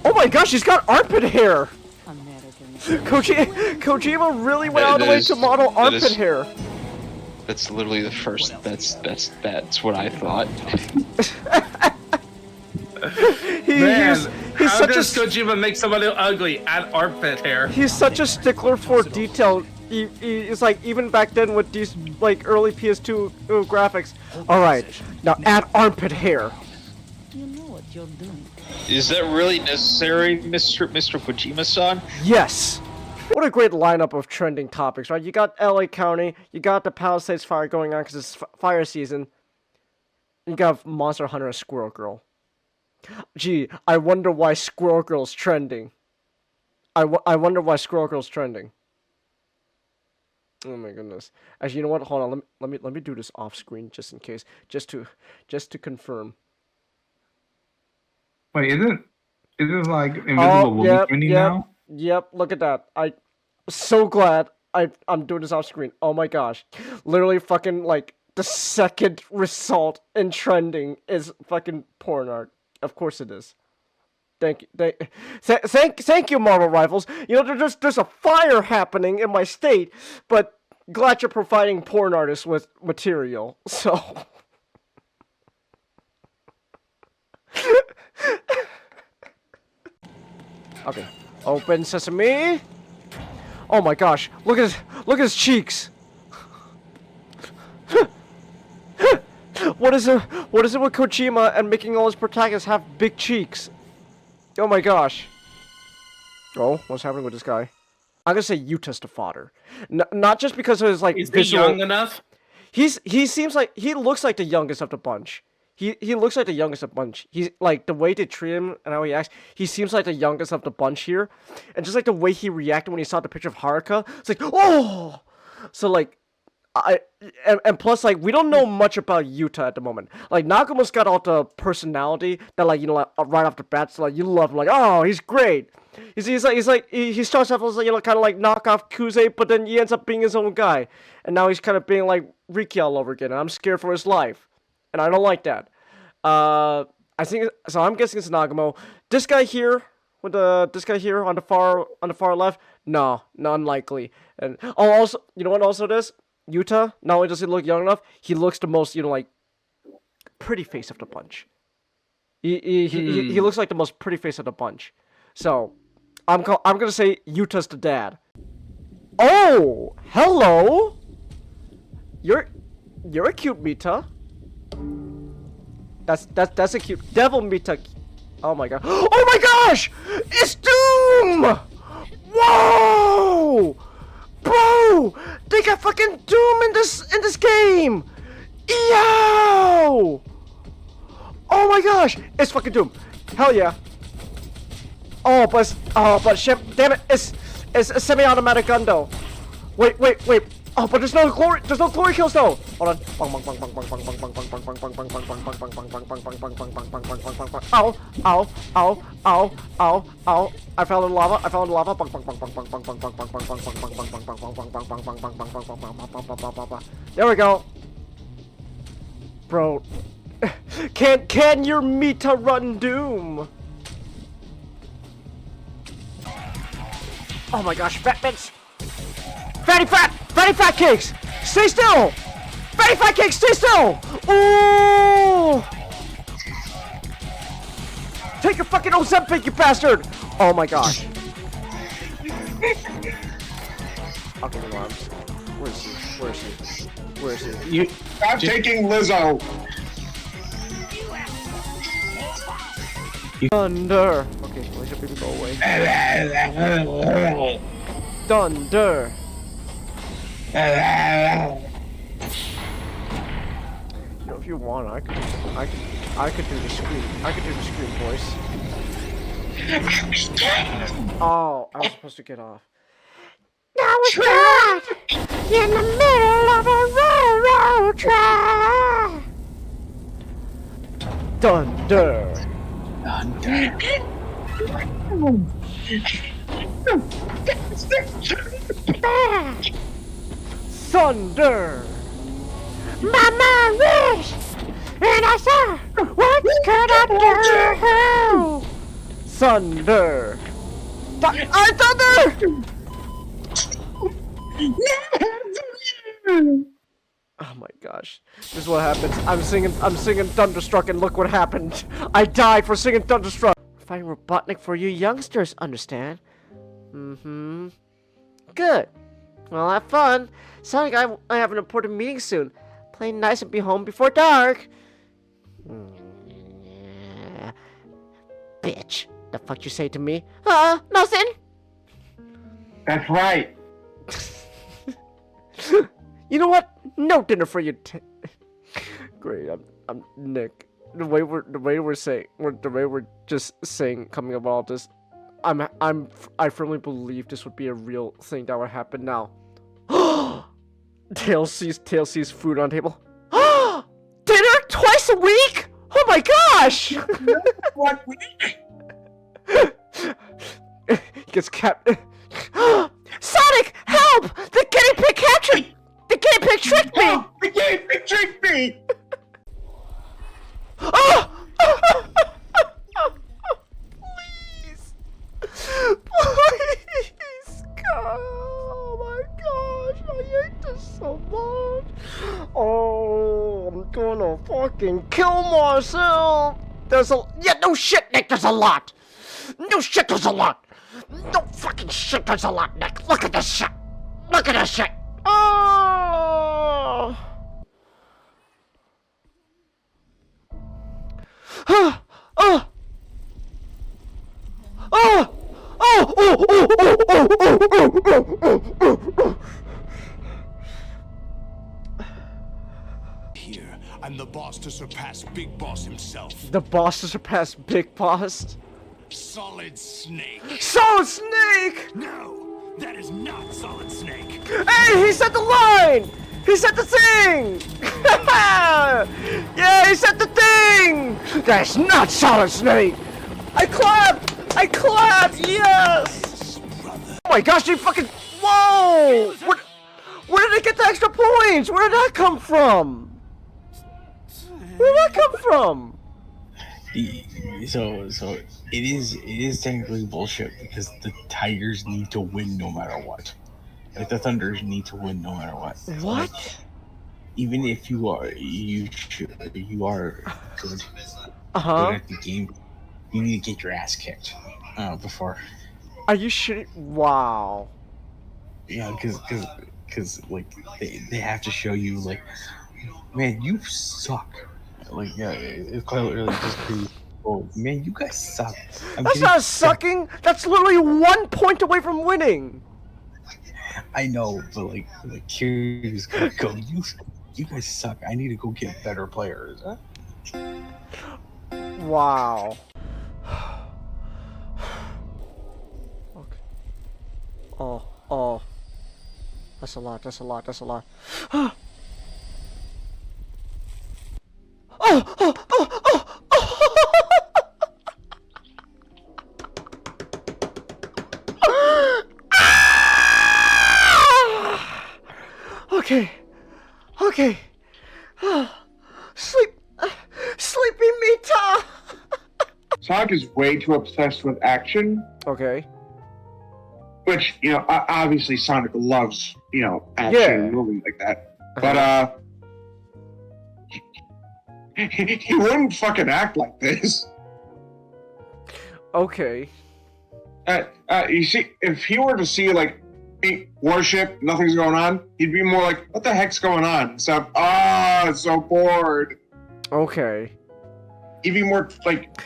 Oh my gosh, she's got armpit hair! Kojima really went out of the way to model armpit hair. That's literally the first. That's what I thought. Man, he's how such does Kojima make somebody ugly? Add armpit hair. He's such a stickler for detail. It's like even back then with these like early PS2 graphics. All right, now add armpit hair. You know what you're doing. Is that really necessary, Mr. Kojima-san? Yes. What a great lineup of trending topics, right? You got LA County, you got the Palisades fire going on because it's fire season. You got Monster Hunter and Squirrel Girl. Gee, I wonder why Squirrel Girl's trending. I wonder why Squirrel Girl's trending. Oh my goodness. Actually, you know what? Hold on. Let me do this off screen just in case, just to confirm. Wait, is it like invisible woman trending now? Yep, look at that. I'm so glad I'm doing this off screen. Oh my gosh. Literally fucking like the second result in trending is fucking porn art. Of course it is. Thank you, Marvel Rivals. You know, there's a fire happening in my state, but glad you're providing porn artists with material. So okay. Open sesame. Oh my gosh. Look at his cheeks. What is it with Kojima and making all his protagonists have big cheeks? Oh my gosh. Oh, what's happening with this guy? I'm gonna say Yuta's the fodder. Not just because of his like Is visual... he young enough? He seems like he looks like the youngest of the bunch. He looks like the youngest of the bunch. He's like the way they treat him and how he acts. He seems like the youngest of the bunch here, and just like the way he reacted when he saw the picture of Haruka, it's like oh. So like, and plus like we don't know much about Yuta at the moment. Like Nagumo's got all the personality that like you know like, right off the bat, so like you love him, like oh he's great. He starts off as you know kind of like knockoff Kuze, but then he ends up being his own guy, and now he's kind of being like Riki all over again. And I'm scared for his life. And I don't like that. I think so. I'm guessing it's Nagumo. This guy here, on the far left. No, unlikely. And oh, also, you know what? Also, this Yuta. Not only does he look young enough, he looks the most, you know, like pretty face of the bunch. He looks like the most pretty face of the bunch. So, I'm gonna say Yuta's the dad. Oh, hello. You're a cute Mita. That's a cute devil Mita. Oh my god. Oh my gosh! It's Doom! Whoa! Bro! They got fucking Doom in this game! Yo! Oh my gosh! It's fucking Doom. Hell yeah. But shit, damn it, it's a semi-automatic gun though. Wait. Oh, but there's no glory kills though. Hold on. Ow. I fell in lava. There we go. Bro. Can your Mita run Doom? Oh my gosh, fat bits. Fatty fat cakes! Stay still! Fatty fat cakes, stay still! Ooh! Take your fucking Ozempic, you bastard! Oh my gosh. Okay, no arms. Where is he? You stop taking Lizzo! Thunder! Okay, let your baby go away. Thunder! You know, if you want, I could do the scream. I could do the scream voice. Oh, I was supposed to get off. Now it's God in the middle of a railroad track. Thunder. Thunder! Mama wish! And I said, what could I do? Thunder! Thunder! Oh my gosh. This is what happens. I'm singing Thunderstruck and look what happened. I died for singing Thunderstruck. Fighting Robotnik for you youngsters, understand? Mm-hmm. Good. Well, have fun. Sonic, I have an important meeting soon. Play nice and be home before dark. Bitch. The fuck you say to me? Nothing. That's right. You know what? No dinner for you. Great. I'm Nick. The way we're just saying coming about all this, I firmly believe this would be a real thing that would happen now. Tails sees food on table. Dinner twice a week? Oh my gosh! What week? He gets capped. Sonic, help! The guinea pig captured! The guinea pig tricked me! Oh, the guinea pig tricked me! Oh! Please! Please! Oh my gosh, I hate this so much. Oh, I'm gonna fucking kill myself. No shit, Nick, there's a lot. No shit, there's a lot. No fucking shit, there's a lot, Nick. Look at this shit. Look at this shit. Oh! Oh! Oh! Oh! Oh! Here, I'm the boss to surpass Big Boss himself. The boss to surpass Big Boss? Solid Snake. Solid Snake! No, that is not Solid Snake. Hey, he said the line! He said the thing! Yeah, he said the thing! That's not Solid Snake! I clapped! I clapped! Yes! Oh my gosh, you fucking... Whoa! Where did I get the extra points? Where did that come from? Where did that come from? So it is technically bullshit because the Tigers need to win no matter what. Like the Thunders need to win no matter what. What? Like, even if you are good at the game, you need to get your ass kicked before. Are you shitting? Wow. Yeah, because like they have to show you like, man, you suck. Like yeah, it's quite really just pretty. Oh man, you guys suck. That's not sucking. That's literally 1 point away from winning. I know, but like here's gonna go. You guys suck. I need to go get better players. Huh? Wow. Okay. Oh. That's a lot. Okay. Sleepy Mita. Sonic is way too obsessed with action, Okay. which, obviously Sonic loves, action Yeah. and movies like that. But, he wouldn't fucking act like this. Okay. You see, if he were to see, like, warship, nothing's going on, he'd be more like, what the heck's going on? So, so bored. Okay. He'd be more like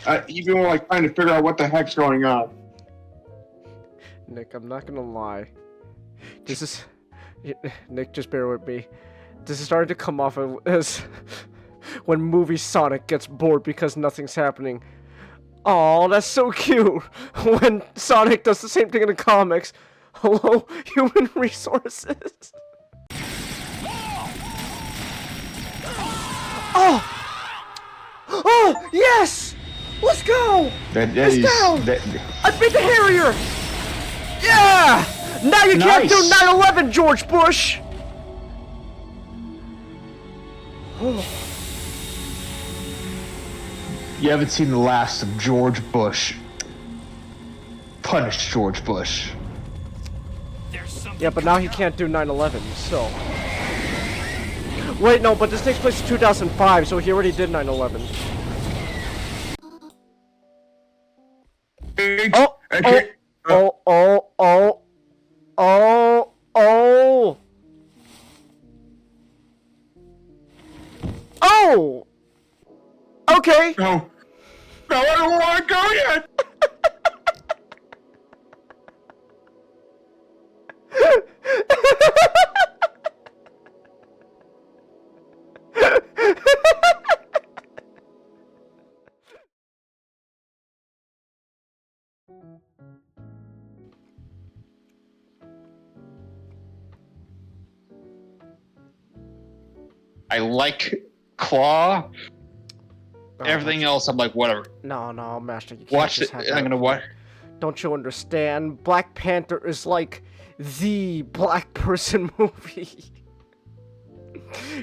trying to figure out what the heck's going on. Nick, I'm not gonna lie. Nick, just bear with me. This is starting to come off as when movie Sonic gets bored because nothing's happening. Oh, that's so cute. When Sonic does the same thing in the comics. Hello, human resources. Oh, yes! Let's go! It's down! I beat the Harrier! Yeah! Now you can't do 9/11, George Bush! You haven't seen the last of George Bush. punish George Bush. Yeah, but now he can't do 9/11, so. Wait, no, but this takes place in 2005, so he already did 9/11. Oh, Okay. oh, oh, oh, oh, oh. Oh! Okay. No. No, I don't want to go yet. I like Claw. Oh, Everything else, I'm like, whatever. No, Master, you can't Watch just it. have I'm that. gonna watch. Don't you understand? Black Panther is like the black person movie.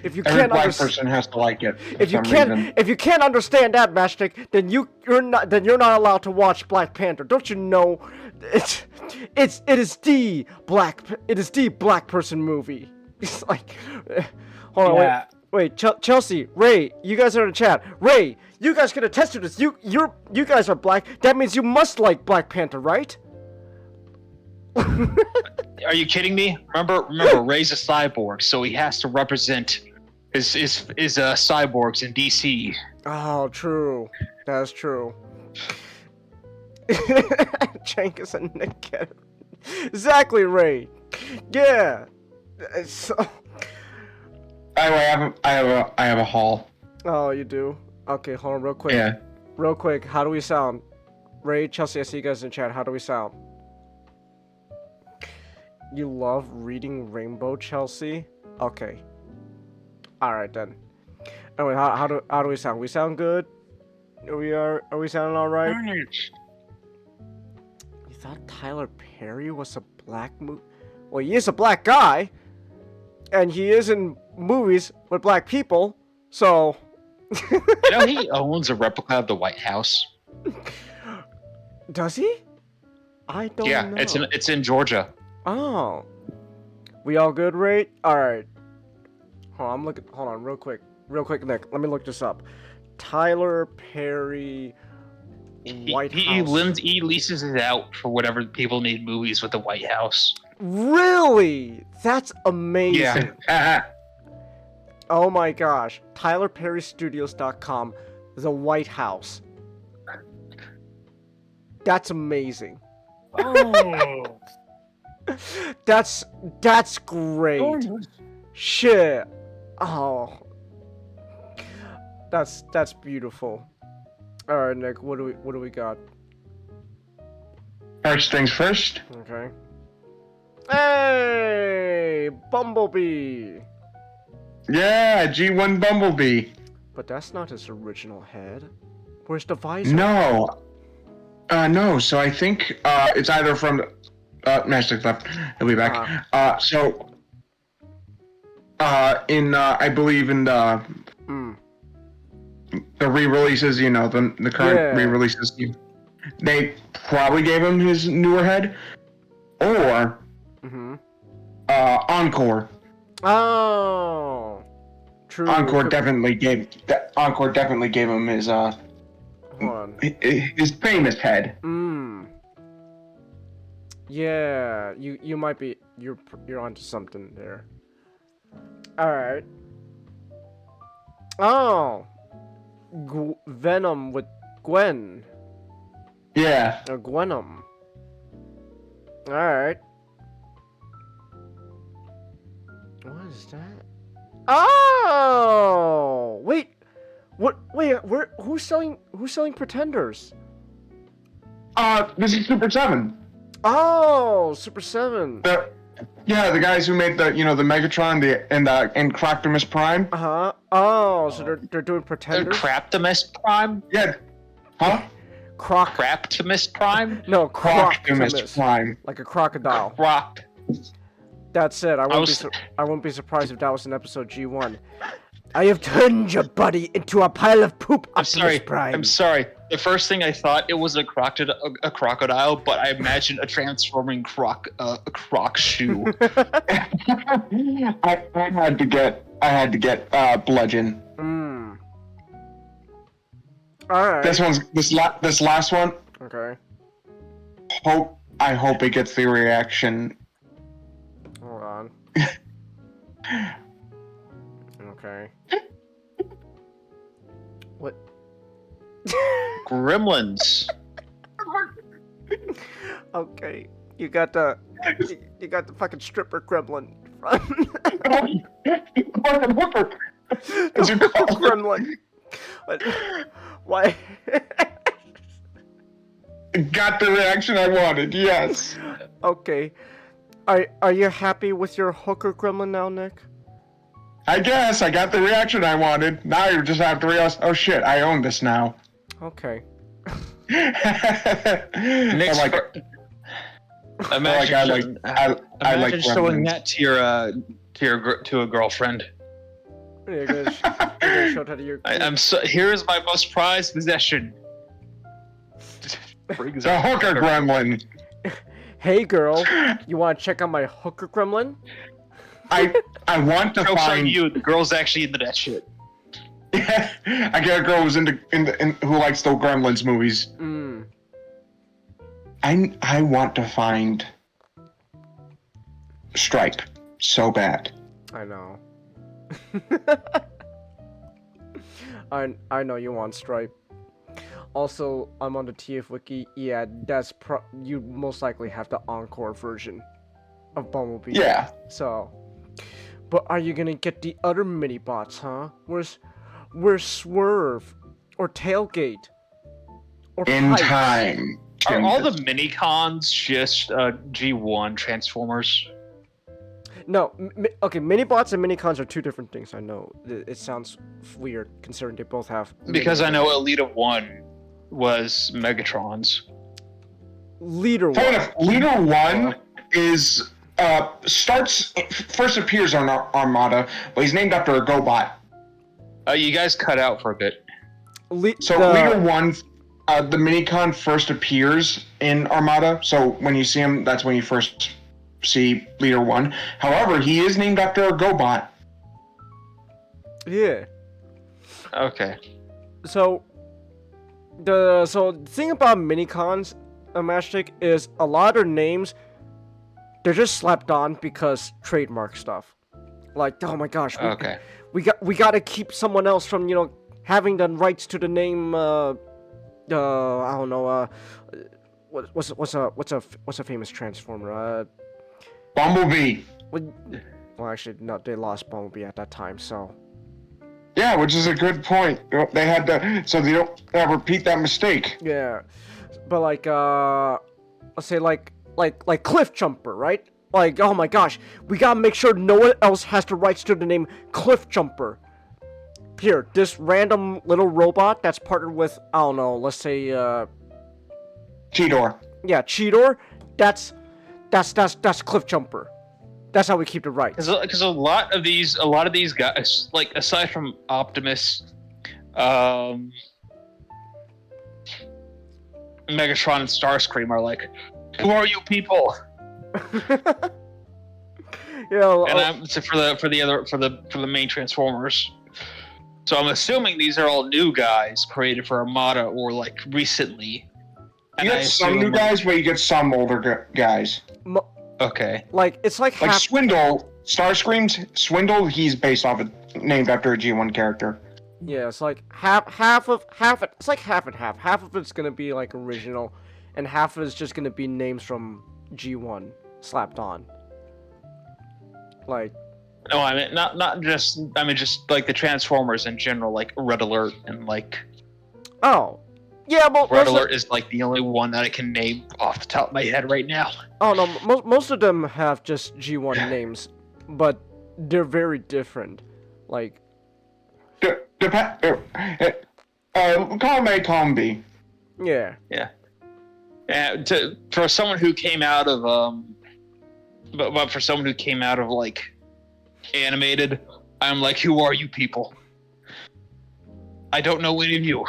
If you Every can't black understand, person has to like it. for if you some can't, reason. if you can't understand that, Mastic, then you're not allowed to watch Black Panther. Don't you know? It is the black person movie. It's like, hold on, Yeah. wait, Chelsea, Ray, you guys are in the chat. Ray, you guys can attest to this. You guys are black. That means you must like Black Panther, right? Are you kidding me? Remember, Ray's a cyborg, so he has to represent his cyborgs in DC. Oh, true. That's true. Jenkins and Nick get it. Exactly, Ray. Yeah. So. Anyway, I have a haul. Oh, you do? Okay, hold on, real quick. Yeah. Real quick. How do we sound? Ray, Chelsea, I see you guys in chat. How do we sound? You love reading Rainbow, Chelsea? Okay. All right then. Anyway, how do we sound? We sound good. Are we sounding all right? You thought Tyler Perry was a black Well, he is a black guy, and he is in movies with black people. So. You know he owns a replica of the White House. Does he? I don't know. Yeah, it's in Georgia. Oh. We all good, Ray? Alright. Hold on, real quick, Nick. Let me look this up. Tyler Perry White House. He leases it out for whatever people need movies with the White House. Really? That's amazing. Yeah. Oh my gosh. TylerPerryStudios.com. The White House. That's amazing. Oh. That's great. Shit. Oh. That's beautiful. All right, Nick. What do we got? First things first. Okay. Hey, Bumblebee. Yeah, G1 Bumblebee. But that's not his original head. Where's the visor? No. No. So I think it's either from Master left. He'll be back. I believe in the re-releases, you know, the current re-releases, they probably gave him his newer head, or Encore. Oh, true. Encore definitely gave him his Hold on. his famous head. Yeah, you might be you're onto something there. All right. Oh, Venom with Gwen. Yeah. Or Gwenum. All right. What is that? Oh, wait. What? Wait, who's selling Pretenders? This is Super 7. Oh, Super 7. The guys who made the Megatron and Croctimus Prime. Oh, so they're doing Pretenders. Craptimus Prime? Yeah. Huh? Craptimus Prime? No, Croctimus Prime. Like a crocodile. Croc. That's it. I wouldn't be surprised if that was in episode G1. I have turned your body into a pile of poop, I'm Optimus sorry. Prime. I'm sorry. The first thing I thought it was a crocodile, but I imagined a transforming croc shoe. I had to get bludgeon. Hmm. Alright. This last one. Okay. I hope it gets the reaction. Hold on. Okay. What? Gremlins. Okay. You got the fucking stripper gremlin. As you call it. Gremlin. What? Why? Got the reaction I wanted. Yes. Okay. Are you happy with your hooker gremlin now, Nick? I guess I got the reaction I wanted. Now you just have to realize, oh shit, I own this now. Okay. Nick's I like imagine like showing gremlins. that to a girlfriend. You're gonna show that to your. I'm so. Here's my most prized possession. The hooker gremlin. Hey girl, you want to check out my hooker gremlin? I want to Jokes on find. you. The girl's actually into that shit. I get a girl who's who likes the Gremlins movies. Mm. I want to find Stripe so bad. I know. I know you want Stripe. Also, I'm on the TF wiki. Yeah, that's you most likely have the encore version of Bumblebee. Yeah. So, but are you gonna get the other mini bots, huh? Where's Swerve or Tailgate or In Pipes? time. Are all the mini cons just G1 Transformers? No, okay. Mini bots and mini cons are two different things. I know it sounds weird considering they both have. Because I know Elita 1 was Megatron's. Leader Fair one. enough. Leader 1 is first appears on Armada, but he's named after a GoBot. You guys cut out for a bit. So Leader 1, the minicon first appears in Armada. So when you see him, that's when you first see Leader 1. However, he is named after a GoBot. Yeah. Okay. So the thing about minicons, Mastic, is a lot of their names, they're just slapped on because trademark stuff. Like, oh my gosh, Okay. we got to keep someone else from having the rights to the name. I don't know. What's a famous Transformer? Bumblebee. Well, actually, no, they lost Bumblebee at that time, so. Yeah, which is a good point. They had to, so they don't repeat that mistake. Yeah, but like, let's say like Cliff Jumper, right? Like, oh my gosh, we gotta make sure no one else has the rights to the name Cliff Jumper. Here, this random little robot that's partnered with, I don't know, let's say, Cheetor. yeah, Cheetor. That's Cliff Jumper. That's how we keep it right. Because a lot of these guys, like aside from Optimus, Megatron and Starscream are like, who are you people? And I'm so for the main Transformers. So I'm assuming these are all new guys created for Armada or like recently. And You I get some assume, new guys, but you get some older guys. Okay. like it's like Like half. Swindle, Starscream's Swindle, he's based off named after a G1 character. Yeah, it's like half of it's like half and half. Half of it's gonna be like original, and half of it's just gonna be names from G1 slapped on. Like, No, I mean not just. I mean just like the Transformers in general, like Red Alert and like oh, yeah, but Red Alert is like the only one that I can name off the top of my head right now. oh no, most of them have just G1 names, but they're very different. Like, Column A, Column B. yeah, For someone who came out of but for someone who came out of like animated, I'm like, who are you people? I don't know any of you.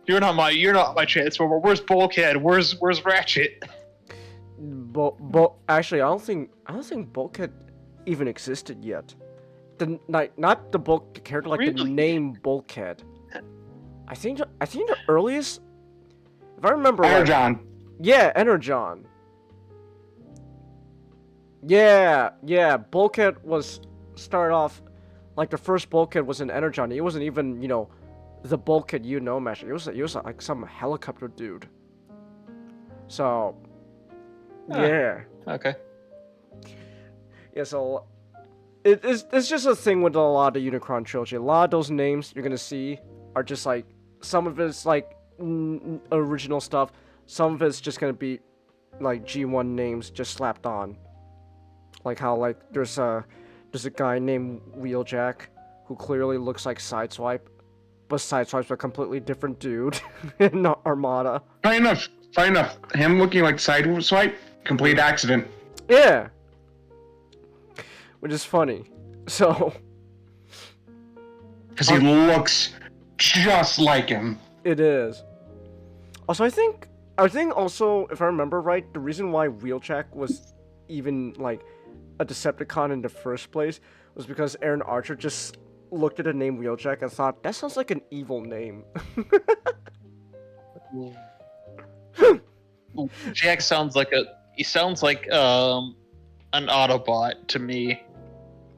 You're not my Transformer. Where's Bulkhead? Where's Ratchet? Actually, I don't think Bulkhead even existed yet. Not the character, like the Really? name Bulkhead. I think the earliest, if I remember right, Energon. yeah, Energon. Yeah, Bulkhead was started off like the first Bulkhead was an Energon. He wasn't even, the Bulkhead Master. He was like some helicopter dude. So, yeah. Okay. Yeah, so it's just a thing with a lot of the Unicron trilogy. A lot of those names you're gonna see are just like, some of it's like original stuff. Some of it's just gonna be like G1 names just slapped on. Like how like there's a guy named Wheeljack who clearly looks like Sideswipe, but Sideswipe's a completely different dude in Armada. Fine enough. Him looking like Sideswipe, complete accident. Yeah. Which is funny. So. Because he looks just like him. It is. Also, I think also, if I remember right, the reason why Wheeljack was even like a Decepticon in the first place was because Aaron Archer just looked at the name Wheeljack and thought, that sounds like an evil name. Jack sounds like an Autobot to me.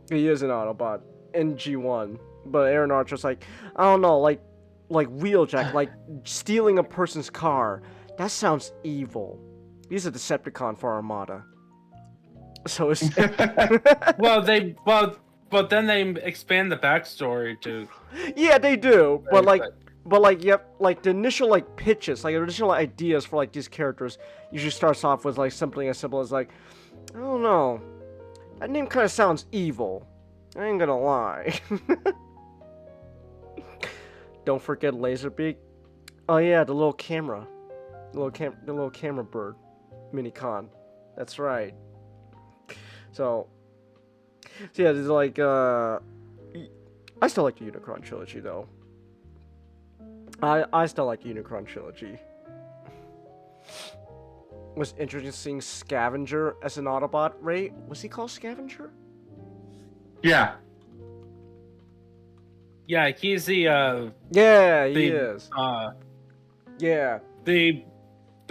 He is an Autobot in G1, but Aaron Archer's like, I don't know, like Wheeljack, like stealing a person's car. That sounds evil. He's a Decepticon for Armada. So it's But then they expand the backstory to. yeah, they do, but the initial like pitches, like initial ideas for like these characters usually starts off with like something as simple as like, I don't know, that name kind of sounds evil. I ain't gonna lie. Don't forget Laserbeak. Oh yeah, the little camera, the little camera bird, Minicon. That's right. So yeah, there's like I still like the Unicron trilogy though. I still like the Unicron trilogy. Was interesting seeing Scavenger as an Autobot, right? Was he called Scavenger? Yeah. Yeah, he's the Yeah, he is. Yeah. The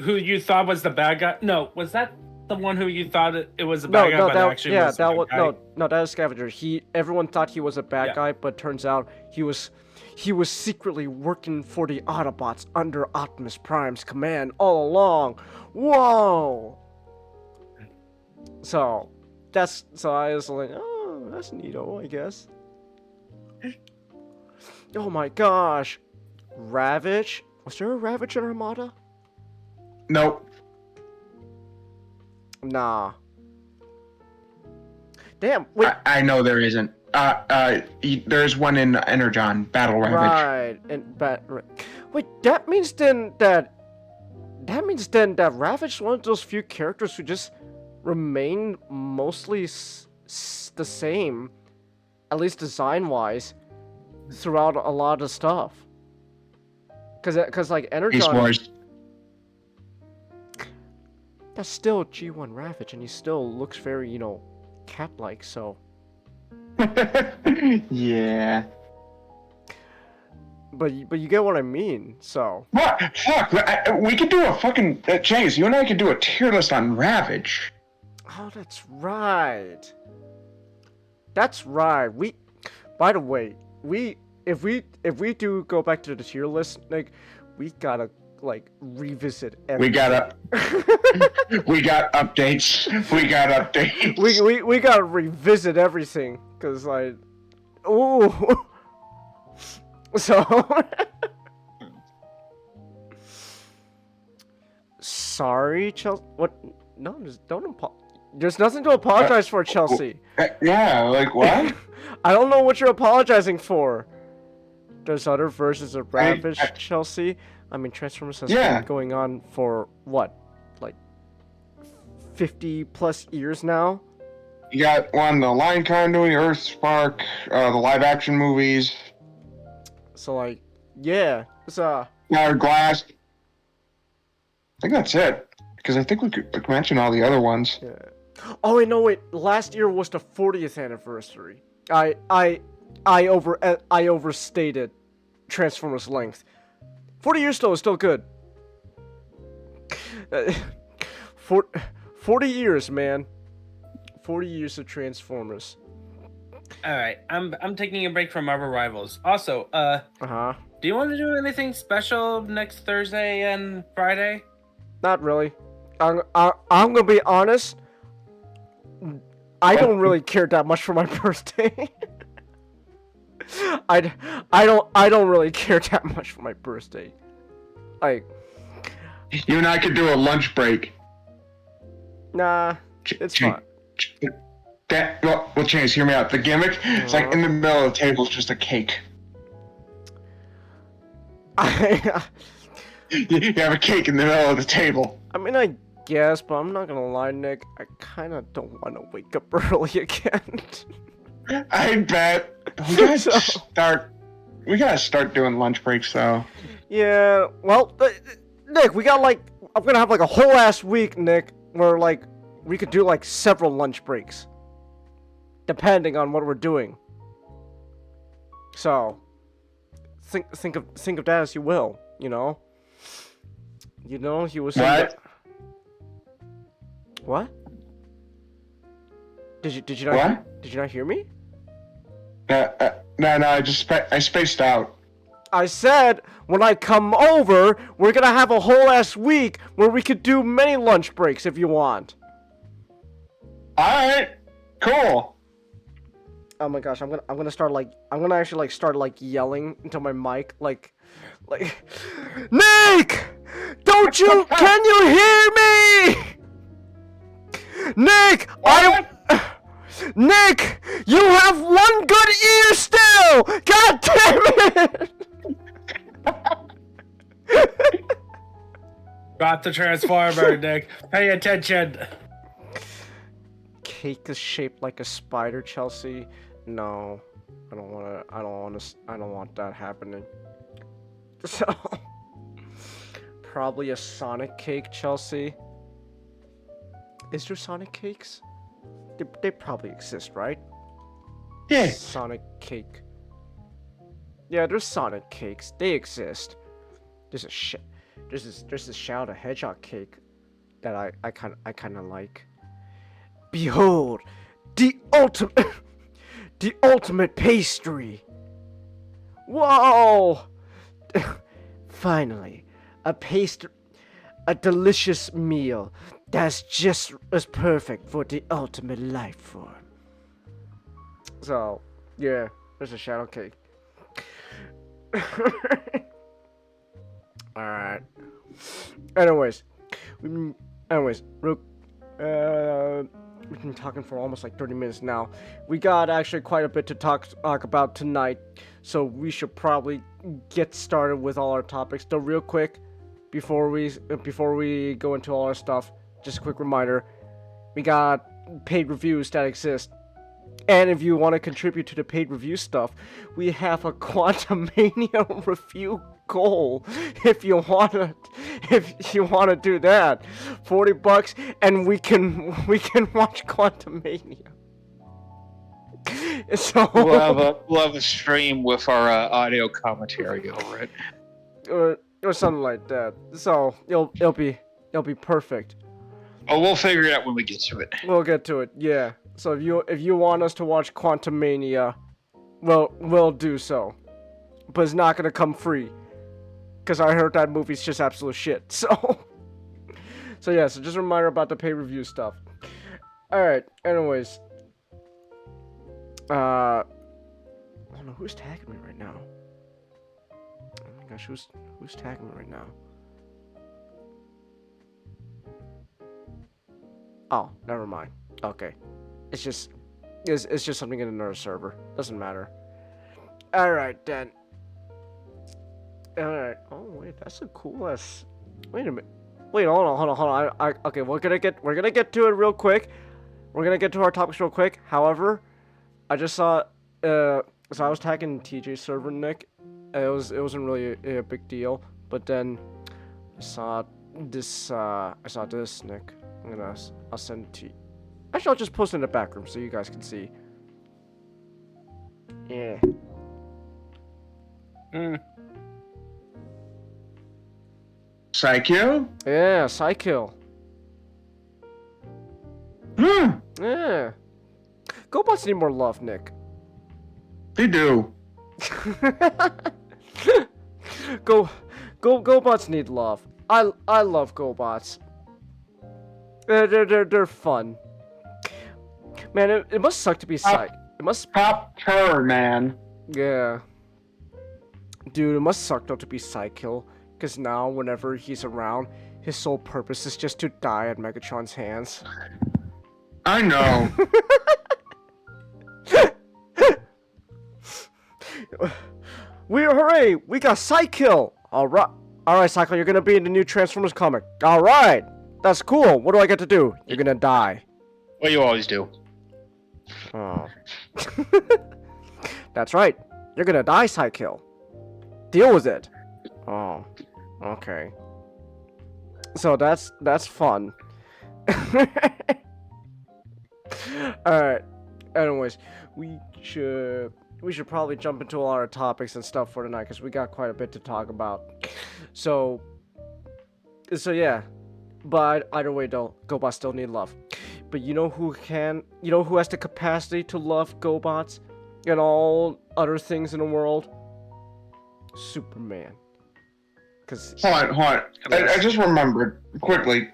who you thought was the bad guy. No, was that the one who you thought it was the bad guy, but actually was the bad guy? No, that was Scavenger. Everyone thought he was a bad guy, but turns out he was secretly working for the Autobots under Optimus Prime's command all along. Whoa! So I was like, oh, that's neato, I guess. Oh my gosh, Ravage. Was there a Ravage in Armada? Nope. Nah. Damn. Wait. I know there isn't. There's one in Energon, Battle Ravage. Right. And wait, that means then that Ravage is one of those few characters who just remain mostly the same, at least design-wise, throughout a lot of the stuff. Cause like Energon. Beast Wars. That's still G1 Ravage, and he still looks very, cat-like. So. Yeah. But you get what I mean. So. What? Fuck! We could do a fucking Chase. You and I could do a tier list on Ravage. Oh, that's right. That's right. By the way, if we do go back to the tier list, like, we gotta revisit everything. We got updates. We got updates. We gotta revisit everything, cause ooh. So. Sorry, Chelsea. What? No, there's nothing to apologize for, Chelsea. Yeah, like what? I don't know what you're apologizing for. There's other versions of Ravage, Chelsea. I mean, Transformers has been going on for what, 50 plus years now. You got the Line Continuity, Earth Spark, the live action movies. So like, yeah, it's Hourglass. I think that's it. Because I think we could mention all the other ones. Yeah. Oh wait, no wait. Last year was the 40th anniversary. I overstated Transformers length. 40 years though is still good. 40 years, man. 40 years of Transformers. All right, I'm taking a break from Marvel Rivals. Also, Uh-huh. do you want to do anything special next Thursday and Friday? Not really. I'm gonna be honest. I don't really care that much for my birthday. I don't really care that much for my birthday. Like, You and I could do a lunch break. nah, it's fine. Well, Chase, hear me out. The gimmick, it's like in the middle of the table, it's just a cake. You have a cake in the middle of the table. I mean, I guess, but I'm not gonna lie, Nick. I kind of don't want to wake up early again. I bet. We gotta start doing lunch breaks, though. Yeah, well, Nick, we got like, I'm gonna have like a whole ass week, Nick, where like we could do like several lunch breaks, depending on what we're doing. So, think of that as you will. You know, he was saying What? that- What? Did you not? What? Did you not hear me? No, I spaced out. I said when I come over, we're gonna have a whole ass week where we could do many lunch breaks if you want. Alright, cool. Oh my gosh, I'm gonna start like actually like start like yelling into my mic like Nick! Don't you can you hear me? Nick! Nick! You have one good ear still! God damn it! Got the Transformer, Nick. Pay attention. Cake is shaped like a spider, Chelsea. No, I don't want that happening. So, probably a Sonic cake, Chelsea. Is there Sonic cakes? They probably exist, right? Yeah. Sonic cake. Yeah, there's Sonic cakes. They exist. There's this Shadow the Hedgehog cake that I kind of like. Behold, the ultimate pastry. Whoa! Finally, a delicious meal that's just as perfect for the ultimate life form. So, yeah, there's a shadow cake. Alright. Anyways, we've been talking for almost like 30 minutes now. We got actually quite a bit to talk about tonight, so we should probably get started with all our topics. Though, real quick, before we go into all our stuff, just a quick reminder: we got paid reviews that exist, and if you want to contribute to the paid review stuff, we have a Quantumania review goal. If you wanna do that, $40, and we can watch Quantumania. So we'll have a stream with our audio commentary over it, or something like that. So it'll be perfect. Oh, we'll figure it out when we get to it. We'll get to it. Yeah. So if you want us to watch Quantumania, we'll do so. But it's not gonna come free, because I heard that movie's just absolute shit. So yeah. So just a reminder about the pay review stuff. All right. Anyways, I don't know who's tagging me right now. Oh my gosh, who's tagging me right now? Oh, never mind. Okay. It's just something in another server. Doesn't matter. Alright then. Alright. Oh wait, that's a cool ass. Wait a minute. Wait, hold on. Okay, we're gonna get to it real quick. We're gonna get to our topics real quick. However, I just saw so I was tagging TJ's server, Nick, it wasn't really a big deal. But then I saw this Nick. I'll send it to you. Actually, I'll just post it in the back room so you guys can see. Yeah. Psycho? Yeah, Psykill. Hmm. Yeah. GoBots need more love, Nick. They do. GoBots need love. I love GoBots. They're fun. Man, it must suck to be Psych. It must. Pop her, man. Yeah. Dude, it must suck though to be Psykill, because now whenever he's around, his sole purpose is just to die at Megatron's hands. I know. Hooray! We got Psykill! Alright, Psykill, you're gonna be in the new Transformers comic. Alright! That's cool. What do I get to do? You're gonna die. Well, you always do. Oh. That's right. You're gonna die, Psykill. Deal with it. Oh. Okay. So that's fun. Alright. Anyways, we should probably jump into a lot of topics and stuff for tonight because we got quite a bit to talk about. So yeah. But either way though, GoBots still need love. But you know who has the capacity to love GoBots and all other things in the world? Superman. Cause Hold on. I just remembered quickly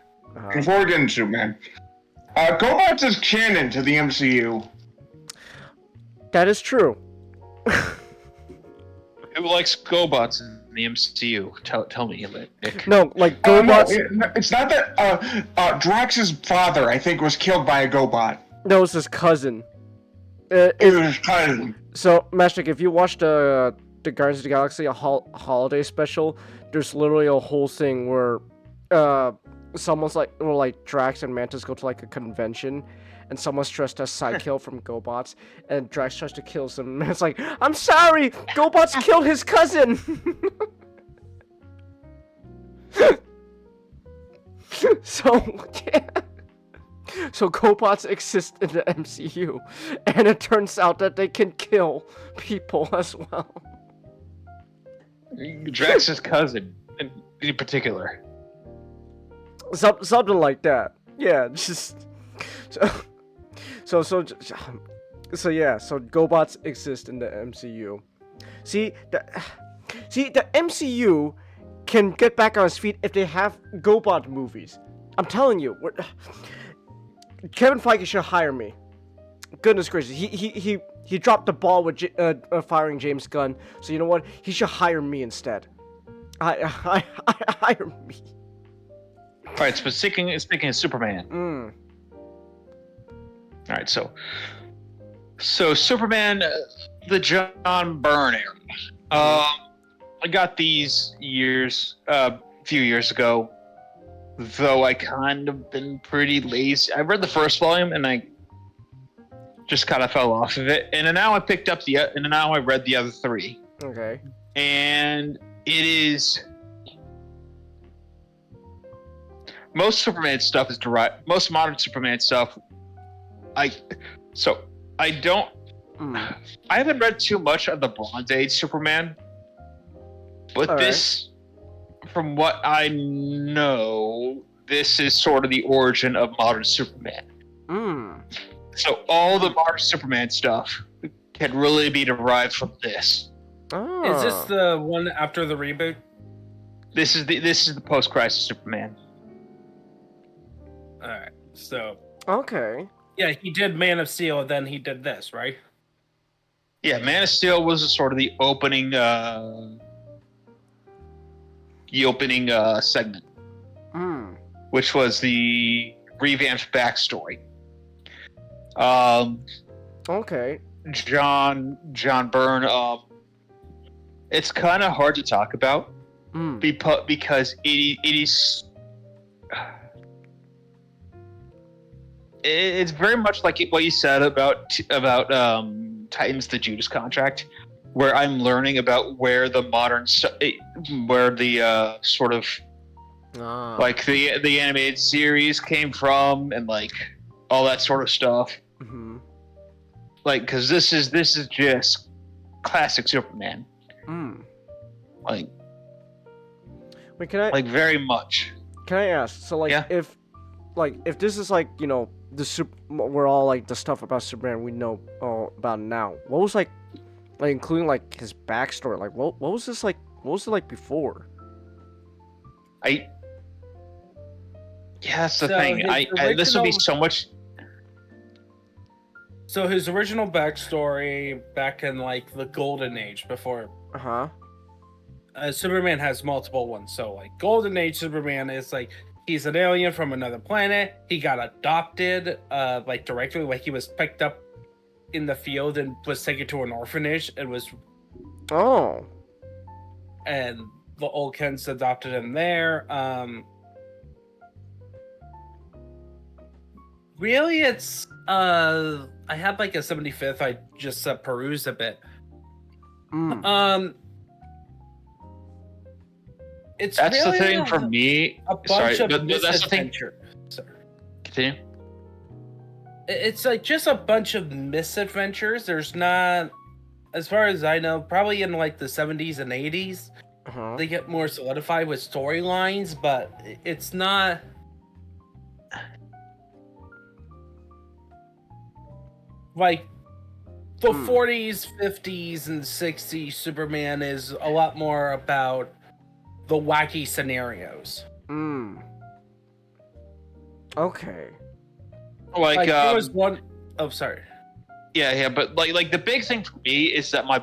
before we get into Superman. GoBots is canon to the MCU. that is true. Who likes GoBots in the MCU? Tell me, Nick. No, like No, GoBots. it's not that. Drax's father, I think, was killed by a GoBot. No, it's his cousin. It was his cousin. So, Mashnik, if you watch the Guardians of the Galaxy holiday special, there's literally a whole thing where someone's like, or like Drax and Mantis go to like a convention, and someone's dressed as Psykill from GoBots, and Drax tries to kill him, and it's like, I'm sorry, GoBots killed his cousin. So yeah. So GoBots exist in the MCU, and it turns out that they can kill people as well. Drax's cousin, in particular. Something like that. Yeah, just so yeah. So GoBots exist in the MCU. See the MCU can get back on its feet if they have GoBot movies. I'm telling you, Kevin Feige should hire me. Goodness gracious, he dropped the ball with firing James Gunn. So you know what? He should hire me instead. I hire me. All right. So speaking of Superman. All right. So Superman, the John Byrne era. I got these a few years ago. Though I kind of been pretty lazy. I read the first volume and I just kind of fell off of it. And then now I picked up and now I read the other three. Okay. And it is most Superman stuff is derived. Most modern Superman stuff. I haven't read too much of the Bronze Age Superman, but all this. Right. From what I know, this is sort of the origin of modern Superman. So all the modern Superman stuff can really be derived from this. Is this the one after the reboot? This is the post-crisis Superman. All right. So. Okay. Yeah, he did Man of Steel, then he did this, right? Yeah, Man of Steel was sort of the opening. Segment, which was the revamped backstory. Okay. John Byrne. It's kind of hard to talk about because it's very much like what you said about Titans: The Judas Contract, where I'm learning about where the where the sort of Ah. like the animated series came from, and like all that sort of stuff. Mm-hmm. Like, because this is just classic Superman. Mm. Like Wait, can I very much. can I ask? So like Yeah. if this is like, you know, we're all like the stuff about Superman we know about now. What was like including like his backstory? Like what was this like? What was it like before? Yeah, that's the So thing. his This would be original- so much. So his original backstory back in like the Golden Age before Uh huh. Superman has multiple ones. So like Golden Age Superman is like he's an alien from another planet. He got adopted, like directly, like he was picked up in the field and was taken to an orphanage and Oh. and the old Kens adopted him there. Really, it's I had like a 75th. I just perused a bit. Mm. It's That's really the thing for me. a bunch Sorry, of but that's the thing. misadventure. Sorry. Continue. It's like just a bunch of misadventures. There's not, as far as I know, probably in like the 70s and 80s, Uh-huh. they get more solidified with storylines, but it's not. Like the 40s, 50s, and 60s, Superman is a lot more about the wacky scenarios. Mm. Okay. Like, there was one. Oh, sorry. yeah, but like the big thing for me is that my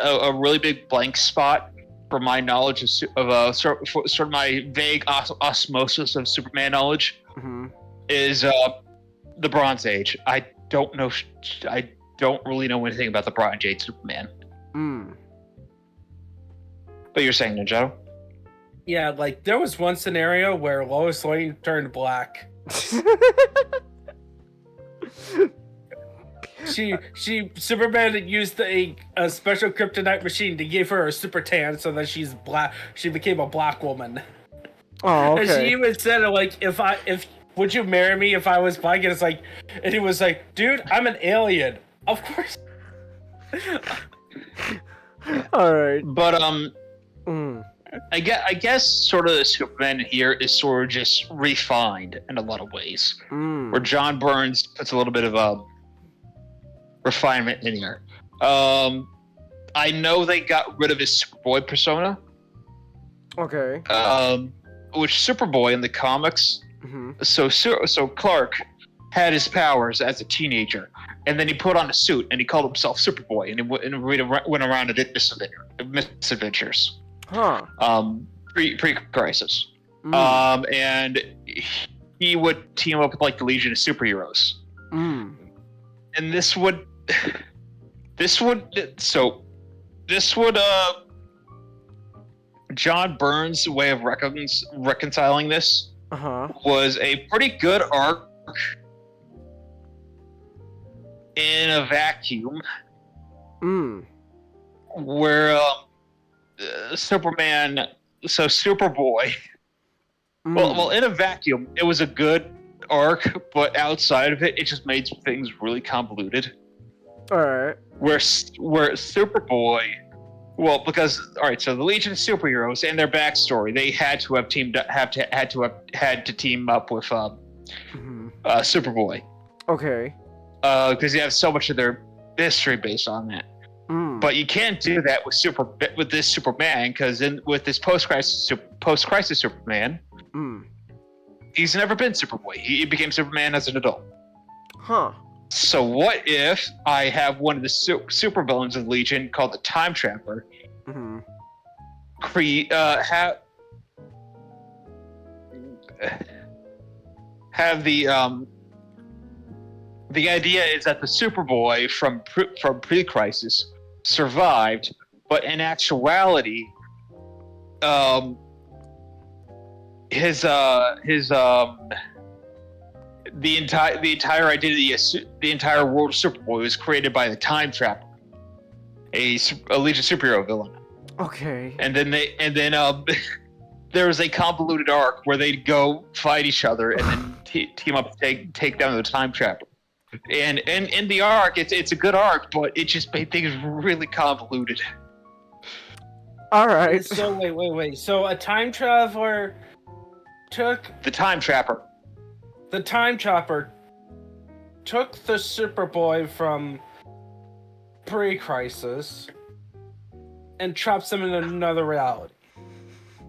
a really big blank spot for my knowledge of sort of my vague osmosis of Superman knowledge Mm-hmm. is the Bronze Age. I don't know. I don't really know anything about the Bronze Age Superman. Mm. But you're saying Ninjato? Yeah, like there was one scenario where Lois Lane turned black. Superman used a special kryptonite machine to give her a super tan so that she's black. She became a black woman. Oh, And she okay. even said like, if would you marry me if I was black? And it's like, and he was like, dude, I'm an alien. Of course. All right. But Mm. I guess sort of the Superman here is sort of just refined in a lot of ways, where Mm. John Burns puts a little bit of refinement in here. I know they got rid of his Superboy persona, Okay. which Superboy in the comics. Mm-hmm. So Clark had his powers as a teenager, and then he put on a suit and he called himself Superboy, and he went around and did misadventures. Huh. Pre-crisis. Mm. And he would team up with like the Legion of Superheroes, Mm. and this would John Burns' way of reconciling this Uh-huh. was a pretty good arc in a vacuum, Mm. where Superboy. Mm. Well, in a vacuum, it was a good arc, but outside of it, it just made things really convoluted. All right. Where Superboy, well, because all right, so the Legion of Superheroes and their backstory, they had to have team up with Mm-hmm. Superboy, Okay. because they have so much of their history based on that. Mm. But you can't do that with this Superman, because with this post-crisis Superman, Mm. he's never been Superboy. He became Superman as an adult. Huh. So what if I have one of the supervillains of the Legion called the Time Trapper Mm-hmm. have the idea is that the Superboy from pre-crisis survived, but in actuality, the entire identity, the entire world of Superboy was created by the Time Trapper, a Legion superhero villain. Okay. And then there was a convoluted arc where they'd go fight each other and then team up to take down the time trapper. And in the arc, it's a good arc, but it just made things really convoluted. All right. So wait. So a time traveler took The time trapper. the time chopper took the Superboy from pre-crisis and traps him in another reality.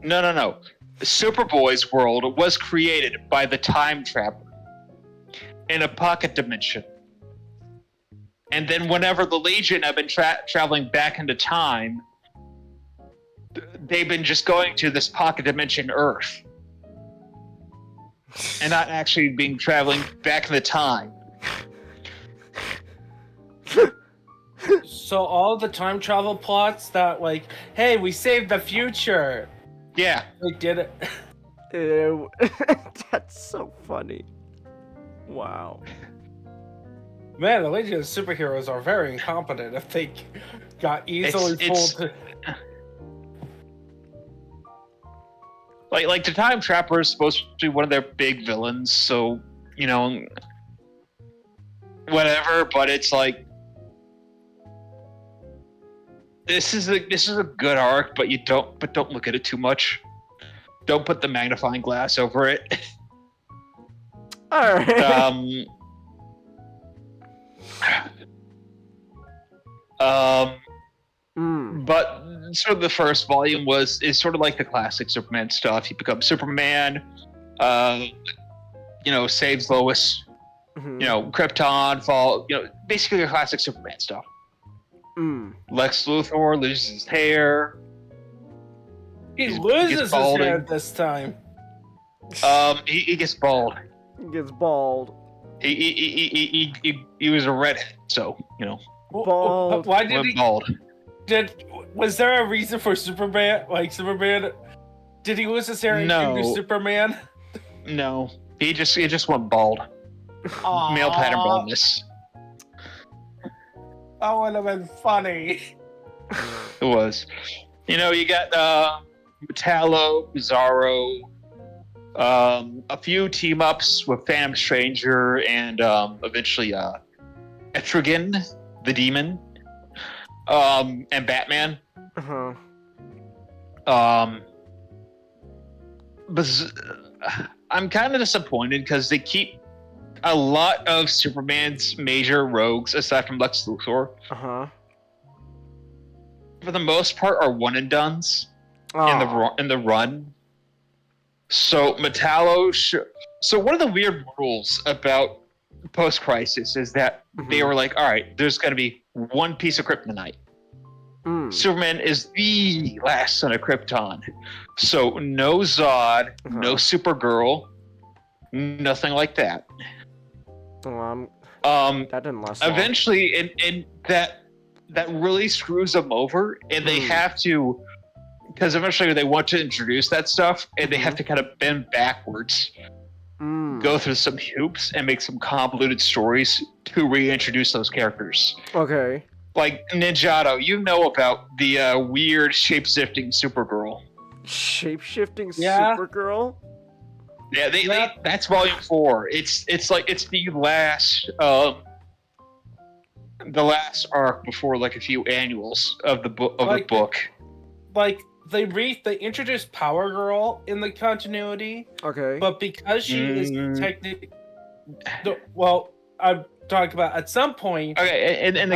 No. Superboy's world was created by the time trapper in a pocket dimension. And then whenever the Legion have been traveling back into time, they've been just going to this pocket dimension Earth. And not actually being traveling back in the time. So all the time travel plots that like, hey, we saved the future. Yeah. They did it. Ew. That's so funny. Wow. Man, the Legion of Superheroes are very incompetent if they got easily fooled to... Like the time trapper is supposed to be one of their big villains, so whatever. But it's like this is a good arc, but don't look at it too much. Don't put the magnifying glass over it. All right. But sort of the first volume is sort of like the classic Superman stuff. He becomes Superman, saves Lois, Krypton fall, basically the classic Superman stuff. Lex Luthor loses his hair. He loses his balding. hair this time. He gets bald. He gets bald. He was a redhead, so Bald. Why did went he? bald. Was there a reason for Superman? Like Superman, did he lose his hair and No. do Superman? No, he just went bald. Aww, Male pattern baldness. That would have been funny. It was. You got Metallo, Bizarro, a few team ups with Phantom Stranger and eventually Etrigan, the Demon, and Batman. But I'm kind of disappointed because they keep a lot of Superman's major rogues, aside from Lex Luthor, for the most part, are one and dones in the run. So Metallo, so one of the weird rules about post-crisis is that they were like, all right, there's going to be one piece of kryptonite. Superman is the last son of Krypton. So no Zod, no Supergirl, nothing like that. That didn't last long. Eventually, and that really screws them over, and they have to, because eventually they want to introduce that stuff, and they have to kind of bend backwards, go through some hoops, and make some convoluted stories to reintroduce those characters. Okay. Like Ninjato, about the weird shape-shifting Supergirl. Shape-shifting Yeah. Supergirl? Yeah, they that's volume 4. It's the last arc before like a few annuals of the book. Like they introduced Power Girl in the continuity, Okay. but because she is technically, I'm talking about at some point. Okay, in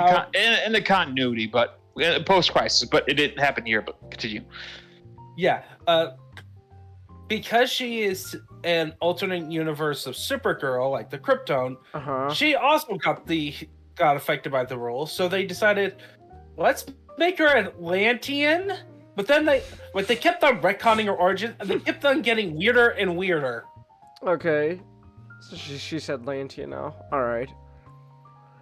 the continuity, but post crisis, but it didn't happen here. But continue. Yeah, because she is an alternate universe of Supergirl, like the Krypton, she also got affected by the rules. So they decided, let's make her Atlantean. But then they kept on retconning her origin, and they kept on getting weirder and weirder. Okay. So she said Atlantean now. All right.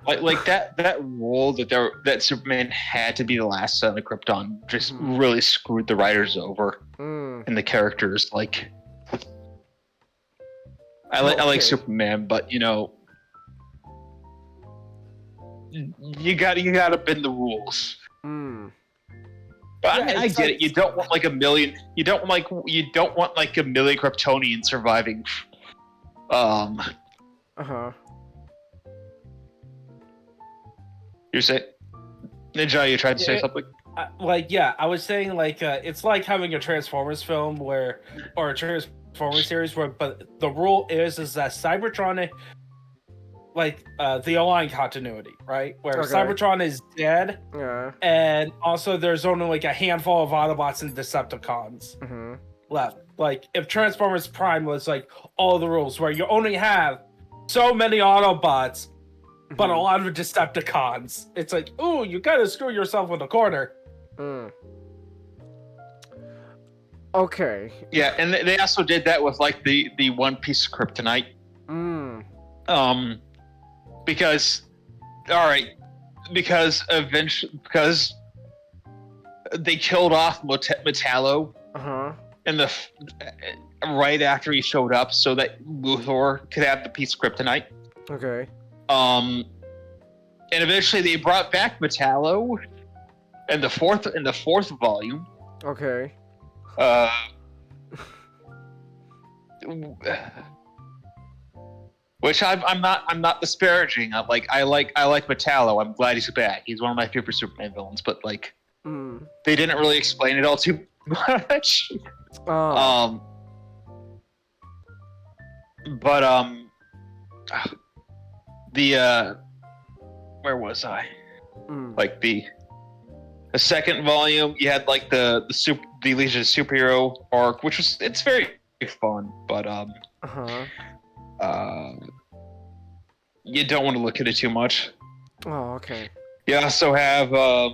Like that rule that Superman had to be the last son of Krypton just really screwed the writers over and the characters. Like, I like Superman, but you gotta bend the rules. Hmm. But I Yeah, mean, I it's get like- it. You don't want like a million. You don't want like a million Kryptonians surviving. Uh-huh. You're saying, Ninja? You tried to say Yeah. something? I was saying it's like having a Transformers film or a Transformers series but the rule is that Cybertron, the Align continuity, right? Where Okay. Cybertron is dead, Yeah. and also there's only like a handful of Autobots and Decepticons Mm-hmm. left. Like if Transformers Prime was like all the rules, where you only have so many Autobots, but a lot of Decepticons, it's like, ooh, you gotta screw yourself in the corner. Mm. Okay. Yeah, and they also did that with like the one piece of kryptonite. Mm. Because because they killed off Metallo Uh-huh. in the right after he showed up, so that Luthor could have the piece of kryptonite. Okay. And eventually they brought back Metallo in the fourth volume. Okay. Which I'm not disparaging. I like Metallo. I'm glad he's back. He's one of my favorite Superman villains. But like, Mm. they didn't really explain it all too much. Oh. Where was I? Mm. Like the second volume, you had like the Legion of Superhero arc, which it's very fun, but Uh-huh. you don't want to look at it too much. Oh, okay. You also have a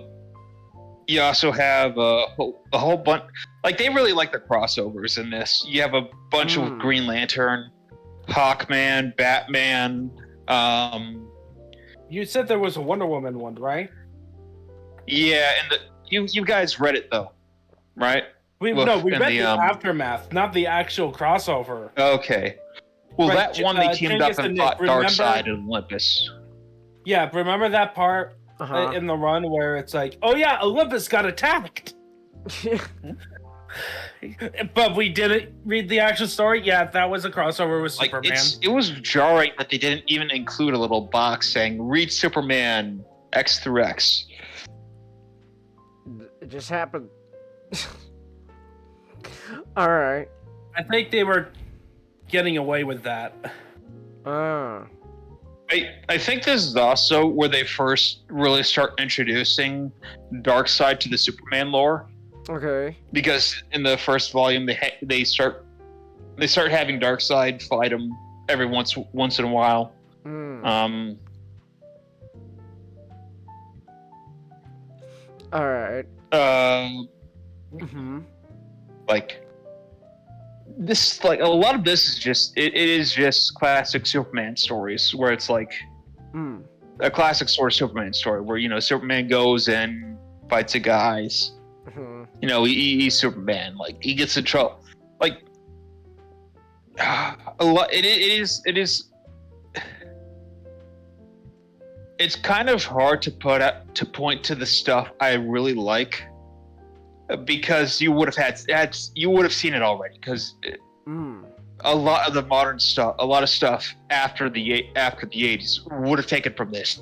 whole bunch. Like they really like the crossovers in this. You have a bunch of Green Lantern, Hawkman, Batman. You said there was a Wonder Woman one, right? Yeah, and you guys read it though, right? We Look, read in the aftermath, not the actual crossover. Okay. Well, Right, that one they teamed up Genghis and and fought Nick, remember- Darkseid and Olympus. Yeah, remember that part Uh-huh. in the run where it's like, oh yeah, Olympus got attacked, but we didn't read the actual story. Yeah, that was a crossover with Like Superman. it was jarring that they didn't even include a little box saying "Read Superman X through X." It just happened. All right. I think they were getting away with that. I think this is also where they first really start introducing Darkseid to the Superman lore, Okay. because in the first volume they start having Darkseid fight him every once in a while. Mm. All right. Mm-hmm. Like this, like a lot of this is just it is just classic Superman stories where it's like Mm. a classic sort of Superman story where Superman goes and fights a guys. Mm-hmm. He's Superman. Like he gets in trouble. Like a lot. It is. It's kind of hard to point to the stuff I really like, because you would have seen it already. Because Mm. a lot of the modern stuff, a lot of stuff after the 80s would have taken from this.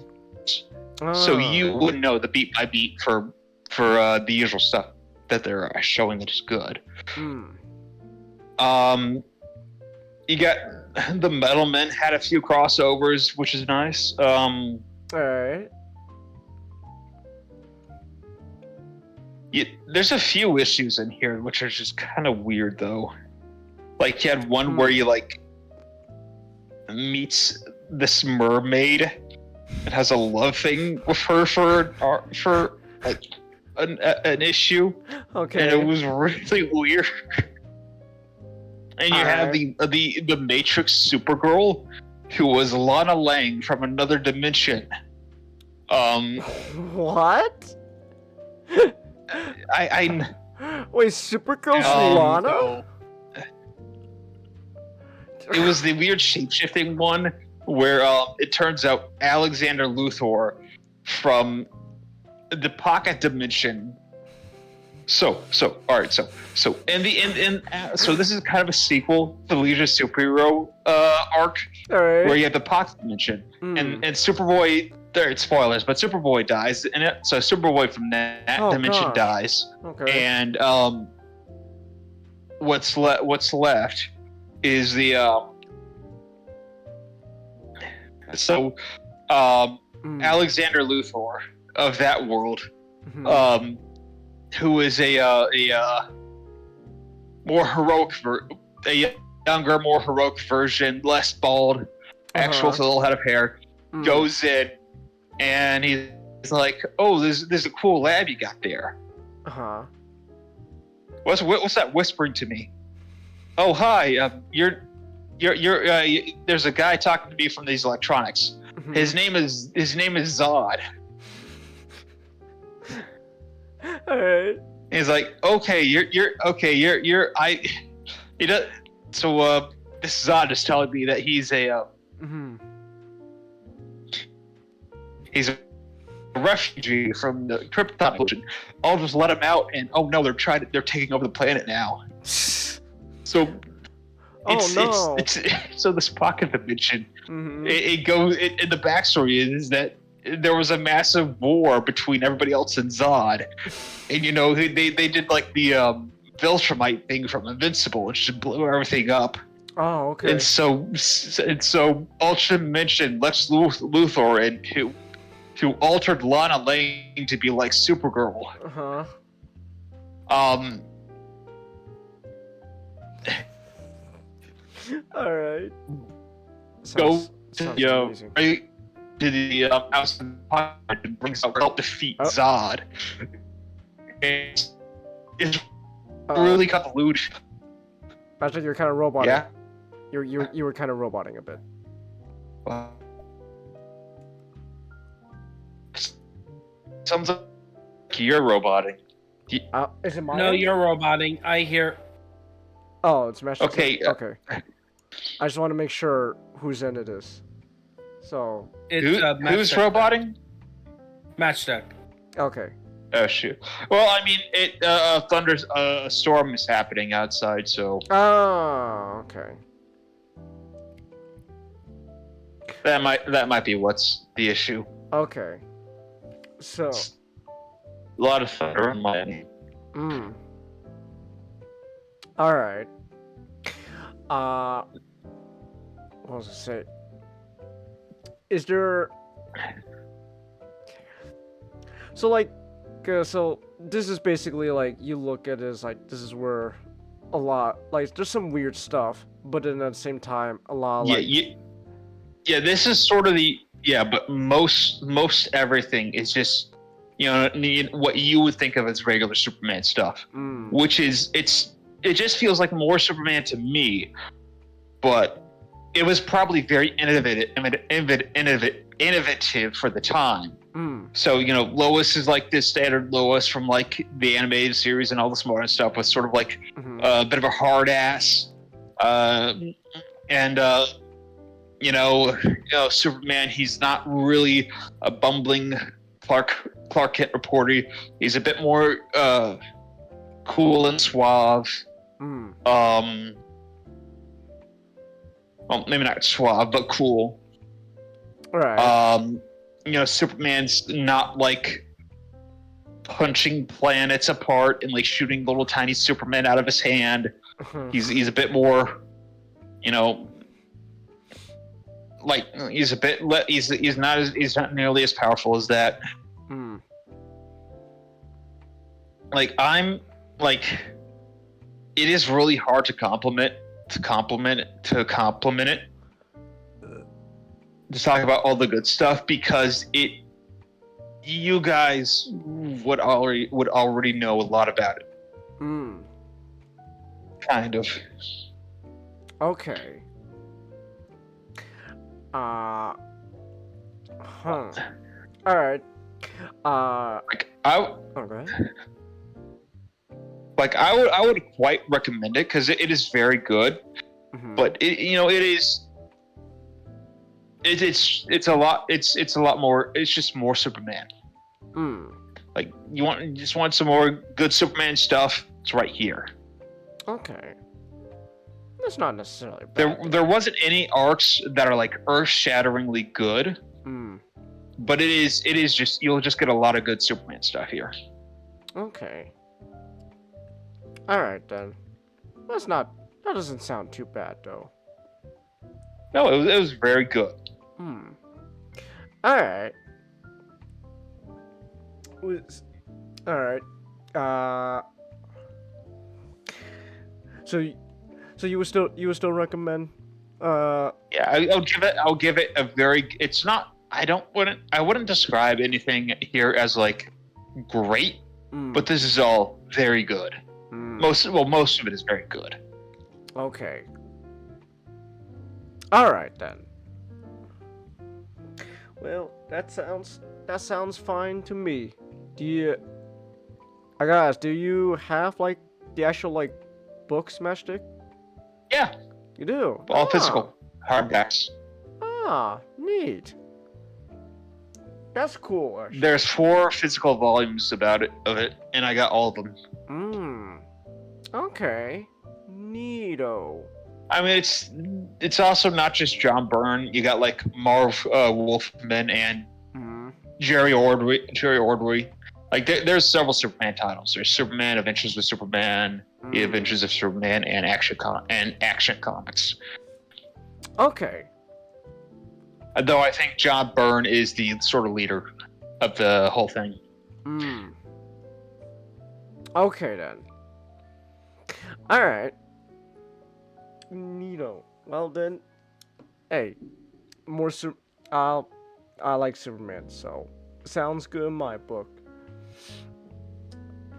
So you wouldn't know the beat by beat for the usual stuff that they're showing that is good. Mm. You got the Metal Men had a few crossovers, which is nice. All right. There's a few issues in here which are just kind of weird though. Like you had one where you like meets this mermaid and has a love thing with her for like an issue, Okay. and it was really weird. And you have the Matrix Supergirl, who was Lana Lang from another dimension. What? I Wait, Supergirl's Lana? So, it was the weird shape-shifting one where it turns out Alexander Luthor from the pocket dimension. So all right. So so this is kind of a sequel to the Legion of Superhero arc, All right. where you have the pocket dimension, and Superboy. There, it's spoilers, but Superboy dies in it. So Superboy from that dimension gosh. dies, Okay. and what's left is the Alexander Luthor of that world, Mhm. who is a more heroic, a younger, more heroic version, less bald, actual with a little head of hair, goes in, and he's like, "Oh, this is a cool lab you got there. What's that whispering to me? Oh, hi, you're there's a guy talking to me from these electronics. His name is Zod." All right. He's like, "Okay, you're he does." So this Zod is telling me that he's a he's a refugee from the Krypton region. I'll just let him out, and oh no, they're taking over the planet now. So it's so this pocket dimension. It goes in the backstory is that there was a massive war between everybody else and Zod, and you know they did like the Viltrumite thing from Invincible, which just blew everything up. Oh, okay. And so Ultra mentioned Lex Luthor and who altered Lana Lang to be like Supergirl. All right. Go Sounds to amazing. the outside and brings out help defeat Zod. And it's really convoluted. I think you're kind of roboting. Yeah. You were kind of roboting a bit. Sounds like you're roboting. Is it mine? No, you're roboting. I hear. Oh, it's Master. Okay. Okay. I just want to make sure whose end it is. So. It's who's roboting? Matchstick. Okay. Oh shoot. Well, I mean, a storm is happening outside, so Oh, okay. that might be what's the issue. Okay. So. A lot of thunder and lightning. All right. What was I say? Is there? So like, so this is basically like you look at it as like this is where a lot like there's some weird stuff, but then at the same time a lot like yeah. This is sort of but most everything is just what you would think of as regular Superman stuff, which is it just feels like more Superman to me, but it was probably very innovative for the time. So Lois is like this standard Lois from like the animated series and all this modern stuff was sort of like a bit of a hard ass, and Superman, he's not really a bumbling Clark Kent reporter. He's a bit more cool and suave. Well, maybe not suave, but cool. right. Superman's not like punching planets apart and like shooting little tiny Superman out of his hand. He's a bit more, like he's not nearly as powerful as that. Like it is really hard to compliment it. To talk about all the good stuff because you guys would already know a lot about it. Kind of. Okay. All right. Oh, go ahead. Like I would quite recommend it because it is very good, but it's a lot more. It's just more Superman. Like you just want some more good Superman stuff? It's right here. Okay. That's not necessarily bad. There wasn't any arcs that are like earth-shatteringly good, Hmm. but it is just you'll just get a lot of good Superman stuff here. Okay. Alright then. That doesn't sound too bad though. No, it was very good. Hmm. Alright. Alright. So you would still recommend Yeah, I'll give it a very. It's not. I wouldn't describe anything here as like great, but this is all very good. Most of it is very good. Okay. Alright then. Well, that sounds fine to me. I gotta ask, do you have like the actual like book Smash Stick? Yeah, You do? all physical hardbacks. Neat. That's cool, actually. There's 4 physical volumes of it, and I got all of them. Okay. Neato. I mean, it's also not just John Byrne. You got like Marv Wolfman and Jerry Ordway. Like there's several Superman titles. There's Superman, Adventures with Superman, The Adventures of Superman, and Action Comics. Okay. Though I think John Byrne is the sort of leader of the whole thing. Okay then. Alright. Neato. Well then. Hey. I like Superman, so sounds good in my book.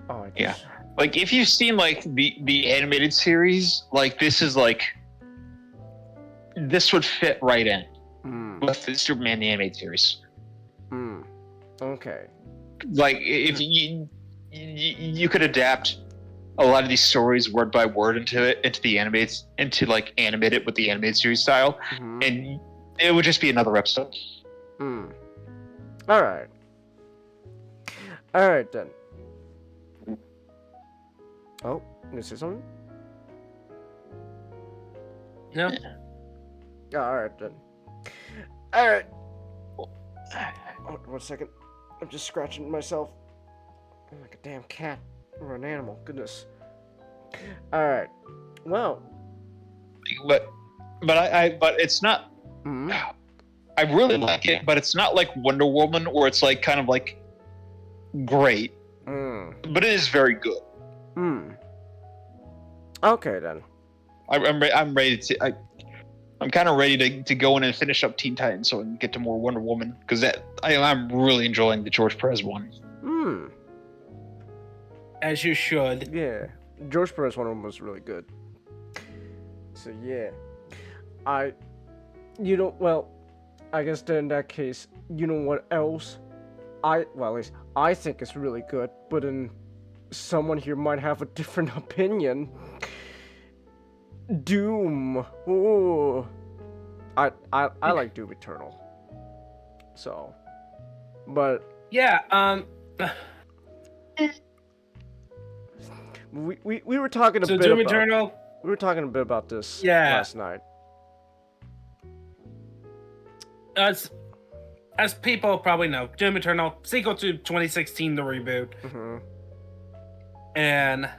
Oh, Yeah. Like if you've seen like the animated series, like this would fit right in with the Superman the animated series. Okay. Like if you could adapt a lot of these stories word by word into like animate it with the animated series style, and it would just be another episode. Alright. Alright then. Oh, you gonna say something? No. Yeah, alright then. Alright. Oh, 1 second. I'm just scratching myself. I'm like a damn cat or an animal. Goodness. Alright. Well. But it's not. I really like it, but it's not like Wonder Woman, where it's like kind of like great. But it is very good. Okay then. I'm ready to. I'm kind of ready to go in and finish up Teen Titans so I can get to more Wonder Woman, because I'm really enjoying the George Perez one. As you should. Yeah, George Perez Wonder Woman was really good. So yeah, I guess then in that case, you know what else? At least I think it's really good, but then someone here might have a different opinion. Doom. Ooh. I like Doom Eternal. So, but yeah, we were talking a so bit Doom about Eternal. We were talking a bit about this Yeah. last night. As people probably know, Doom Eternal, sequel to 2016, the reboot. And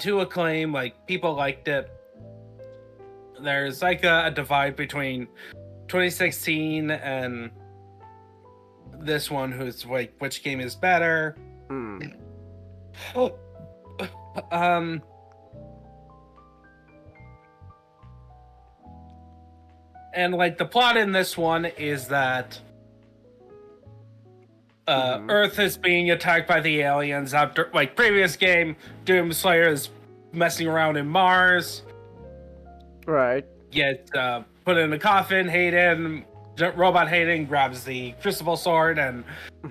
to acclaim, like, people liked it. There's like a divide between 2016 and this one, who's like, which game is better? And like the plot in this one is that Earth is being attacked by the aliens after, like, previous game, Doomslayer is messing around in Mars. Right. Gets put in a coffin. Robot Hayden grabs the Crucible Sword and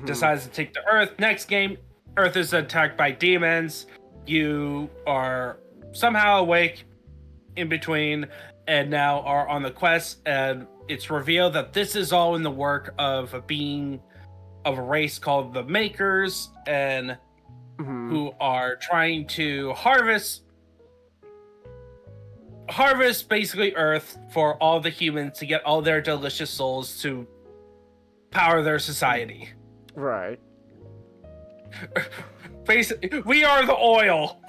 decides to take to Earth. Next game, Earth is attacked by demons. You are somehow awake in between and now are on the quest, and it's revealed that this is all in the work of a being of a race called the Makers, and Mhm. who are trying to harvest basically Earth for all the humans to get all their delicious souls to power their society. Right. Basically, we are the oil.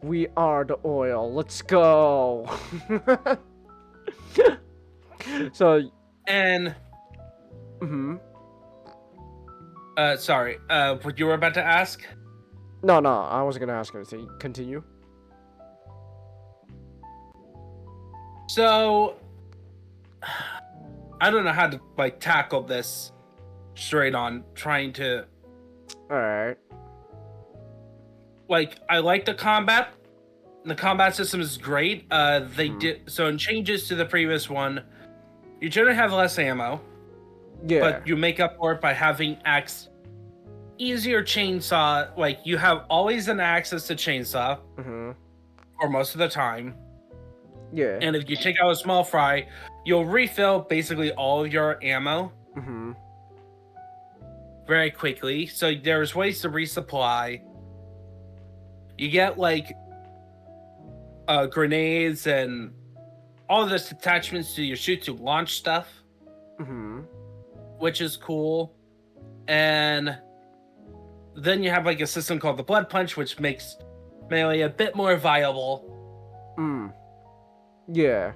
We are the oil. Let's go. So, And mhm. sorry, what you were about to ask? No, I wasn't gonna ask anything. Continue. So I don't know how to like tackle this straight on. Trying to All right. like, I like the combat. The combat system is great. They Mhm. did so in changes to the previous one. You generally have less ammo, Yeah. but you make up for it by having easier chainsaw. Like, you have always an access to chainsaw Mhm. for most of the time. Yeah. And if you take out a small fry, you'll refill basically all of your ammo Mhm. very quickly. So there's ways to resupply. You get like grenades and all this attachments to your shoot to launch stuff, Mhm. which is cool. And then you have like a system called the Blood Punch, which makes melee a bit more viable. Mm. Yeah.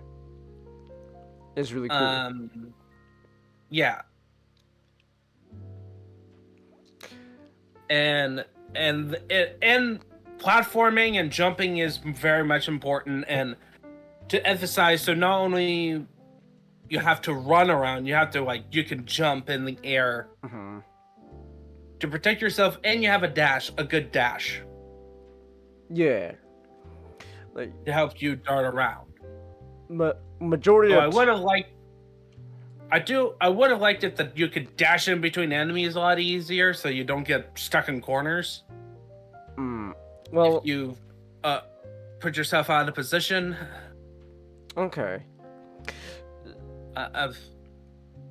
It's really cool. Yeah. And platforming and jumping is very much important, and to emphasize, so not only you have to run around, you have to you can jump in the air Mhm. to protect yourself, and you have a good dash Yeah. Like to help you dart around. majority So of I would have liked it that you could dash in between enemies a lot easier, so you don't get stuck in corners. Well, If you put yourself out of position. okay. Of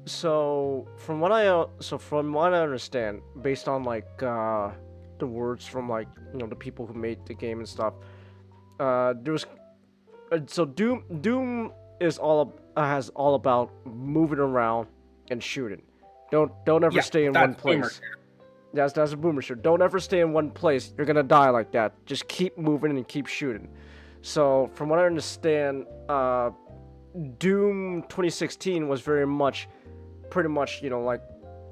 So from what I understand, based on like the words from like the people who made the game and stuff, there's so Doom is has all about moving around and shooting. Don't ever Yeah, stay in that's one place. Boomer. That's a boomer shoot. Don't ever stay in one place. You're gonna die like that. Just keep moving and keep shooting. So from what I understand, Doom 2016 was pretty much, like,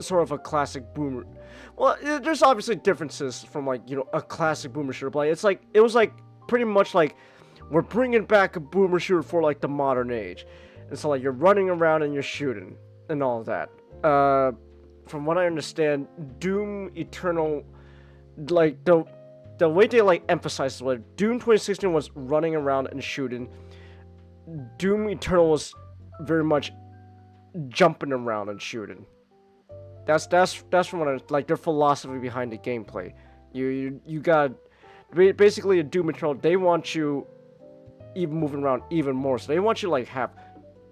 sort of a classic boomer. Well, there's obviously differences from like a classic boomer shooter, but it was like pretty much like we're bringing back a boomer shooter for like the modern age, and so like you're running around and you're shooting and all of that. From what I understand, Doom Eternal, like the way they like emphasized it, Doom 2016 was running around and shooting. Doom Eternal was very much jumping around and shooting. That's from what I like their philosophy behind the gameplay. You got basically a Doom Eternal. They want you even moving around even more. So they want you to like have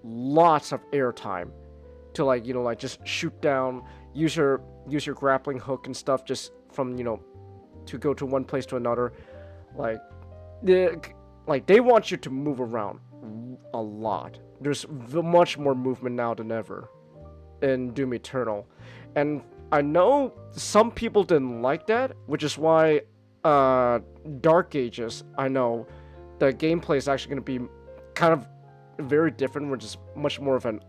lots of airtime to like like just shoot down, use your grappling hook and stuff just from to go to one place to another. Like they want you to move around a lot. There's much more movement now than ever in Doom Eternal, and I know some people didn't like that, which is why Dark Ages, I know the gameplay is actually going to be kind of very different, which is much more of an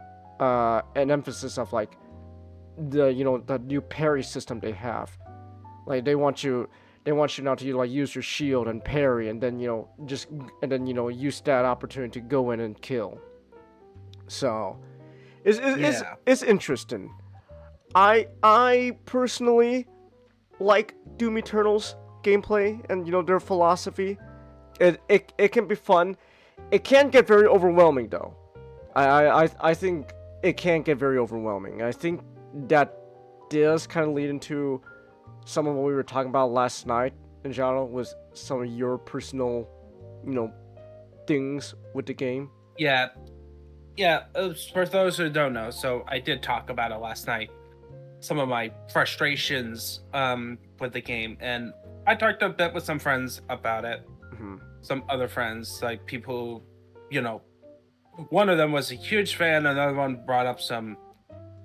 emphasis of like the the new parry system they have. Like they want you now to like use your shield and parry, and then use that opportunity to go in and kill. So it's interesting. I personally like Doom Eternal's gameplay and their philosophy. It can be fun. It can get very overwhelming though. I think it can get very overwhelming. I think that does kind of lead into some of what we were talking about last night in general, was some of your personal, things with the game. Yeah. For those who don't know, so I did talk about it last night. some of my frustrations with the game, and I talked a bit with some friends about it. Mhm. Some other friends, like people, one of them was a huge fan, another one brought up some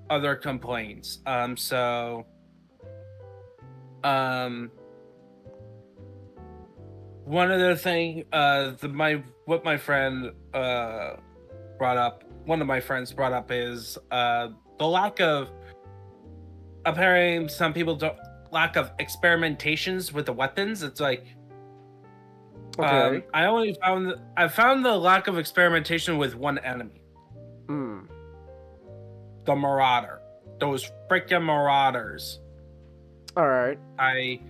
other complaints. One other thing, what my friend brought up, one of my friends brought up is the lack of, apparently some people don't, lack of experimentations with the weapons. It's like, Okay. I found the lack of experimentation with one enemy, Mm. the Marauder. Those freaking Marauders. All right. I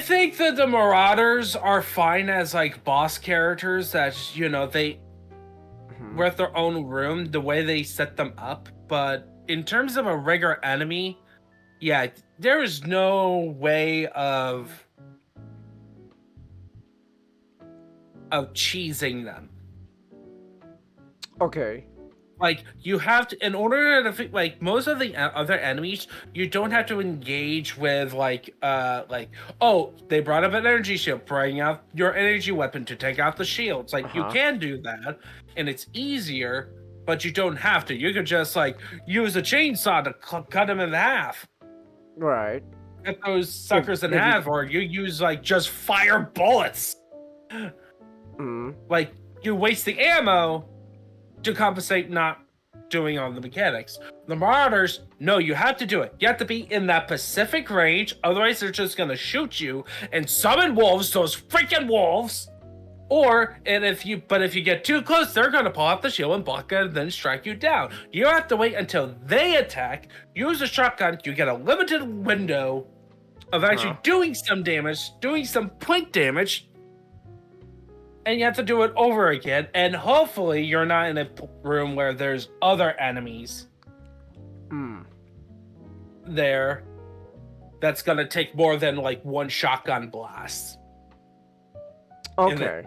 think that the Marauders are fine as like boss characters that they Mhm. worth their own room, the way they set them up, but in terms of a regular enemy, yeah, there is no way of cheesing them. Okay. Like, you have to, in order to defeat, like, most of the other enemies, you don't have to engage with, oh, they brought up an energy shield, bring out your energy weapon to take out the shields. Like, you can do that, and it's easier, but you don't have to. You could just, like, use a chainsaw to cut them in half. Right. Cut those suckers in half, or you use, like, just fire bullets. Mm. Like, you waste the ammo to compensate not doing all the mechanics. The Marauders, no, you have to do it. You have to be in that specific range, otherwise they're just gonna shoot you and summon wolves, those freaking wolves. If you get too close, they're gonna pull out the shield and block it and then strike you down. You have to wait until they attack, use a shotgun, you get a limited window of actually doing some damage, doing some point damage, and you have to do it over again, and hopefully you're not in a room where there's other enemies there that's gonna take more than like one shotgun blast. Okay.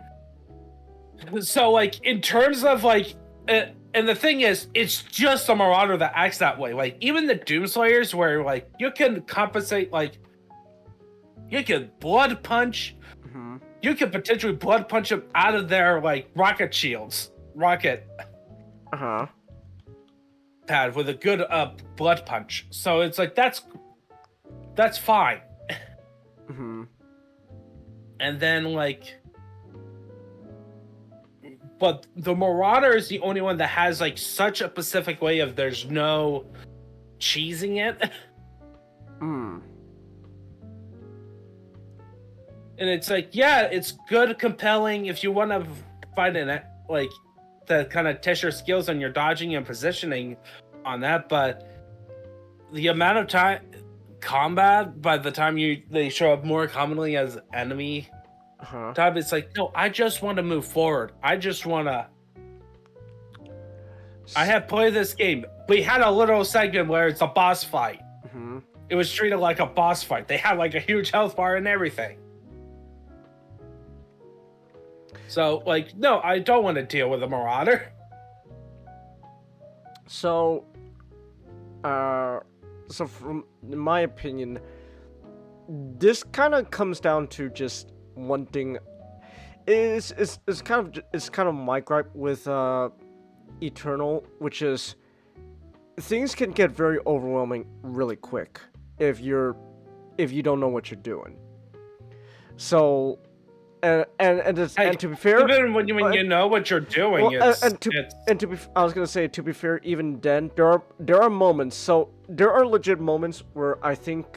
So like, in terms of like, and the thing is, it's just the Marauder that acts that way. Like, even the Doomslayers, where like you can compensate, like you can blood punch. You could potentially blood punch them out of their like rocket pad with a good blood punch. So it's like that's fine. And then like, but the Marauder is the only one that has like such a specific way of there's no cheesing it. And it's like, yeah, it's good, compelling if you want to find it, like, to kind of test your skills on your dodging and positioning on that. But the amount of time combat by the time they show up more commonly as enemy type, it's like, no, I just want to move forward. I have played this game. We had a little segment where it's a boss fight. It was treated like a boss fight. They had like a huge health bar and everything. So, like, no, I don't want to deal with a Marauder. So from in my opinion, this kind of comes down to just one thing. It's kind of my gripe with Eternal, which is things can get very overwhelming really quick if you don't know what you're doing. So. And to be fair, even when you know what you're doing, I was gonna say, to be fair, even then there are moments. So there are legit moments where I think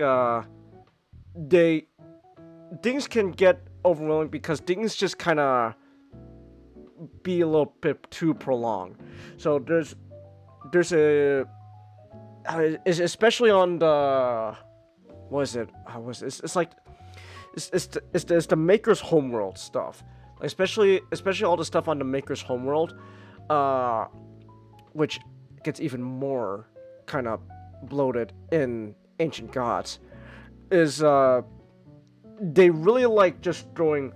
things can get overwhelming because things just kind of be a little bit too prolonged. So there's especially on the it's the Maker's Homeworld stuff, especially all the stuff on the Maker's Homeworld, which gets even more kind of bloated in Ancient Gods, is they really like just throwing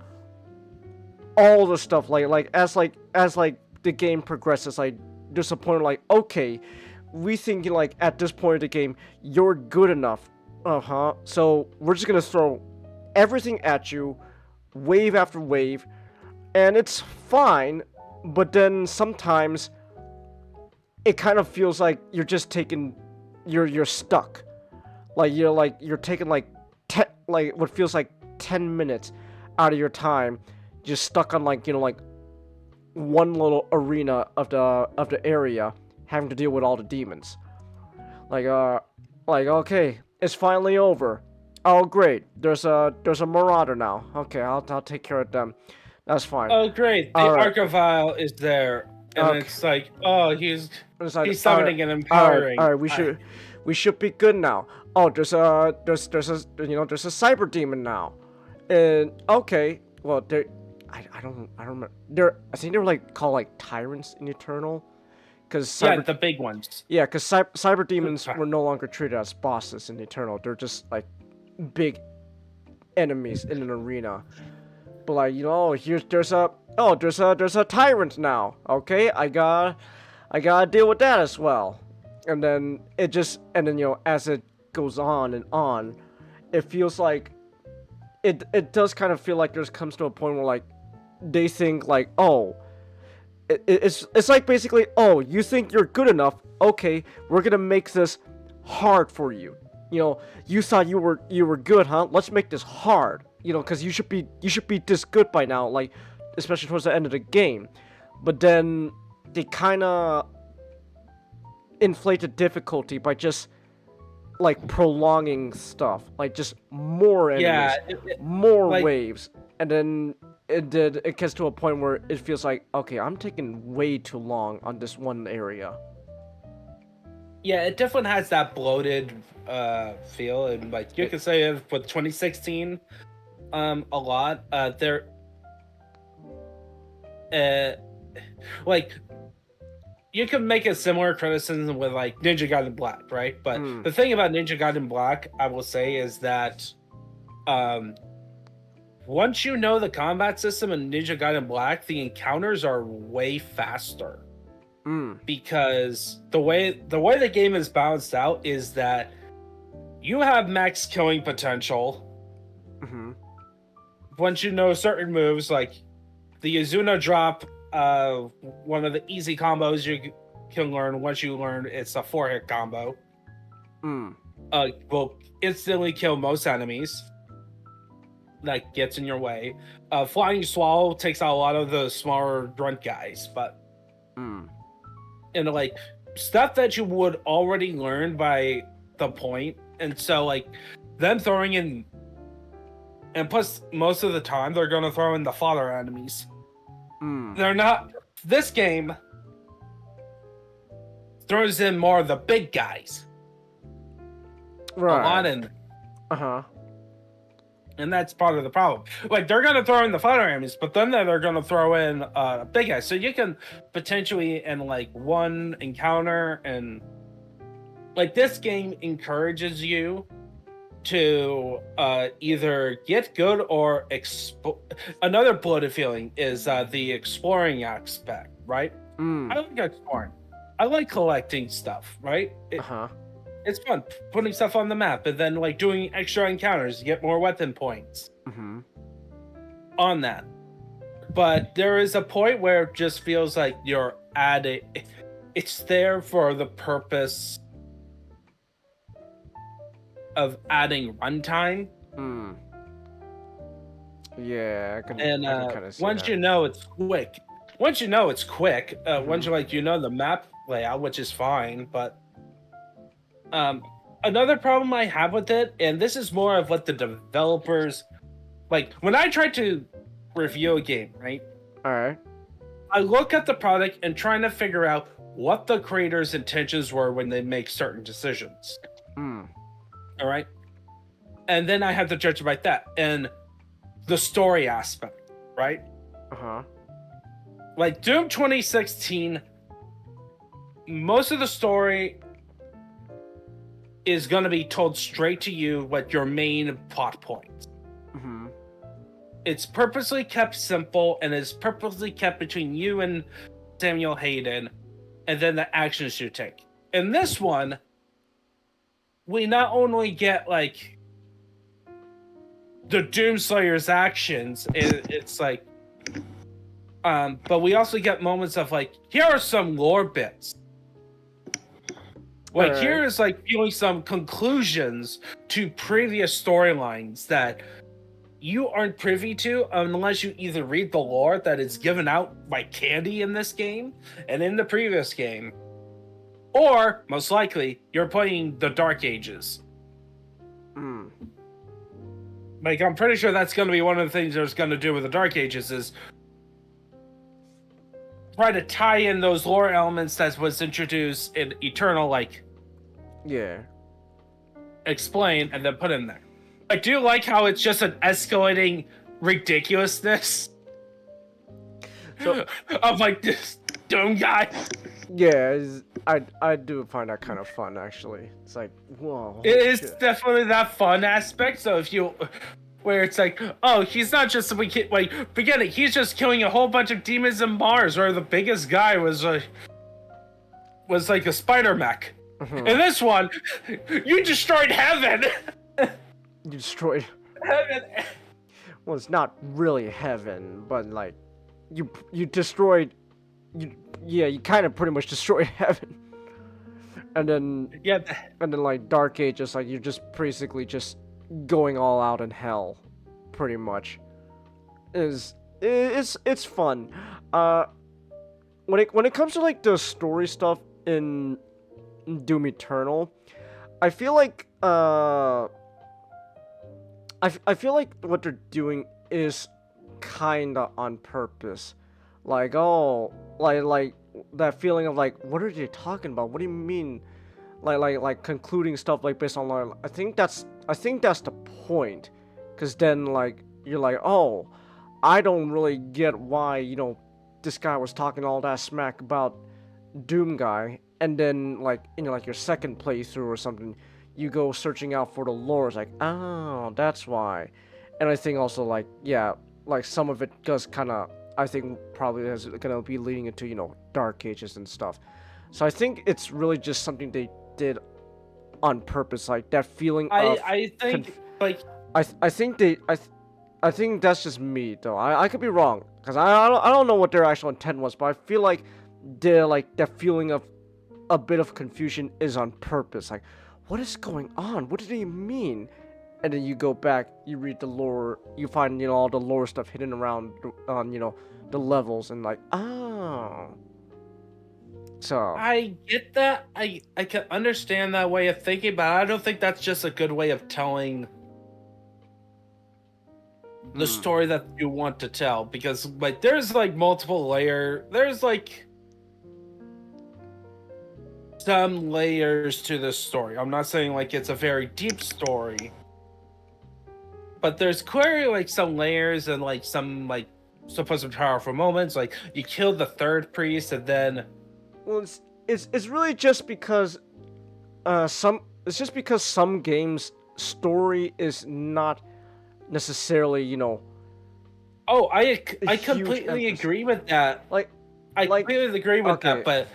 all the stuff as the game progresses. Like, there's a point like, okay, we think like at this point of the game you're good enough. So we're just gonna throw everything at you, wave after wave, and it's fine. But then sometimes it kind of feels like you're just taking, you're stuck. You're taking like like what feels like 10 minutes out of your time, just stuck on like like one little arena of the area, having to deal with all the demons. Like okay, it's finally over. Oh great, there's a marauder now. Okay, I'll take care of them. That's fine. Oh, great! The Alright. Archivile is there, and Okay. it's like, oh, he's It's like, summoning and empowering. All right, we should be good now. Oh, there's a cyber demon now, and okay, well there, I don't remember. I think they were like called like tyrants in Eternal, because Yeah, the big ones. because cyber demons were no longer treated as bosses in Eternal. They're just like big enemies in an arena. But like there's a tyrant now. Okay, I gotta deal with that as well. And then as it goes on and on, it feels like it does kind of feel like there's comes to a point where like they think like, oh, it's like basically, oh, you think you're good enough, okay, we're gonna make this hard for you. You thought you were good, huh? Let's make this hard. Because you should be this good by now, like especially towards the end of the game. But then they kind of inflate the difficulty by just like prolonging stuff, like just more enemies, Yeah, more like- waves, and then it gets to a point where it feels like, okay, I'm taking way too long on this one area. Yeah, it definitely has that bloated feel, and like you could say it with 2016, a lot. Like you can make a similar criticism with like Ninja Gaiden Black, right? But the thing about Ninja Gaiden Black, I will say, is that once you know the combat system in Ninja Gaiden Black, the encounters are way faster. Because the way the game is balanced out is that you have max killing potential. Once you know certain moves, like the Izuna drop, one of the easy combos you can learn once you learn it's a 4-hit combo. Will instantly kill most enemies that gets in your way. Flying Swallow takes out a lot of the smaller grunt guys, but and like stuff that you would already learn by the point, and so like them throwing in, and plus most of the time they're gonna throw in the fodder enemies. They're not. This game throws in more of the big guys. Right. A lot in, Uh-huh. and that's part of the problem. Like they're gonna throw in the fodder enemies, but then they're gonna throw in big guys. So you can potentially in like one encounter, and like this game encourages you to either get good or another bloated feeling is the exploring aspect, right? I like exploring. I like collecting stuff, right? It's fun putting stuff on the map, and then like doing extra encounters to get more weapon points on that. But there is a point where it just feels like you're at it. It's there for the purpose of adding runtime. Yeah, I can kind of see once that. you know it's quick. Once you know it's quick, once you know the map layout, which is fine, but another problem I have with it, and this is more of what the developers like when I try to review a game, right? All right. I look at the product and trying to figure out what the creators' intentions were when they make certain decisions. All right, and then I have to judge about that and the story aspect, right? Like Doom 2016, most of the story is going to be told straight to you what your main plot points. It's purposely kept simple, and it's purposely kept between you and Samuel Hayden, and then the actions you take. in this one, we not only get like the Doomslayer's actions, it's like, but we also get moments of like, here are some lore bits. Like, here is like feeling some conclusions to previous storylines that you aren't privy to unless you either read the lore that is given out by candy in this game and in the previous game, or most likely you're playing the Dark Ages. Like, I'm pretty sure that's going to be one of the things there's going to do with the Dark Ages is try to tie in those lore elements that was introduced in Eternal, like, explain and then put in there. I do like how it's just an escalating ridiculousness of like this dumb guy. Yeah, I do find that kind of fun, actually. It's like, whoa. It is definitely that fun aspect. So if you, where it's like, oh, he's not just like, forget it, he's just killing a whole bunch of demons in Mars, or the biggest guy was like a spider mech. In this one, you destroyed heaven. You destroyed heaven. Well, it's not really heaven, but like, you destroyed. You kind of pretty much destroyed heaven. And then like Dark Ages, like you're just basically just going all out in hell, pretty much. It's fun. When it comes to like the story stuff in Doom Eternal, I feel like I feel like what they're doing is kinda on purpose. Like, oh, like that feeling of like, what are they talking about? What do you mean? Like concluding stuff like based on I think that's the point. Cause then like you're like, oh, I don't really get why, this guy was talking all that smack about Doom guy, and then like in like your second playthrough or something, you go searching out for the lore. It's like, oh, that's why. And I think also like, yeah, like some of it does kind of, I think probably is gonna be leading into Dark Ages and stuff. So I think it's really just something they did on purpose, like that feeling of. I think I think that's just me though. I could be wrong because I don't know what their actual intent was, but I feel like that feeling of a bit of confusion is on purpose. Like, what is going on? What did he mean? And then you go back, you read the lore, you find all the lore stuff hidden around on the levels, and like, oh. So I get that. I can understand that way of thinking, but I don't think that's just a good way of telling the story that you want to tell, because like there's like multiple there's like some layers to this story. I'm not saying like it's a very deep story, but there's clearly like some layers and like some like supposed powerful moments. Like you killed the third priest, and then it's really just because some games story is not necessarily Oh, I completely agree with that. I completely agree with that, but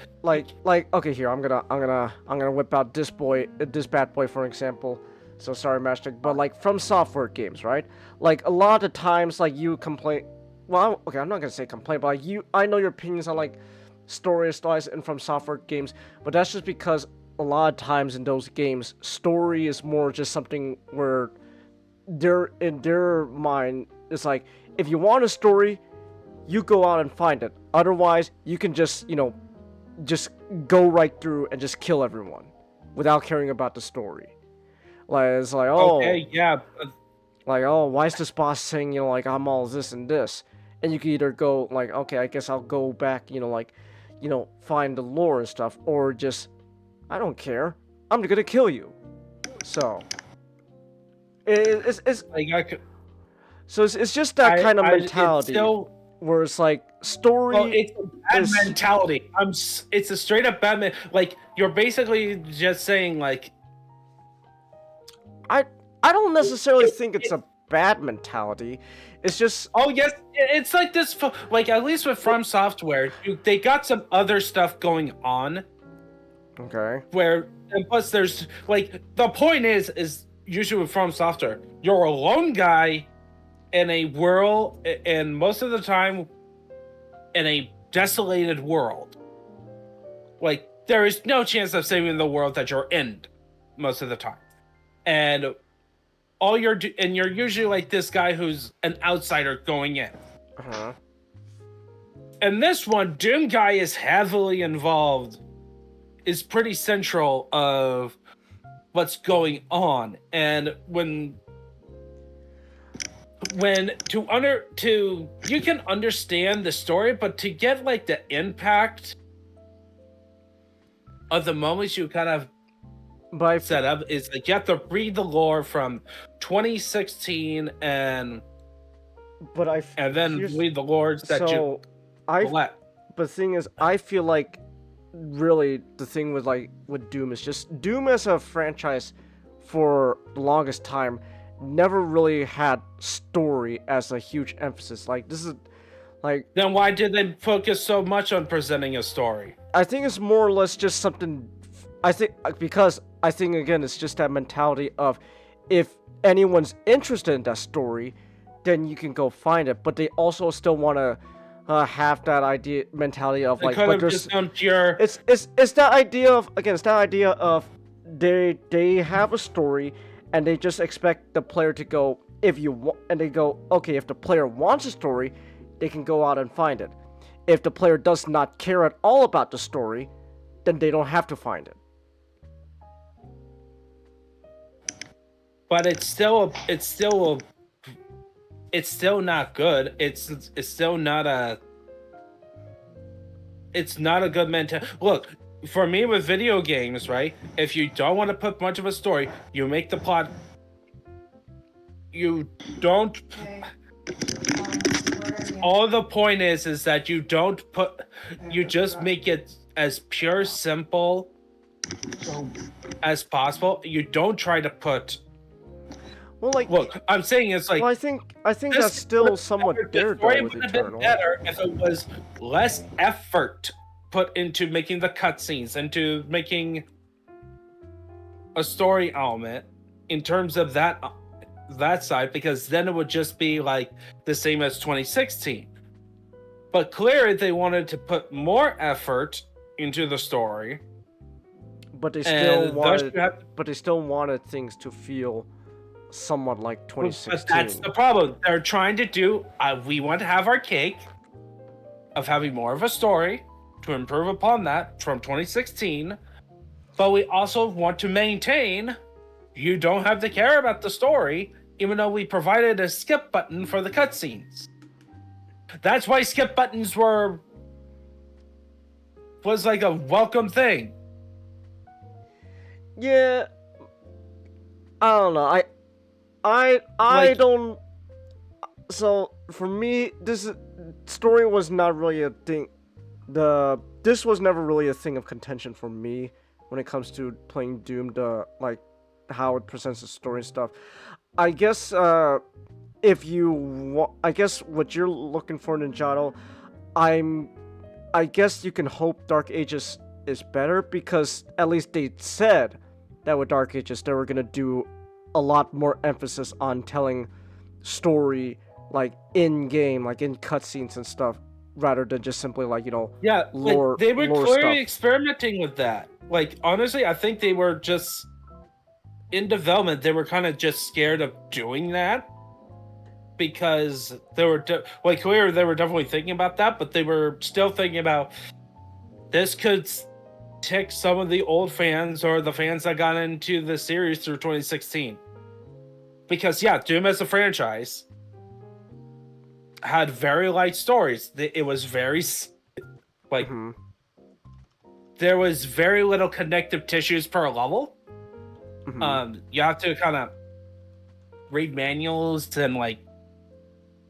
okay, here I'm gonna whip out this bad boy for example. So sorry, Master, but like from software games, right? Like a lot of times, like you complain. Well, okay, I'm not gonna say complain, but like I know your opinions on like story styles and from software games, but that's just because a lot of times in those games, story is more just something where in their mind, it's like if you want a story, you go out and find it. Otherwise, you can just just go right through and just kill everyone without caring about the story. Like it's like, oh, okay, yeah. Like, oh, why is this boss saying like I'm all this and this? And you can either go like, okay, I guess I'll go back, find the lore and stuff, or just, I don't care, I'm gonna kill you. So it's so it's just that kind of mentality where it's like story. Well, it's a bad mentality. It's a straight up bad like you're basically just saying like. I don't necessarily think it's a bad mentality. It's just... Oh, yes. It's like this... Like, at least with From Software, they got some other stuff going on Okay. And plus there's like the point is usually with From Software, you're a lone guy in a world, and most of the time in a desolated world. Like there is no chance of saving the world that you're in most of the time, and you're usually like this guy who's an outsider going in. Uh-huh. And this one, Doom Guy is heavily involved, is pretty central of what's going on. And when you can understand the story, but to get like the impact of the moments you kind of But set up is like you have to read the lore from 2016 and then here's- read the lores that you collect. But the thing is, I feel like really the thing with Doom is just Doom as a franchise for the longest time never really had story as a huge emphasis. Like this is like Then why did they focus so much on presenting a story? I think it's more or less just something. I think because I think again it's just that mentality of if anyone's interested in that story, then you can go find it. But they also still want to have that mentality of like, but there's it's that idea of they have a story and they just expect the player to go and they go okay, if the player wants a story, they can go out and find it. If the player does not care at all about the story, then they don't have to find it. But it's still not good. It's not a good mental. Look, for me with video games, right? If you don't want to put much of a story, you make the plot. You don't. All the point is that you don't put. You just make it as pure, simple as possible. You don't try to put. Well, like, look, I'm saying it's like. well, I think that's still somewhat there though with would have been Eternal. better if it was less effort put into making the cutscenes, into making a story element in terms of that side, because then it would just be like the same as 2016. But clearly, they wanted to put more effort into the story, But they and still wanted things to feel somewhat like 2016. But that's the problem. They're trying to do. We want to have our cake of having more of a story to improve upon that from 2016, but we also want to maintain. You don't have to care about the story, even though we provided a skip button for the cutscenes. That's why skip buttons was like a welcome thing. Yeah, I don't know. I Like- don't. So for me, this story was not really a thing. This was never really a thing of contention for me when it comes to playing Doom. How it presents the story and stuff. I guess if you I guess what you're looking for, Ninjato, I guess you can hope Dark Ages is better, because at least they said that with Dark Ages they were gonna do a lot more emphasis on telling story like in game, like in cutscenes and stuff, rather than just simply like Yeah, lore. like, they were lore clearly stuff. experimenting with that. Like, honestly, I think they were just in development. They were kind of just scared of doing that because they were clearly they were definitely thinking about that, but they were still thinking about this could tick some of the old fans or the fans that got into the series through 2016. Because yeah, Doom as a franchise had very light stories. It was very like Mhm. there was very little connective tissues per level. Mhm. You have to kind of read manuals and like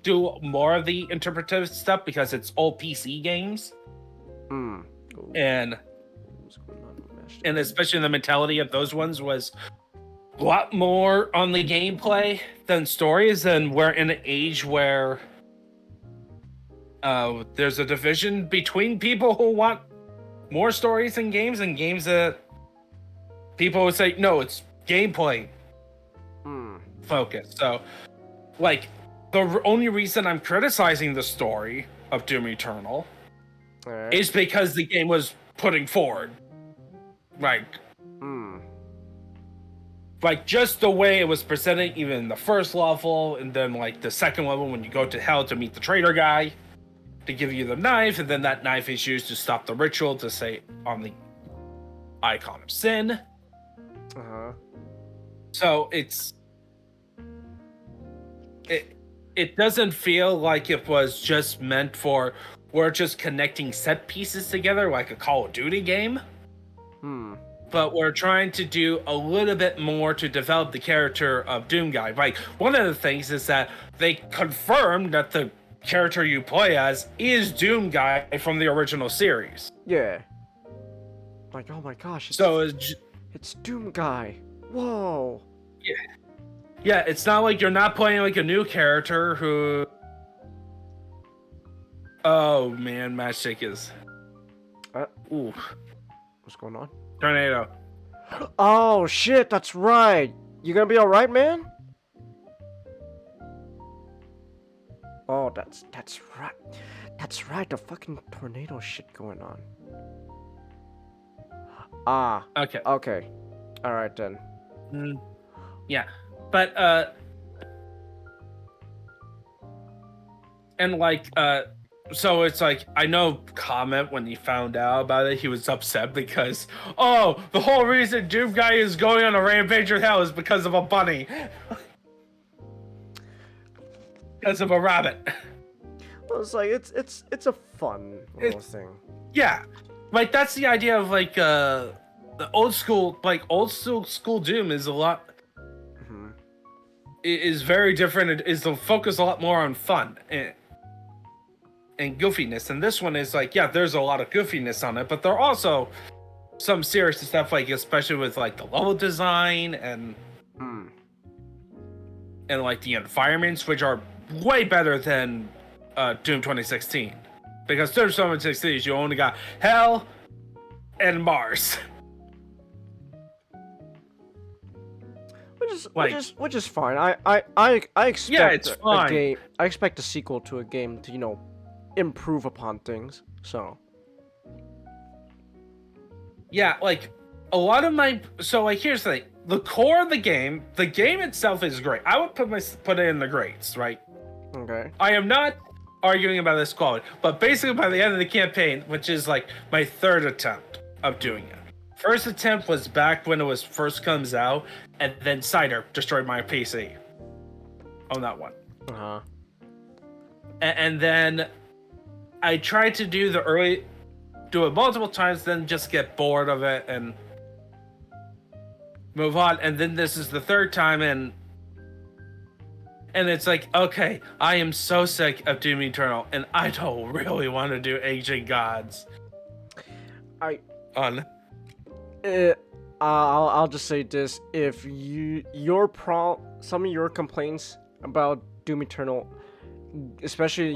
do more of the interpretive stuff because it's old PC games, Mm. Ooh, and what's going on with that shit? especially the mentality of those ones was a lot more on the gameplay than stories. And we're in an age where there's a division between people who want more stories in games, and games that people would say, no, it's gameplay focused. So, like, the only reason I'm criticizing the story of Doom Eternal is because the game was putting forward, like just the way it was presented, even in the first level, and then like the second level when you go to hell to meet the traitor guy to give you the knife, and then that knife is used to stop the ritual to say on the icon of sin. So it doesn't feel like it was just meant for, we're just connecting set pieces together like a Call of Duty game. But we're trying to do a little bit more to develop the character of Doom Guy. Like, one of the things is that they confirmed that the character you play as is Doom Guy from the original series. Yeah. Like, oh my gosh. It's Doom Guy. Whoa. Yeah, it's not like you're not playing like a new character who... Oh man, Matchstick is... Ooh. What's going on? Tornado. Oh shit, that's right. You gonna be alright, man? Oh, that's right. That's right, the fucking tornado shit going on. Ah. Okay. Okay. Alright then. Yeah. But, and like, so it's like, I know Comment, when he found out about it, he was upset because, oh, the whole reason Doom Guy is going on a rampage with hell is because of a bunny. Because of a rabbit. Well, it's like, it's a fun little thing. Yeah. Like, that's the idea of like, the old school Doom is a lot, is very different. It is to focus a lot more on fun and goofiness, and this one is like, yeah, there's a lot of goofiness on it, but there are also some serious stuff, like especially with like the level design and like the environments, which are way better than Doom 2016, because Doom 2016 you only got hell and Mars. Which is fine. I expect Yeah, it's fine. a game. I expect a sequel to a game to improve upon things. So yeah, like a lot of my here's the thing: the core of the game itself is great. I would put it in the greats, right? Okay. I am not arguing about this quality, but basically by the end of the campaign, which is like my third attempt of doing it. First attempt was back when it was first comes out, and then Cider destroyed my PC on that one. And then I tried to do it multiple times, then just get bored of it and move on. And then this is the third time, and it's like, okay, I am so sick of Doom Eternal, and I don't really want to do Ancient Gods. I'll just say this: if some of your complaints about Doom Eternal, especially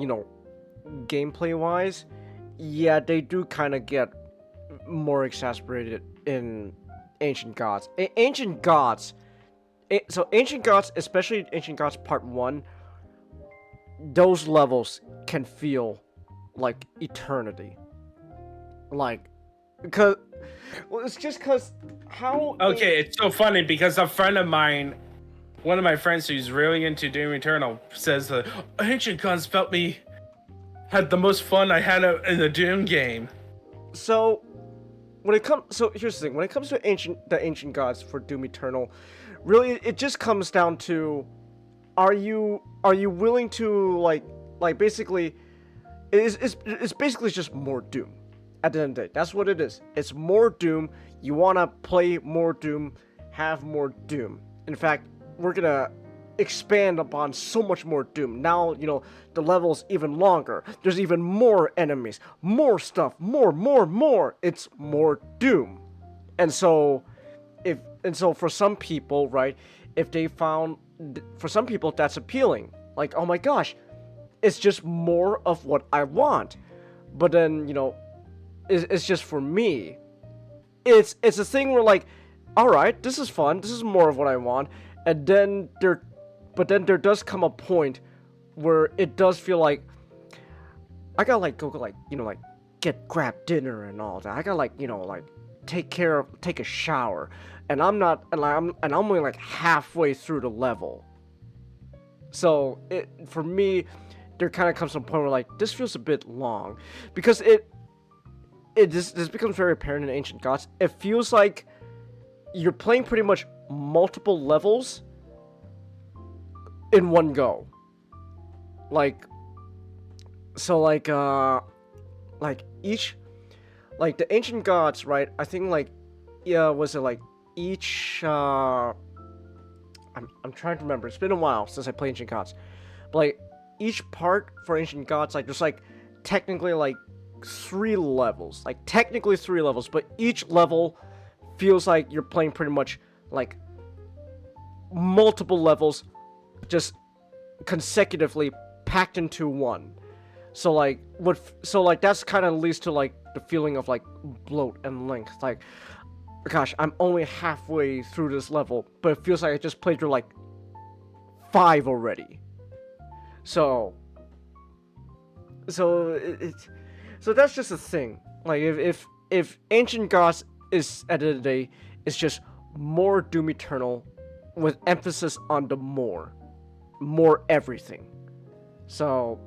gameplay wise, yeah, they do kind of get more exasperated in Ancient Gods. Ancient Gods, especially Ancient Gods Part 1, those levels can feel like eternity. Like, it's just because how... Okay, it's so funny because a friend of mine, one of my friends who's really into Doom Eternal, says that Ancient Gods had the most fun I had in a Doom game. So here's the thing: when it comes to the Ancient Gods for Doom Eternal, really it just comes down to, are you willing to like basically, it's basically just more Doom. At the end of the day, that's what it is. It's more Doom. You want to play more Doom, have more Doom. In fact, we're gonna expand upon so much more Doom. Now, the level's even longer. There's even more enemies, more stuff, more. It's more Doom. And so for some people, right, for some people that's appealing. Like, oh my gosh, it's just more of what I want. But then, is just for me. It's a thing where like, all right, this is fun. This is more of what I want. And then there does come a point where it does feel like I gotta like go like like grab dinner and all that. I gotta like like take a shower, and I'm only like halfway through the level. So for me, there kind of comes to a point where like this feels a bit long, because this becomes very apparent in Ancient Gods. It feels like you're playing pretty much multiple levels in one go. Like each, like the Ancient Gods, right? I think like, yeah, was it like each I'm trying to remember. It's been a while since I played Ancient Gods. But like each part for Ancient Gods, like there's like technically like 3 levels. Like technically 3 levels, but each level feels like you're playing pretty much like multiple levels just consecutively packed into one. So like that's kind of leads to like the feeling of like bloat and length. Like, gosh, I'm only halfway through this level, but it feels like I just played through like 5 already. So that's just a thing. Like if Ancient Gods is at the end of the day, it's just more Doom Eternal with emphasis on the more everything. So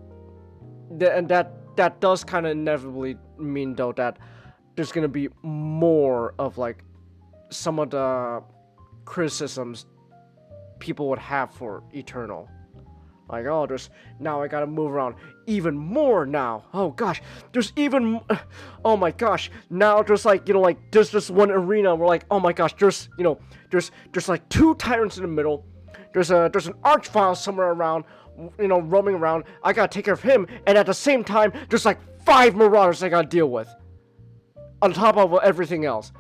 and that does kind of inevitably mean though that there's gonna be more of like some of the criticisms people would have for Eternal. Like, oh, now I gotta move around even more now. Oh gosh, oh my gosh, now there's like, there's this one arena where like, oh my gosh, there's like 2 tyrants in the middle. There's an archvile somewhere around, roaming around. I gotta take care of him, and at the same time, there's like 5 marauders I gotta deal with. On top of everything else.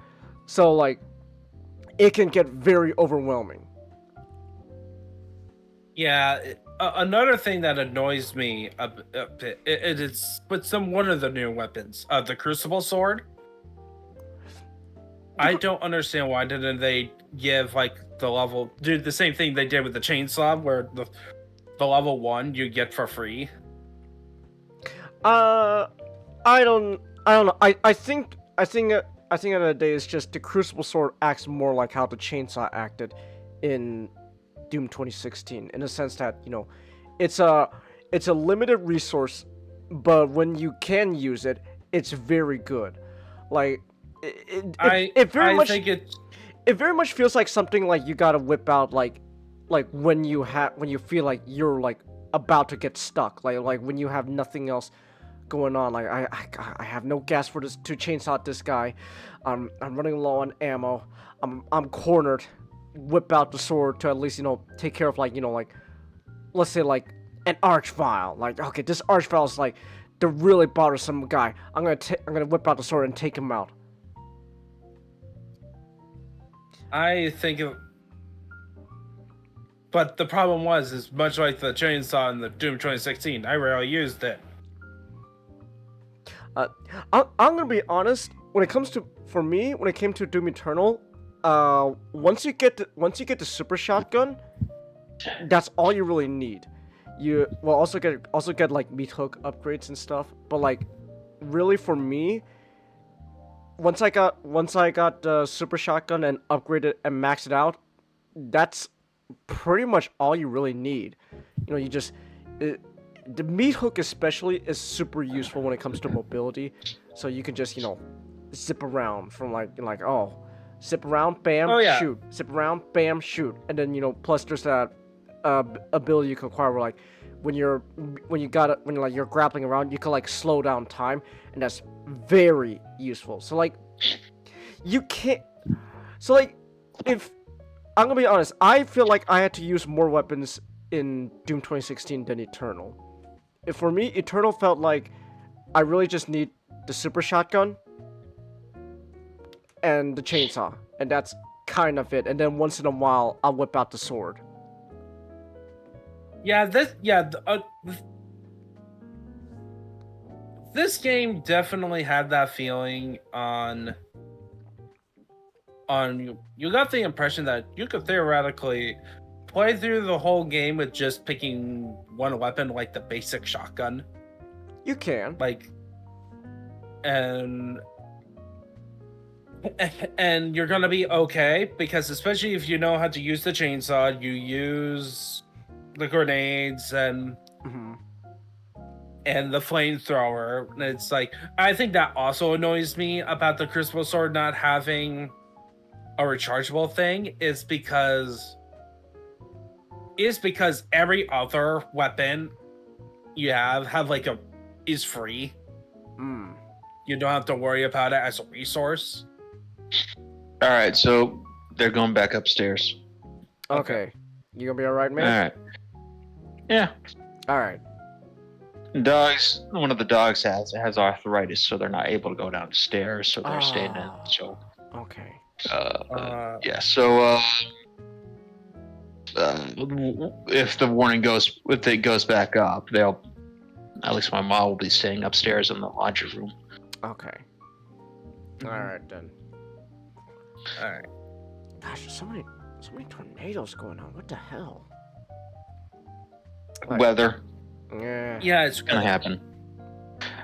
So like, it can get very overwhelming. Yeah, another thing that annoys me a bit, it's with one of the new weapons, the Crucible Sword. I don't understand why didn't they give like do the same thing they did with the chainsaw, where the level 1 you get for free. I don't know. I think at the end of the day, it's just the Crucible Sword acts more like how the chainsaw acted in Doom 2016, in a sense that it's a limited resource, but when you can use it, it's very good. Like it very much feels like something like you gotta whip out like when you feel like you're like about to get stuck, like when you have nothing else going on. Like I have no gas to chainsaw this guy. I'm running low on ammo. I'm cornered. Whip out the sword to at least take care of like let's say like an archvile. Like, okay, this archvile is like the really bothersome guy. I'm gonna whip out the sword and take him out. I think but the problem is much like the chainsaw in the Doom 2016, I rarely used it. I'm gonna be honest. When it came to Doom Eternal, once you get the super shotgun, that's all you really need. You will also get like meat hook upgrades and stuff, but like really for me, once I got the super shotgun and upgraded and maxed it out, that's pretty much all you really need. The meat hook especially is super useful when it comes to mobility, so you can just zip around from zip around, bam, shoot, zip around, bam, shoot, and then plus there's that ability you can acquire where like when you're grappling around, you can like slow down time, and that's very useful. So like you can't. So like if I'm gonna be honest, I feel like I had to use more weapons in Doom 2016 than Eternal. For me, Eternal felt like I really just need the super shotgun and the chainsaw, and that's kind of it. And then once in a while, I'll whip out the sword. this game definitely had that feeling on you got the impression that you could theoretically play through the whole game with just picking one weapon, like the basic shotgun. You can. Like, and you're gonna be okay, because especially if you know how to use the chainsaw, you use the grenades and the flamethrower. It's like, I think that also annoys me about the Crucible Sword not having a rechargeable thing is because every other weapon you have like is free. You don't have to worry about it as a resource. All right, so they're going back upstairs. Okay. You gonna be alright, All man? right. Yeah. Alright. Dogs. One of the dogs has arthritis, so they're not able to go down the stairs. So they're staying in. So. Okay. Yeah. So. If the warning goes, if it goes back up, they'll. At least my mom will be staying upstairs in the laundry room. Okay. Alright then. Alright. Gosh, there's so many tornadoes going on. What the hell? Like, Weather yeah. Yeah, it's gonna happen.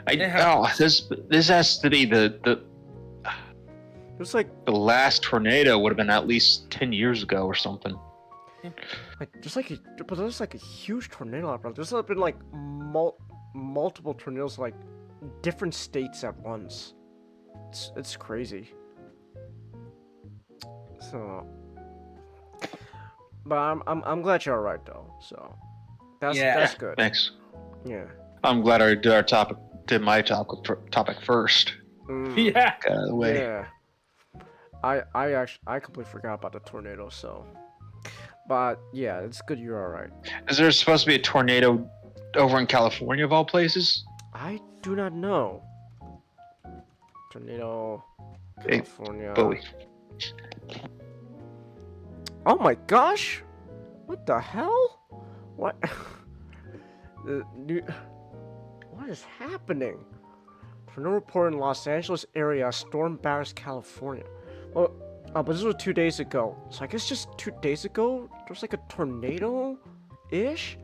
Yeah. This has to be the It was like last tornado would have been at least 10 years ago or something. but there's like a huge tornado out there. There's been like multiple tornadoes, like different states at once. It's crazy. So, but I'm glad you're alright though. So that's good. Thanks. Yeah. I'm glad I did my topic first. Yeah. Got out of the way. Yeah. I completely forgot about the tornado. So, but yeah, it's good you're alright. Is there supposed to be a tornado over in California of all places? I do not know. Tornado, Hey, California. Bowie. Oh my gosh! What the hell? What? What is happening? Tornado report in Los Angeles area, storm barracks, California. Well, but this was 2 days ago. So I guess just 2 days ago, there was like a tornado-ish.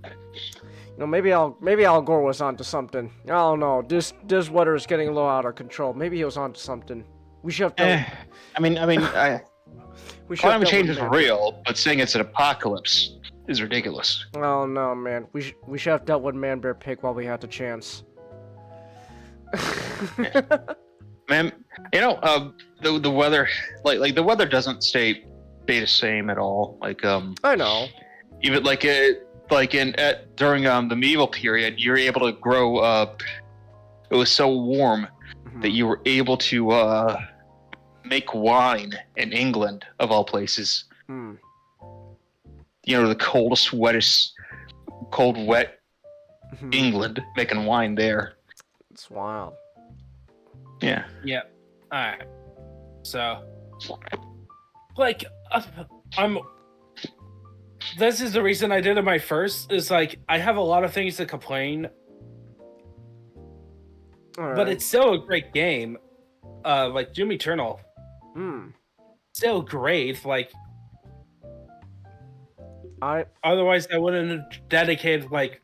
You know, maybe Al Gore was onto something. I don't know. This weather is getting a little out of control. Maybe he was onto something. We should have done. Climate change is real, but saying it's an apocalypse is ridiculous. Oh no, man. We should have dealt with Man Bear Pig while we had the chance. Man, you know, the weather, like the weather doesn't stay the same at all. Like I know. even during the medieval period, you're able to grow up. It was so warm that you were able to make wine in England, of all places. Hmm. You know, the coldest, wettest, wet England, making wine there. It's wild. Yeah. Yeah. Alright. So, like, this is the reason I did it my first, is like, I have a lot of things to complain, but it's still a great game. Like, Doom Eternal. Still great, like, otherwise I wouldn't have dedicated, like,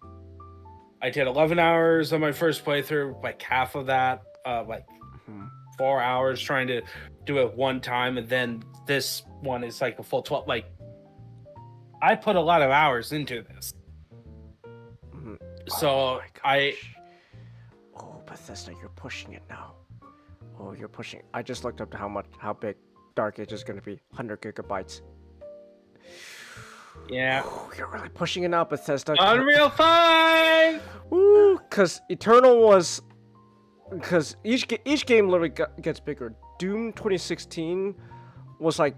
I did 11 hours on my first playthrough, like half of that, 4 hours trying to do it one time, and then this one is like a full 12. Like, I put a lot of hours into this. So Oh, Bethesda, you're pushing it now. Oh, you're pushing. I just looked up how big Dark Age is going to be. 100 gigabytes. Yeah. Ooh, you're really pushing it now, Bethesda. Unreal 5! Woo! Because Eternal was... Because each game literally gets bigger. Doom 2016 was like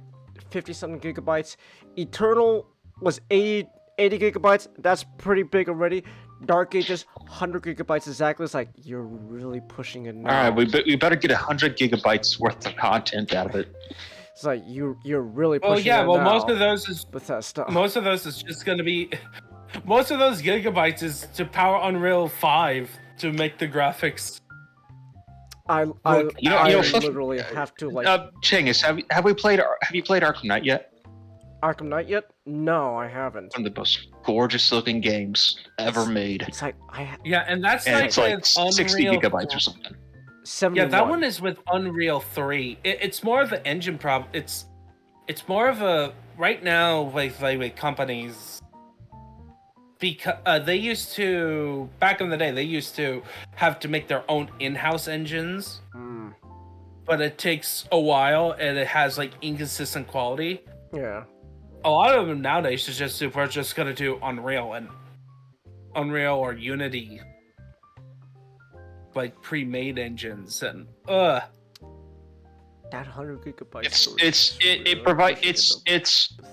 50-something gigabytes. Eternal was 80 gigabytes. That's pretty big already. Dark Ages, 100 gigabytes exactly. It's like, you're really pushing it now. All right, we better get 100 gigabytes worth of content out of it. It's like, you're really pushing it now. most of those is Bethesda. Most of those is just going to be... most of those gigabytes is to power Unreal 5 to make the graphics. I fucking- literally have to like Chingus, have you played Arkham Knight yet? Arkham Knight yet? No, I haven't. One of the most gorgeous looking games ever made. It's like Yeah, and that's And like, it's like with 60 Unreal gigabytes or something. 71. Yeah, that one is with Unreal 3. It's more of an engine problem. It's more of a right now with companies, because they used to back in the day they used to have to make their own in-house engines, Mm, but it takes a while and it has like inconsistent quality. yeah. A lot of them nowadays is just super just gonna do Unreal or Unity, like pre-made engines, and That 100 gigabytes.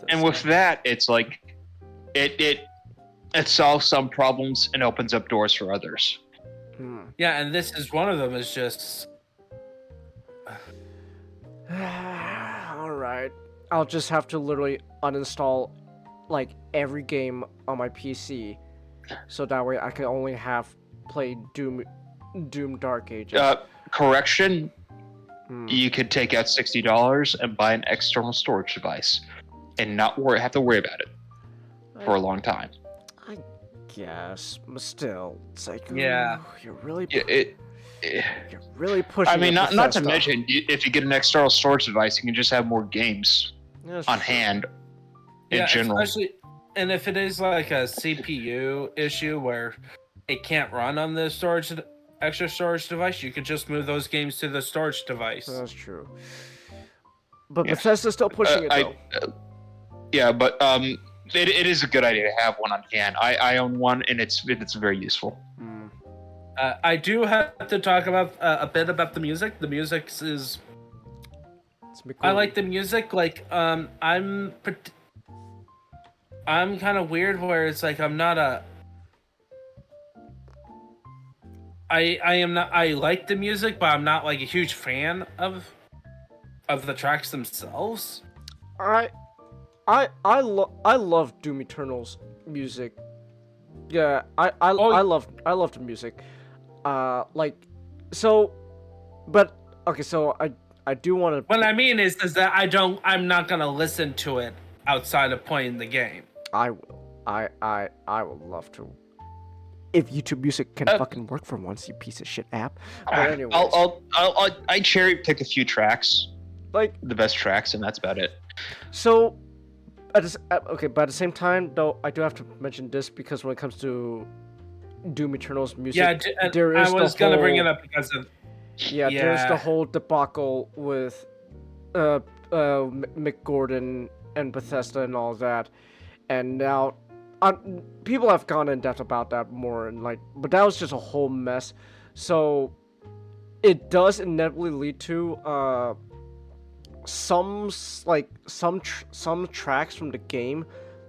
And with that, it's like it solves some problems and opens up doors for others. yeah, and this is one of them. Is just All right. I'll just have to literally uninstall like every game on my PC, so that way I can only have played Doom Dark Ages. Correction, you could take out $60 and buy an external storage device and not have to worry about it for a long time. I guess, but still, it's like Yeah. ooh, you're really You're pushing. I mean, it, not to Bethesda. mention, if you get an external storage device, you can just have more games That's on true. hand in yeah, general. especially, and if it is like a CPU issue where it can't run on the extra storage device, you could just move those games to the storage device. That's true. But Yeah. Bethesda's still pushing it though. Yeah, but it is a good idea to have one on hand. I own one, and it's very useful. Mm. I do have to talk about a bit about the music. The music is. It's I like the music. Like, I'm kind of weird where it's like I'm not a. I am not. I like the music, but I'm not like a huge fan of the tracks themselves. I love Doom Eternal's music. Yeah, I love the music. But okay, so I do want to. What I mean is that I'm not gonna listen to it outside of playing the game. I would love to. If YouTube Music can fucking work for once, you piece of shit app. But anyways, I cherry pick a few tracks, like the best tracks, and that's about it. so. But at the same time, though, I do have to mention this because when it comes to Doom Eternal's music, Yeah, there is I was the gonna whole, bring it up because of there's the yeah. whole debacle with Mick Gordon and Bethesda and all that, and now people have gone in depth about that more, and but that was just a whole mess. So it does inevitably lead to some tracks from the game,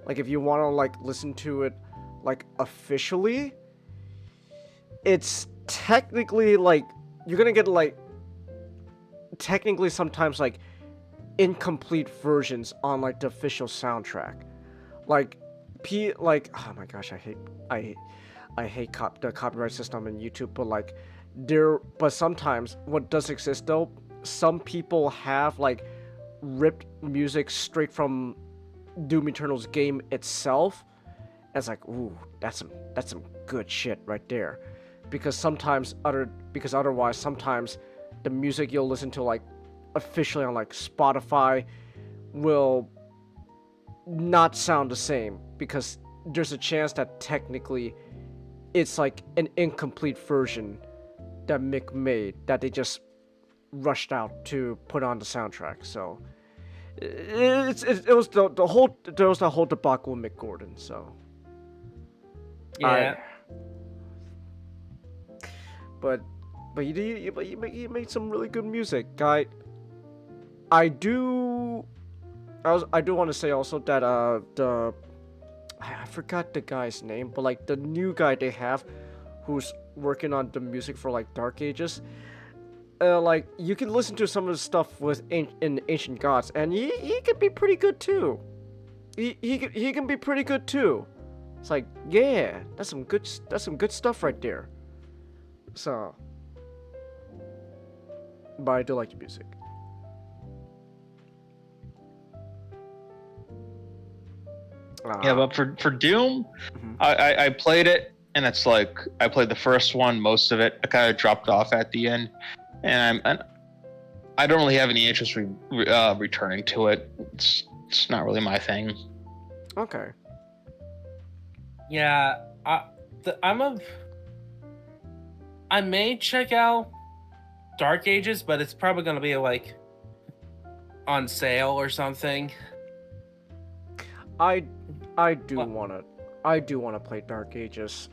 like if you want to listen to it officially, it's technically you're gonna get technically sometimes incomplete versions on the official soundtrack, oh my gosh, I hate the copyright system in YouTube, but sometimes what does exist though, some people have ripped music straight from Doom Eternal's game itself. And it's ooh, that's some good shit right there. Because otherwise sometimes the music you'll listen to officially on Spotify will not sound the same, because there's a chance that technically it's an incomplete version that Mick made that they just rushed out to put on the soundtrack. So it was the whole debacle with Mick Gordon. So Yeah. But you made some really good music, guy. I do want to say also that I forgot the guy's name, but the new guy they have, who's working on the music for Dark Ages. You can listen to some of the stuff in Ancient Gods, and he can be pretty good too. He can be pretty good too. It's like, yeah, that's some good stuff right there. So, but I do like the music. Yeah, but for Doom, Mhm. I played it, and it's like I played the first one, most of it. I kind of dropped off at the end, and I don't really have any interest returning to it. It's not really my thing. Okay. Yeah, I may check out Dark Ages, but it's probably gonna be like on sale or something. I do What? wanna play Dark Ages.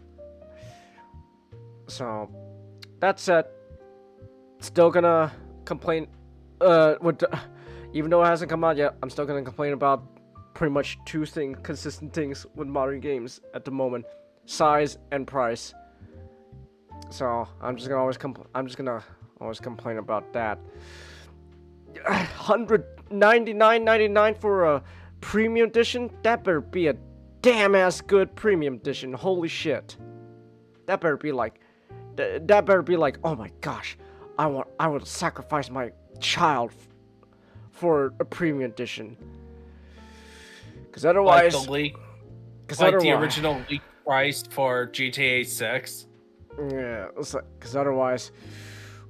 So that's it. Still gonna complain. Even though it hasn't come out yet, I'm still gonna complain about pretty much two consistent things with modern games at the moment: size and price. So I'm just gonna always complain about that. $199.99 for a premium edition? That better be a damn ass good premium edition. Holy shit. That better be like, oh my gosh, I would sacrifice my child for a premium edition. Cause otherwise, Like the leak, cause like the otherwise- original leak price for GTA 6. Yeah, cause otherwise,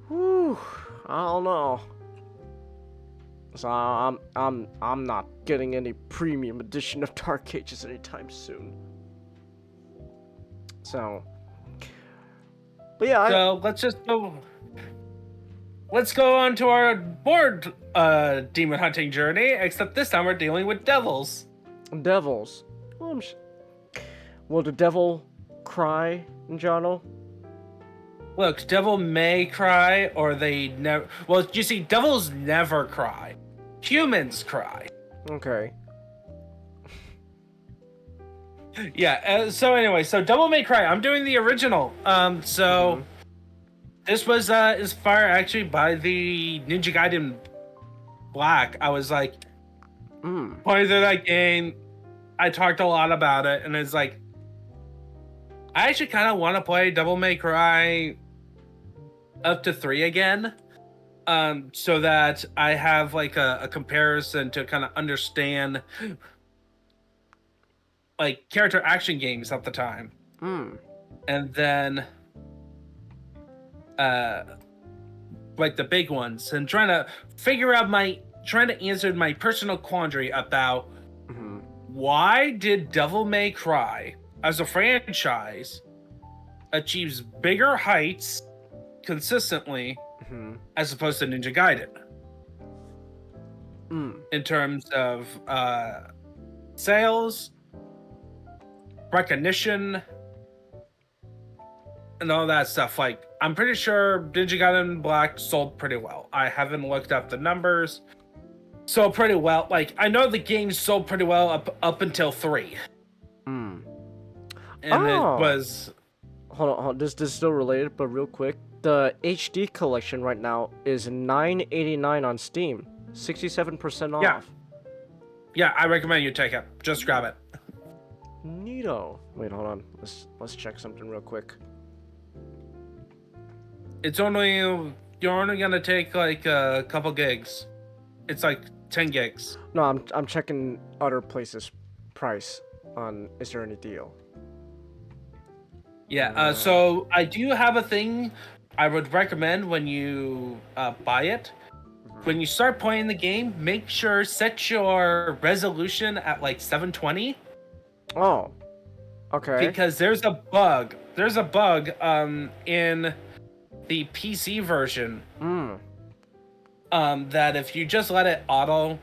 whew, I don't know. So I'm not getting any premium edition of Dark Ages anytime soon. So, but yeah, So let's go on to our board demon hunting journey, except this time we're dealing with devils. devils. Well, will the devil cry, Njano? Look, devil may cry, or they never. Well, you see, devils never cry. Humans cry. Okay. Yeah. So anyway, so devil may cry. I'm doing the original. This was inspired actually by the Ninja Gaiden Black. I was like, playing through that game. I talked a lot about it, and it's like, I actually kind of want to play Devil May Cry up to 3 again, so that I have like a comparison to kind of understand like character action games at the time, and then like the big ones, and trying to answer my personal quandary about why did Devil May Cry as a franchise achieves bigger heights consistently as opposed to Ninja Gaiden in terms of sales, recognition, and all that stuff. Like, I'm pretty sure Ninja Gaiden Black sold pretty well. I haven't looked up the numbers. Sold pretty well. Like, I know the game sold pretty well up until 3. And it was... Hold on. This is still related, but real quick. The HD collection right now is $9.89 on Steam. 67% off. Yeah. Yeah, I recommend you take it. Just grab it. Neato. Wait, hold on. Let's check something real quick. It's only... You're only gonna take like a couple gigs. It's like 10 gigs. No, I'm checking other places' price on is there any deal. Yeah, so I do have a thing I would recommend when you buy it. When you start playing the game, make sure set your resolution at like 720. Oh. Okay. Because there's a bug. There's a bug in the PC version. That if you just let it auto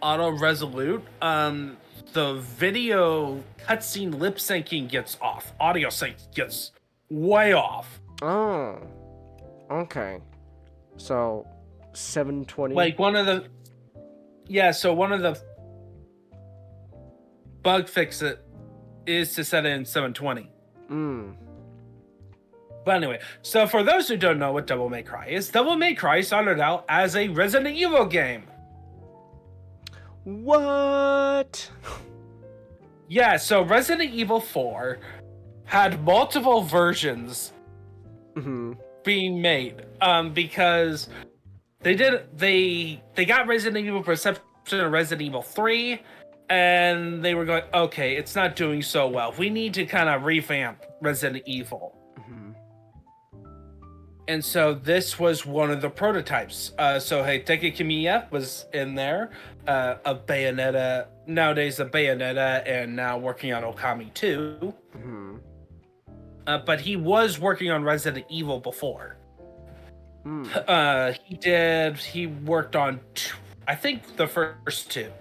resolute, the video cutscene lip syncing gets off. Audio sync gets way off. Oh. Okay. So 720. Like one of the bug fix it is to set it in 720. But anyway, so for those who don't know what Devil May Cry is, Devil May Cry started out as a Resident Evil game. What? Yeah, so Resident Evil 4 had multiple versions Mm-hmm. being made. Because they got Resident Evil Perception and Resident Evil 3, and they were going, okay, it's not doing so well. We need to kind of revamp Resident Evil. Mm-hmm. And so this was one of the prototypes. So Hideki Kamiya was in there, of Bayonetta, nowadays of Bayonetta, and now working on Okami 2. Mm-hmm. But he was working on Resident Evil before. Mm. He worked on, I think, the first 2.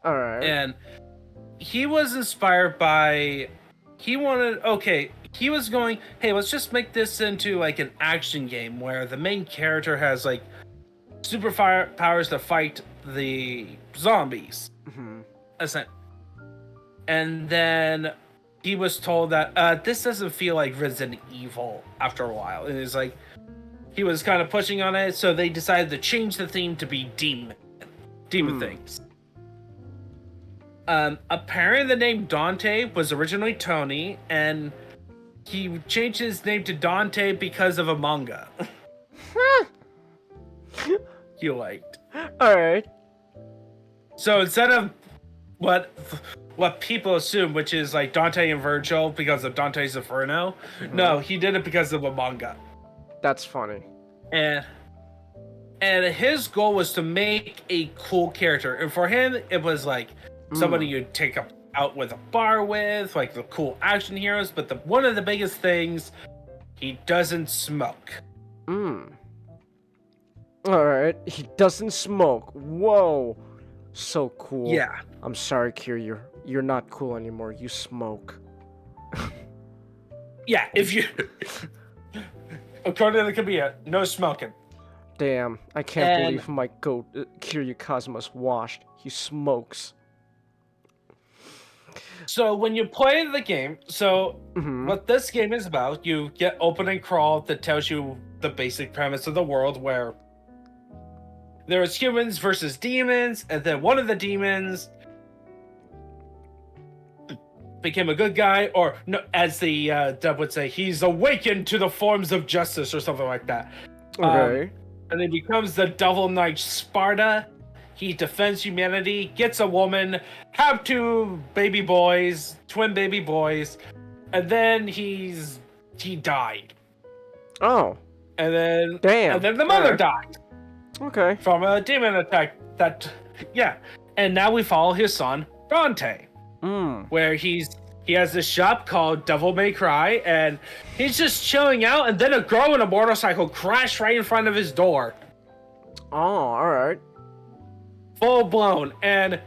All right. And he was inspired by, he was going, hey, let's just make this into like an action game where the main character has like super powers to fight the zombies. Mm-hmm. And then he was told that this doesn't feel like Resident Evil after a while. And it's like, he was kind of pushing on it, so they decided to change the theme to be demon things. Apparently the name Dante was originally Tony, and he changed his name to Dante because of a manga he liked. All right. So instead of what people assume, which is like Dante and Virgil because of Dante's Inferno, no, he did it because of a manga. That's funny. And his goal was to make a cool character, and for him it was like somebody you'd take out with a bar with, like the cool action heroes. But one of the biggest things, he doesn't smoke. All right. He doesn't smoke. Whoa. So cool. Yeah. I'm sorry, Kier. You're not cool anymore. You smoke. Yeah. If you, according to the Kamiya, no smoking. Damn. I can't And- believe my goat, Kiryu Kazama's washed. He smokes. So when you play the game, what this game is about, you get open and crawl that tells you the basic premise of the world, where there is humans versus demons, and then one of the demons became a good guy, or no, as the dub would say, he's awakened to the forms of justice or something like that. Okay. And he becomes the Devil Knight Sparta. He defends humanity, gets a woman, have 2 baby boys, twin baby boys, and then he died. Oh. And then Damn. And then the mother Alright. died Okay. from a demon attack. And now we follow his son, Dante, where he has this shop called Devil May Cry, and he's just chilling out, and then a girl in a motorcycle crashed right in front of his door. Oh, alright. Full blown. And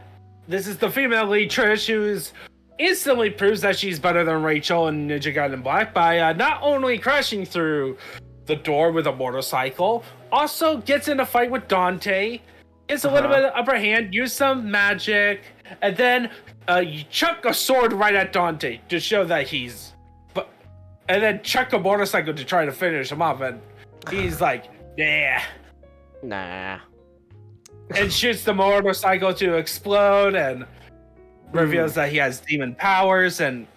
this is the female lead, Trish, who's instantly proves that she's better than Rachel and Ninja Gaiden Black by not only crashing through the door with a motorcycle, also gets in a fight with Dante, gets a little bit of upper hand, use some magic, and then you chuck a sword right at Dante to show that and then chuck a motorcycle to try to finish him off, and he's like, yeah. Nah. And shoots the motorcycle to explode, and reveals that he has demon powers. And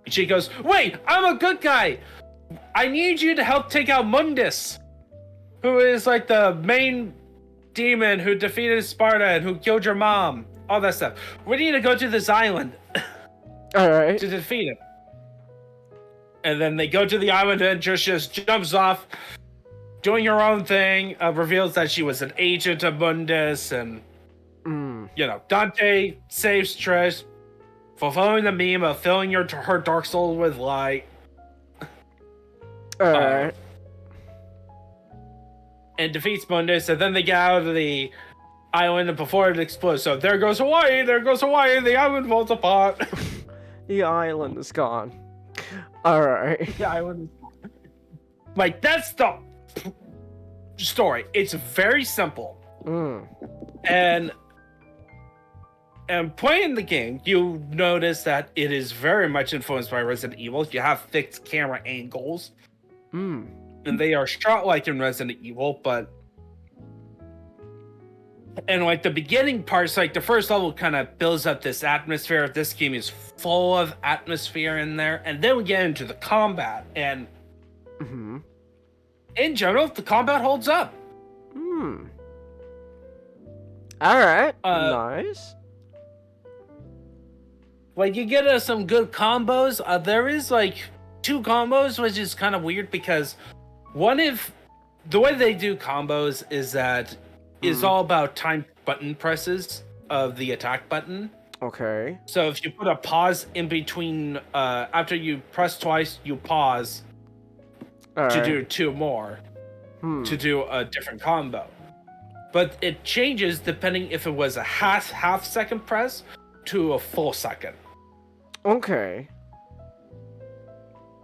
she goes, wait, I'm a good guy. I need you to help take out Mundus, who is like the main demon who defeated Sparta and who killed your mom. All that stuff. We need to go to this island Alright. to defeat him. And then they go to the island, and just jumps off, doing her own thing, reveals that she was an agent of Mundus, and, Dante saves Trish, fulfilling the meme of filling her dark soul with light. Alright. And defeats Mundus, and then they get out of the island before it explodes. So there goes Hawaii, the island falls apart. The island is gone. Alright. The island is like, that's the story. It's very simple. And playing the game, you notice that it is very much influenced by Resident Evil. You have fixed camera angles. And they are shot like in Resident Evil, but And like the beginning parts, like the first level kind of builds up this atmosphere. This game is full of atmosphere in there. And then we get into the combat. And Mm-hmm. in general, the combat holds up. Hmm. Alright. Nice. Like you get some good combos. There is like 2 combos, which is kind of weird because the way they do combos is that it's all about timed button presses of the attack button. Okay. So if you put a pause in between, after you press twice, you pause to do 2 more to do a different combo. But it changes depending if it was a half second press to a full second. Okay.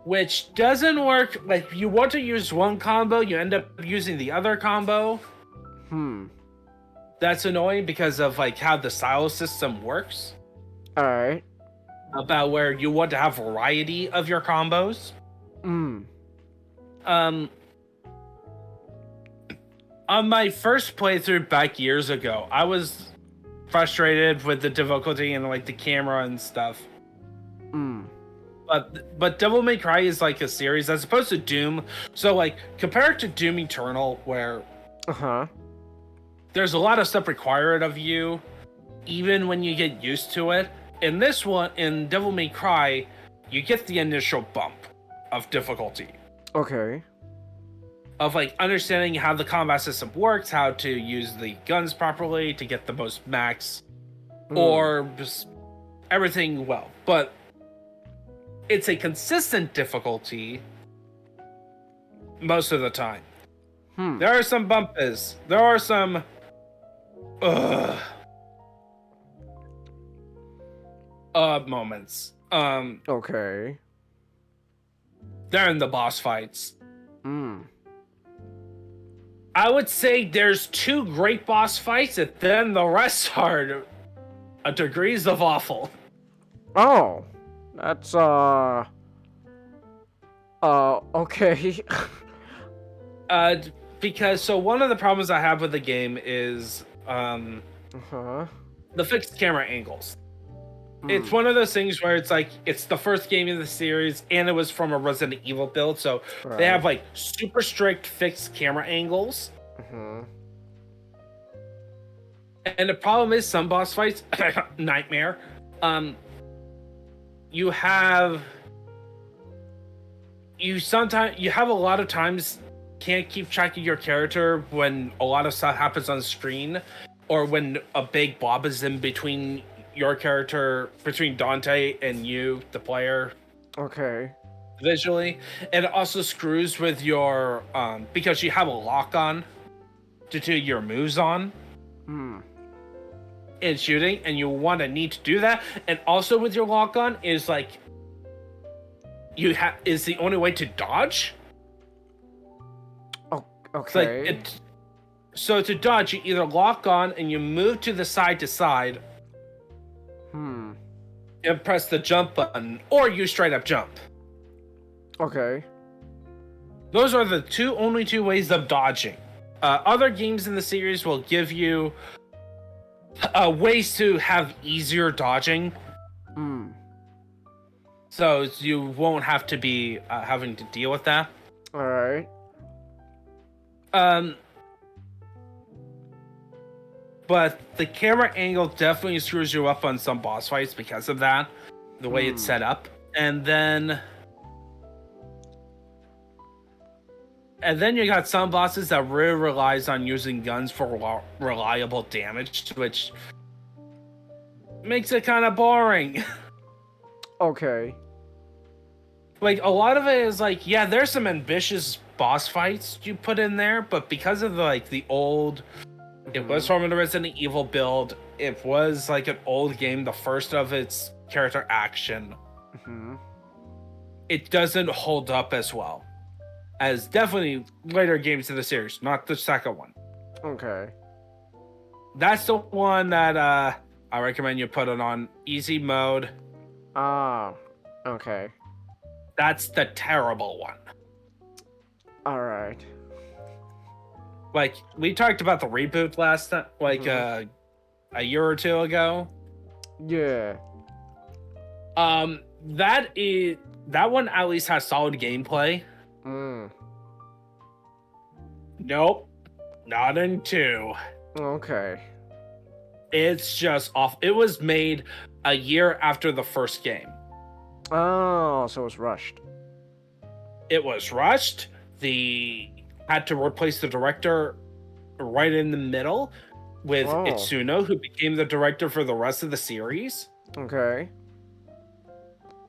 Which doesn't work. Like you want to use one combo, you end up using the other combo. That's annoying because of like how the silo system works. Alright. About where you want to have variety of your combos. On my first playthrough back years ago, I was frustrated with the difficulty and like the camera and stuff. But Devil May Cry is like a series as opposed to Doom. So like compared to Doom Eternal, where there's a lot of stuff required of you, even when you get used to it. In this one, in Devil May Cry, you get the initial bump of difficulty. Okay. Of like understanding how the combat system works, how to use the guns properly to get the most max, or just everything well. But it's a consistent difficulty most of the time. There are some bumpers. There are some moments. Okay. They're in the boss fights. I would say there's 2 great boss fights, and then the rest are degrees of awful. Oh. That's, okay. Because, so one of the problems I have with the game is, the fixed camera angles. It's one of those things where it's like, it's the first game in the series, and it was from a Resident Evil build, so they have like super strict fixed camera angles. And the problem is some boss fights, nightmare, you have a lot of times can't keep track of your character when a lot of stuff happens on screen, or when a big blob is in between your character, between Dante and you, the player. Okay. Visually. And it also screws with your, because you have a lock on to do your moves on. In shooting, and you need to do that. And also with your lock on is like, is the only way to dodge. Oh, okay. So to dodge, you either lock on and you move to the side to side. And press the jump button, or you straight up jump. Okay. Those are the only two ways of dodging. Other games in the series will give you ways to have easier dodging. So you won't have to be having to deal with that. Alright. But the camera angle definitely screws you up on some boss fights because of that, the way it's set up. And then you got some bosses that really relies on using guns for reliable damage, which makes it kind of boring. Okay. Like, a lot of it is like, yeah, there's some ambitious boss fights you put in there, but because of the old... It was from a Resident Evil build. It was like an old game, the first of its character action. It doesn't hold up as well as definitely later games in the series, not the second one. Okay. That's the one that I recommend you put it on easy mode. Ah, okay. That's the terrible one. Alright. like we talked about the reboot last time, like a year or two ago. Yeah. That one at least has solid gameplay. Mm. Nope, not in 2. Okay. It's just off. It was made a year after the first game. Oh, so it's rushed. It was rushed. Had to replace the director right in the middle with Oh. Itsuno, who became the director for the rest of the series, Okay.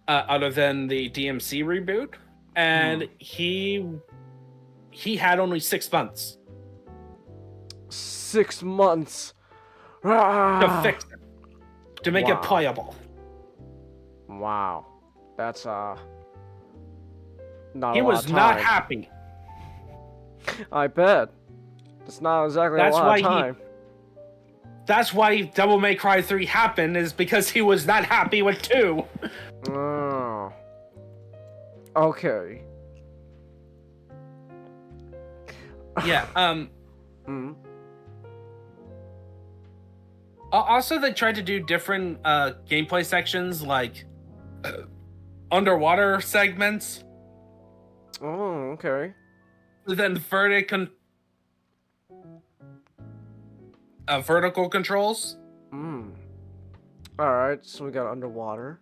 other than the DMC reboot. And he had only 6 months 6 months. to fix it, to make it Wow. playable. Wow. That's not He a lot was of not time. happy. I bet. It's not exactly That's a lot why of time. That's why Devil May Cry 3 happened, is because he was not happy with 2. Oh. Okay. Yeah. Mm. Also, they tried to do different gameplay sections, like underwater segments, Oh, okay. then vertical controls, Mm. Alright, so we got underwater.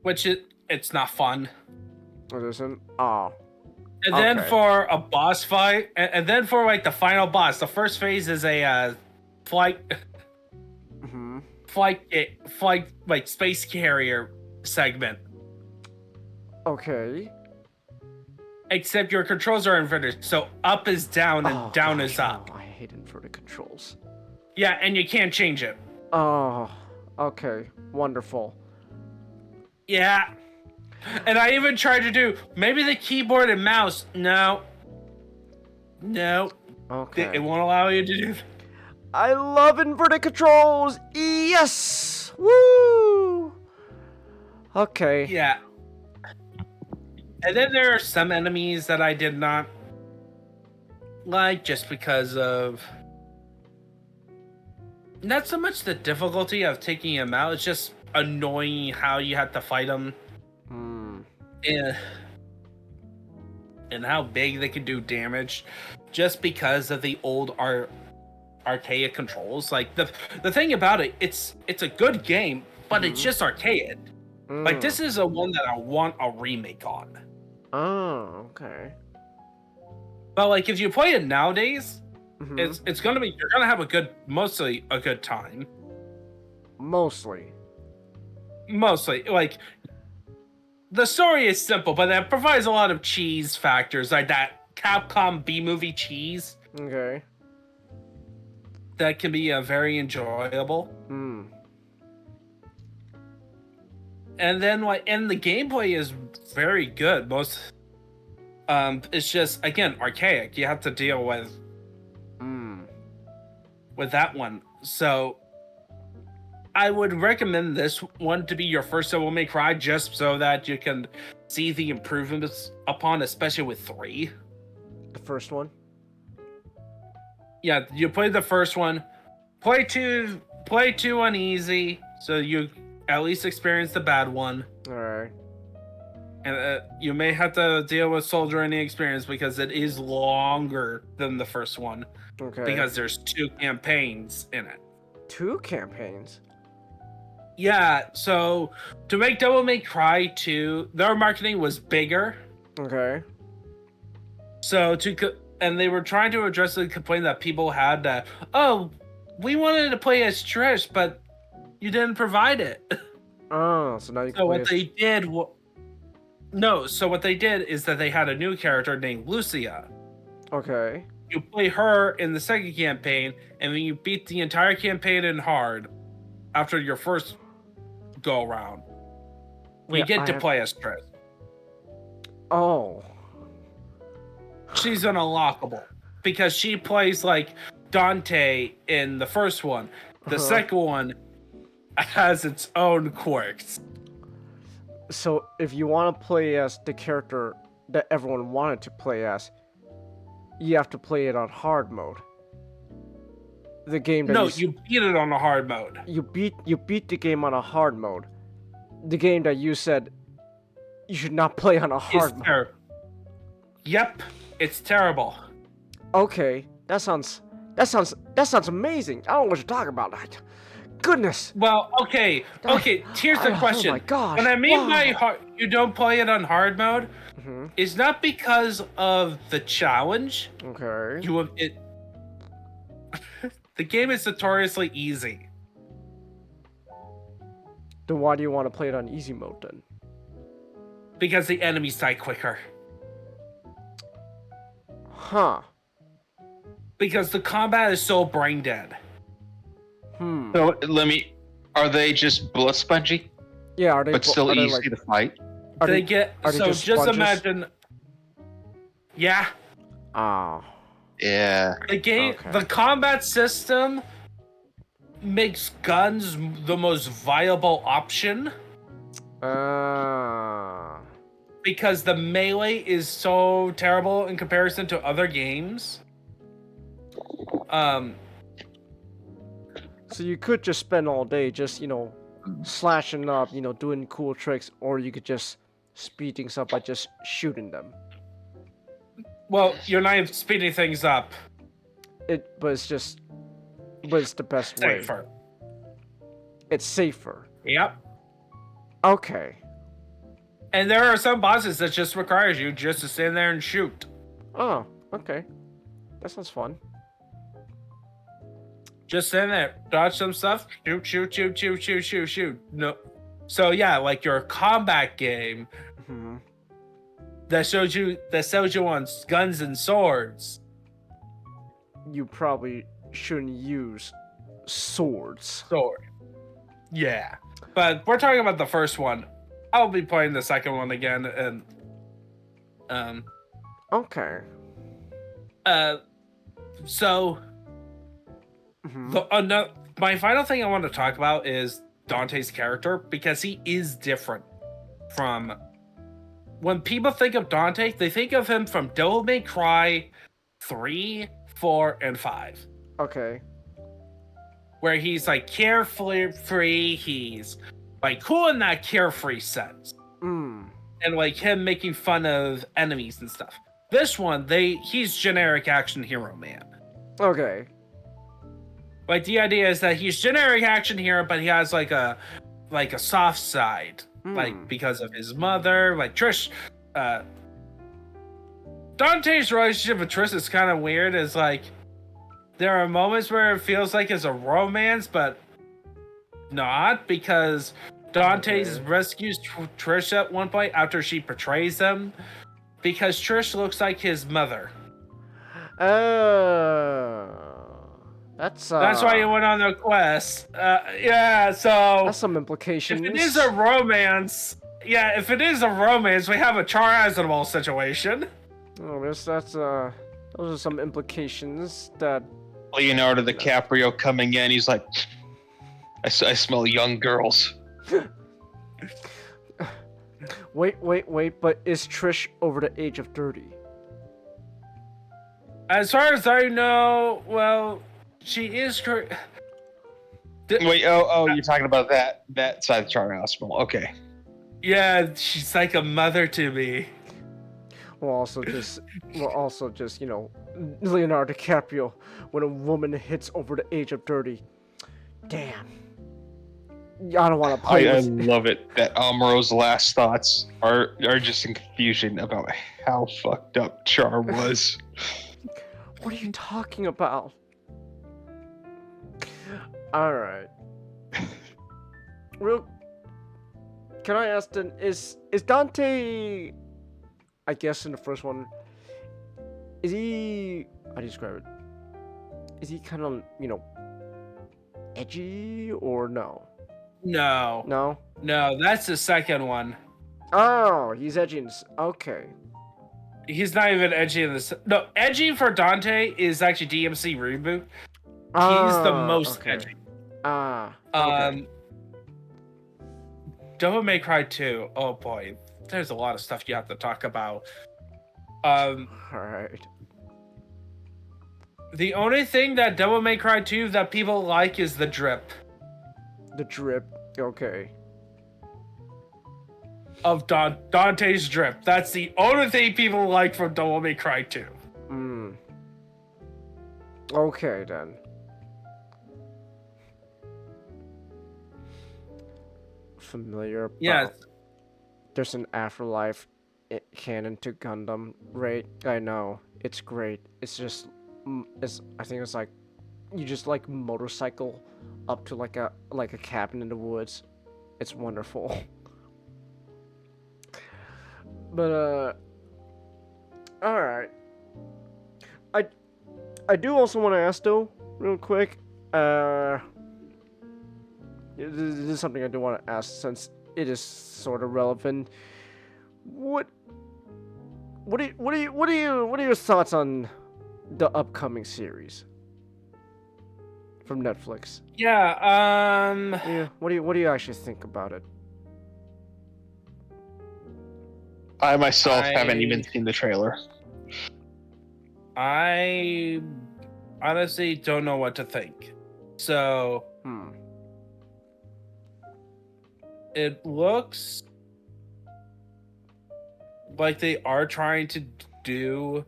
which it's not fun. It isn't? Oh. And then Okay. for a boss fight, and then for like the final boss, the first phase is a flight Mm-hmm. like space carrier segment. Okay. Except your controls are inverted, so up is down and Oh, down gosh, is up. no, I hate inverted controls. Yeah, and you can't change it. Oh, okay. Wonderful. Yeah. And I even tried to do maybe the keyboard and mouse. No. Okay. It won't allow you to do. I love inverted controls! Yes! Woo! Okay. Yeah. And then there are some enemies that I did not like just because of not so much the difficulty of taking them out, it's just annoying how you have to fight them Hmm. and how big they can do damage just because of the old archaic controls. Like the thing about it, it's a good game, but it's just archaic. Like this is a one that I want a remake on. Oh, okay. But like if you play it nowadays, Mhm. it's gonna be, you're gonna have mostly a good time. Mostly. Mostly, like the story is simple, but that provides a lot of cheese factors, like that Capcom B movie cheese Okay. that can be very enjoyable. Hmm. And then and the gameplay is very good. It's just again archaic. You have to deal with that one. So I would recommend this one to be your first Devil May Cry, just so that you can see the improvements upon, especially with 3. The first one? Yeah, you play the first one. Play 2 on easy, so you at least experience the bad one. Alright. And you may have to deal with Soldier in the experience because it is longer than the first one. Okay. Because there's 2 campaigns in it. 2 campaigns? Yeah, so to make Devil May Cry 2, their marketing was bigger. Okay. So and they were trying to address the complaint that people had that, oh, we wanted to play as Trish, but you didn't provide it. Oh, so now you can So play what they did so what they did is that they had a new character named Lucia. Okay. You play her in the second campaign, and then you beat the entire campaign in hard after your first go around. We Yeah, get to play as Trish. Oh. She's an unlockable because she plays like Dante in the first one. The second one has its own quirks. So if you want to play as the character that everyone wanted to play as, you have to play it on hard mode. The game that No, you you beat it on a hard mode. you beat the game on a hard mode. The game that you said you should not play on a hard mode. Yep, it's terrible. Okay, that sounds amazing. I don't know what you're talking about. Goodness. Well, okay. Here's the question. Oh my gosh. When I mean by wow. you don't play it on hard mode, hmm it's not because of the challenge. Okay. You have it. The game is notoriously easy. Then why do you want to play it on easy mode then? Because the enemies die quicker. Huh. Because the combat is so brain dead. So are they just blood spongy, Yeah, are they but still are they, easy like, to fight? are They they, get are they so just just sponges? imagine. Yeah, Ah. Yeah. the game, Okay. the combat system makes guns the most viable option because the melee is so terrible in comparison to other games. So you could just spend all day just, slashing up, doing cool tricks, or you could just speed things up by just shooting them. Well, you're not even speeding things up. But it's the best way. Safer. It's safer. Yep. Okay. And there are some bosses that just requires you just to stand there and shoot. Oh, okay. That sounds fun. Just stand there, dodge some stuff, shoot. No. So yeah, like your combat game hmm that sells you on guns and swords. You probably shouldn't use swords. Sword. Yeah. But we're talking about the first one. I'll be playing the second one again and Okay. so Mhm. my final thing I want to talk about is Dante's character because he is different from when people think of Dante, they think of him from Devil May Cry 3, 4, and 5. Okay. Where he's like carefree, he's like cool in that carefree sense. Mm. And like him making fun of enemies and stuff. This one, he's generic action hero man. Okay. Like the idea is that he's generic action hero, but he has like a soft side, like because of his mother. Like Trish, Dante's relationship with Trish is kind of weird. It's like there are moments where it feels like it's a romance, but not because Dante rescues Trish at one point after she betrays him, because Trish looks like his mother. That's why he went on the quest. Yeah, so that's some implications. if it is a romance, we have a Char Aznavour situation. Oh, those are some implications that. Leonardo DiCaprio coming in, he's like, I smell young girls. Wait, but is Trish over the age of 30? As far as I know, well, she is. Wait, you're talking about that side of Charlie Hospital. Okay. Yeah, she's like a mother to me. We're also just, Leonardo DiCaprio when a woman hits over the age of 30. Damn. I don't want to play I with... love it that Amuro's last thoughts are just in confusion about how fucked up Char was. What are you talking about? Alright. Can I ask then, is Dante... I guess in the first one, is he... How do you describe it? Is he kind of, edgy or no? No, that's the second one. Oh, he's edgy. Okay. He's not even edgy in this. No, edgy for Dante is actually DMC Reboot. He's the most edgy. Okay. Devil May Cry 2. Oh boy, there's a lot of stuff you have to talk about. Alright. The only thing that Devil May Cry 2 that people like is the drip The drip. Okay. of Dante's drip. That's the only thing people like from Devil May Cry 2. Hmm. Okay then. Familiar. Yes. But there's an afterlife canon to Gundam, right? I know. It's great. It's just, I think it's like, you just like motorcycle up to like a cabin in the woods. It's wonderful. But all right. I do also want to ask though, real quick. This is something I do want to ask since it is sort of relevant. What are your thoughts on the upcoming series from Netflix? Yeah, Yeah, what do you actually think about it? I myself haven't even seen the trailer. I honestly don't know what to think. So, it looks like they are trying to do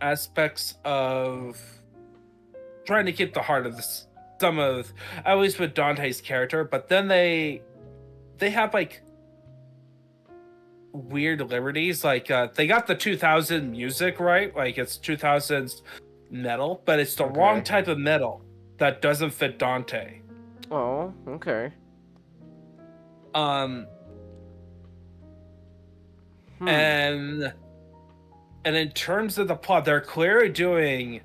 aspects of trying to keep the heart of this, some of, at least with Dante's character, but then they have like weird liberties, like they got the 2000 music right, like it's 2000s metal, but it's the wrong type of metal that doesn't fit Dante. Oh, okay. And in terms of the plot, they're clearly doing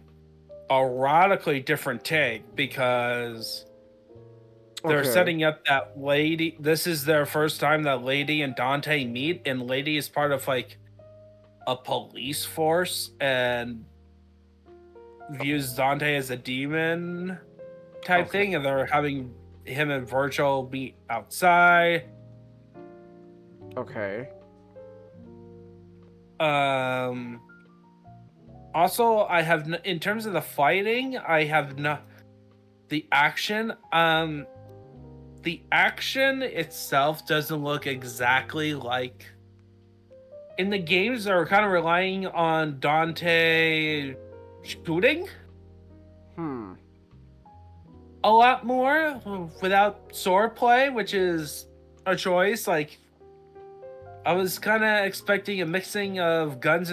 a radically different take because they're setting up that Lady. This is their first time that Lady and Dante meet, and Lady is part of like a police force and views Dante as a demon type thing, and they're having him and Virgil meet outside. Okay. Also, I have in terms of the fighting, I have not the action. The action itself doesn't look exactly like in the games. They're kind of relying on Dante shooting a lot more without sword play, which is a choice. Like, I was kind of expecting a mixing of guns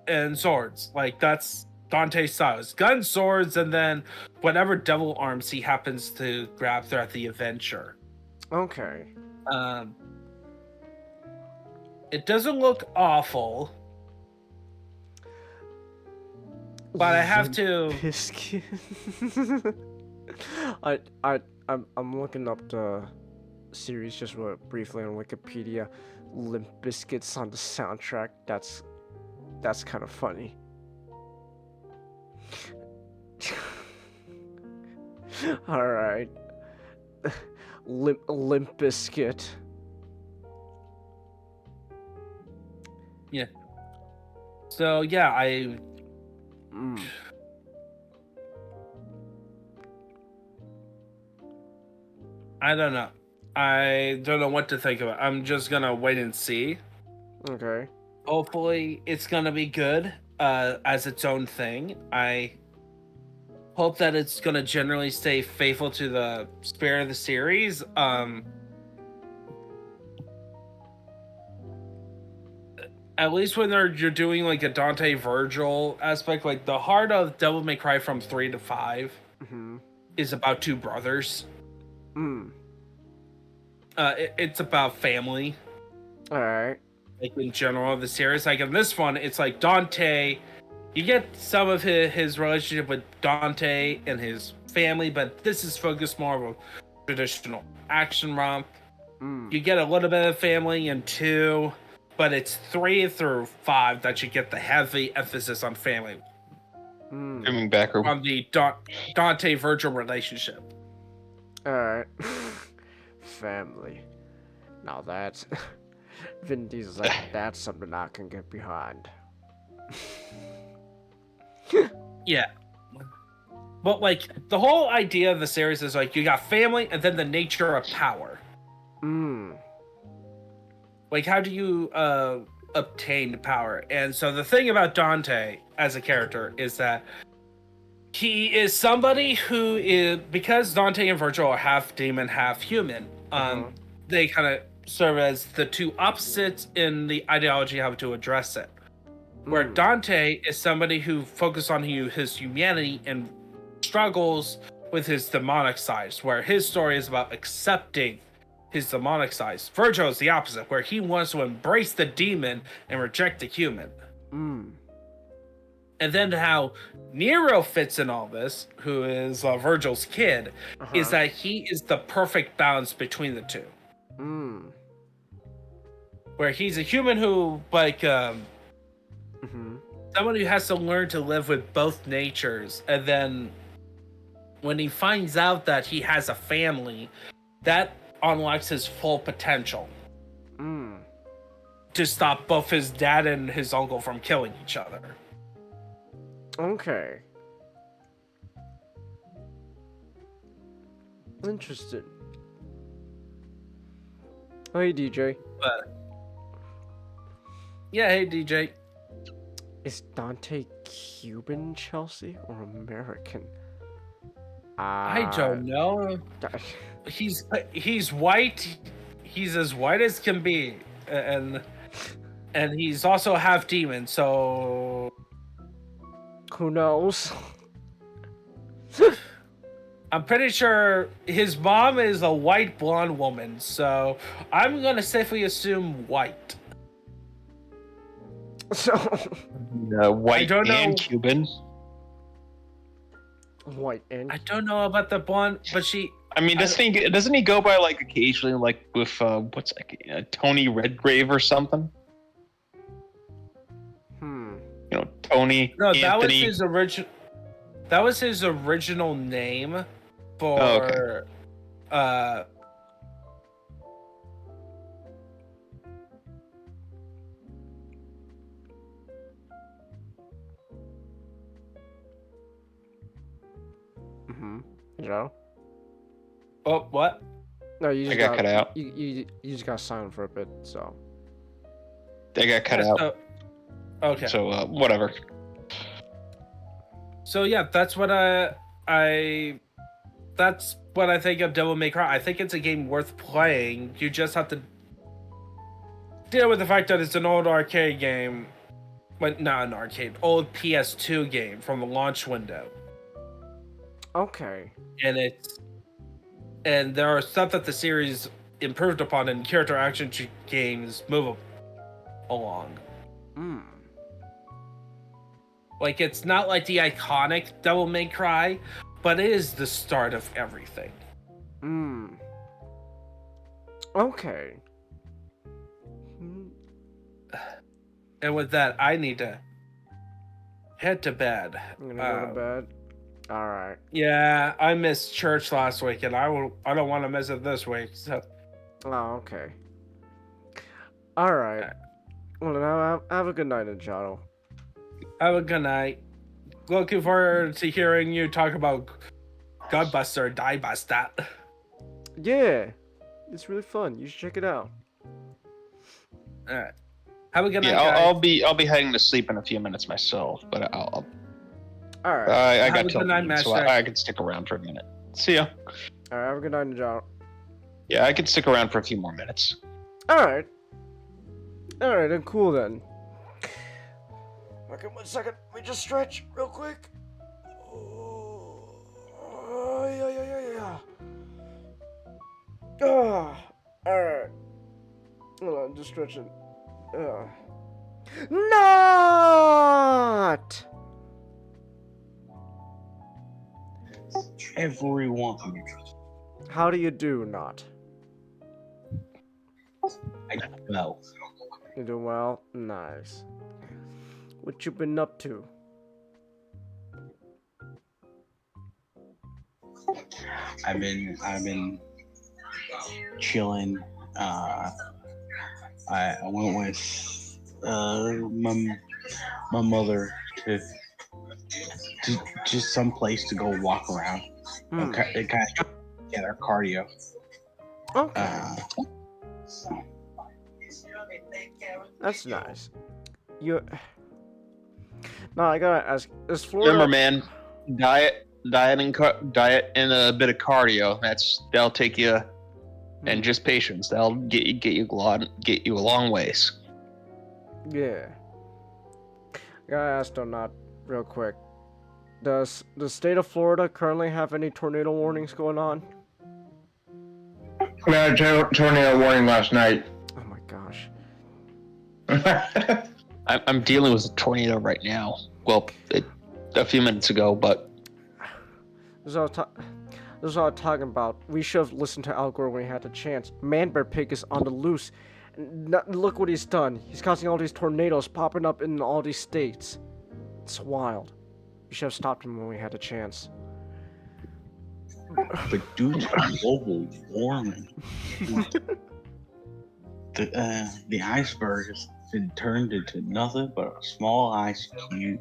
and swords. Like, that's Dante's style. It's guns, swords, and then whatever devil arms he happens to grab throughout the adventure. Okay. It doesn't look awful, but I have to. Biscuit. I'm looking up the series just briefly on Wikipedia. Limp Bizkit's on the soundtrack. That's kind of funny. All right. Limp Bizkit. Yeah. So yeah, I don't know. I don't know what to think of it. I'm just gonna wait and see. Okay. Hopefully, it's gonna be good as its own thing. I hope that it's gonna generally stay faithful to the spirit of the series. At least when you're doing like a Dante Virgil aspect, like the heart of Devil May Cry from 3 to 5 is about two brothers. It's about family. All right. Like in general of the series, like in this one, it's like Dante. You get some of his relationship with Dante and his family, but this is focused more of a traditional action romp. You get a little bit of family in 2, but it's 3 through 5 that you get the heavy emphasis on family. Coming back on the Dante Virgil relationship. All right. Family. Now that's Vin Diesel's like, that's something I can get behind. Yeah. But like the whole idea of the series is like you got family and then the nature of power. Mm. Like how do you obtain power? And so the thing about Dante as a character is that he is somebody who is, because Dante and Virgil are half demon, half human, they kind of serve as the two opposites in the ideology of how to address it. Where Dante is somebody who focuses on his humanity and struggles with his demonic sides, where his story is about accepting his demonic sides. Virgil is the opposite, where he wants to embrace the demon and reject the human. And then how Nero fits in all this, who is Virgil's kid, is that he is the perfect balance between the two. Where he's a human who, like, someone who has to learn to live with both natures, and then when he finds out that he has a family, that unlocks his full potential to stop both his dad and his uncle from killing each other. Okay. Interesting. Hey, DJ. But yeah, hey DJ. Is Dante Cuban, Chelsea, or American? I don't know. He's white. He's as white as can be, and he's also half demon. So who knows? I'm pretty sure his mom is a white blonde woman. So I'm gonna safely assume white. So white don't know. and Cuban. White and I don't know about the blonde, but I mean, doesn't he go by like occasionally like with what's like Tony Redgrave or something? You know, Tony. No, Anthony. that was his original. That was his original name for. Oh, okay. Joe? Oh, what? No, you just I got cut out. You just got silent for a bit, so. They got cut out. Okay. So whatever. So yeah, that's what that's what I think of Devil May Cry. I think it's a game worth playing. You just have to deal with the fact that it's an old arcade game, but not an arcade, old PS2 game from the launch window. Okay. And there are stuff that the series improved upon in character action games move along. Like, it's not like the iconic Devil May Cry, but it is the start of everything. Okay. And with that, I need to head to bed. I'm gonna go to bed. All right. Yeah, I missed church last week, and I don't want to miss it this week. So. Oh, okay. All right. Well, now have a good night, Anjano. Have a good night. Looking forward to hearing you talk about Gunbuster or Die Buster. Yeah, it's really fun. You should check it out. All right. Have a good night. Yeah, guys. I'll be heading to sleep in a few minutes myself, but I'll. All right. I Have got a till good night, noon, so Master. I can stick around for a minute. See ya. All right. Have a good night, Anjano. Yeah, I can stick around for a few more minutes. All right. All right, then cool then. Okay, 1 second. Let me just stretch real quick. Oh, yeah. All right. Hold on, just stretching. Not. Everyone. How do you do, not? I know. You doing well? Nice. What you been up to? I've been chilling. I went with my mother to just some place to go walk around. Hmm. It kind of get our cardio. Okay, that's nice. You. No, I gotta ask. Is Florida? Remember, man, diet, diet, and a bit of cardio. That'll take you, and just patience. That'll get you a long ways. Yeah. I gotta ask though, not real quick. Does the state of Florida currently have any tornado warnings going on? We had a tornado warning last night. Oh my gosh. I'm dealing with a tornado right now. Well, a few minutes ago, but This is what I was talking about. We should have listened to Al Gore when he had the chance. Man Bear Pig is on the loose. Look what he's done. He's causing all these tornadoes popping up in all these states. It's wild. We should have stopped him when we had the chance. But due to global warming, the iceberg has been turned into nothing but a small ice cube.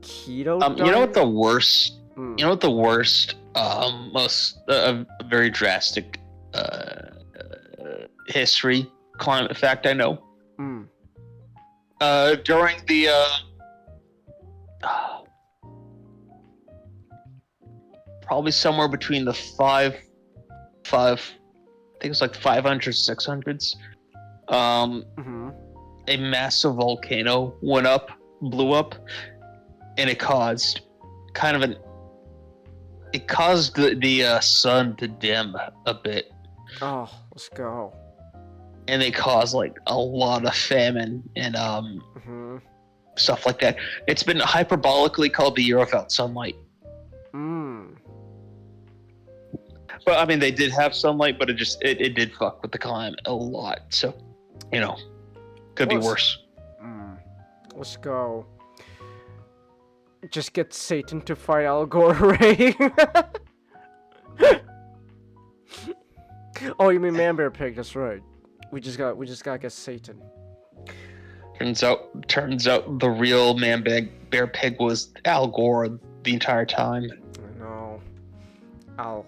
Keto. you know what the worst? Mm. You know what the worst? Most very drastic history climate fact I know. Mm. During the probably somewhere between the I think it's like 500s, 600s. Mm-hmm. A massive volcano blew up, and it caused the sun to dim a bit, Oh, let's go. and it caused like a lot of famine and Mm-hmm. stuff like that. It's been hyperbolically called the year without sunlight. Mm. But I mean, they did have sunlight, but it did fuck with the climate a lot. So, could be Well, worse. Let's go. Just get Satan to fight Al Gore, Ray. Oh, you mean Man Bear Pig? That's right. We just gotta get Satan. Turns out the real Bear Pig was Al Gore the entire time. I know. Al.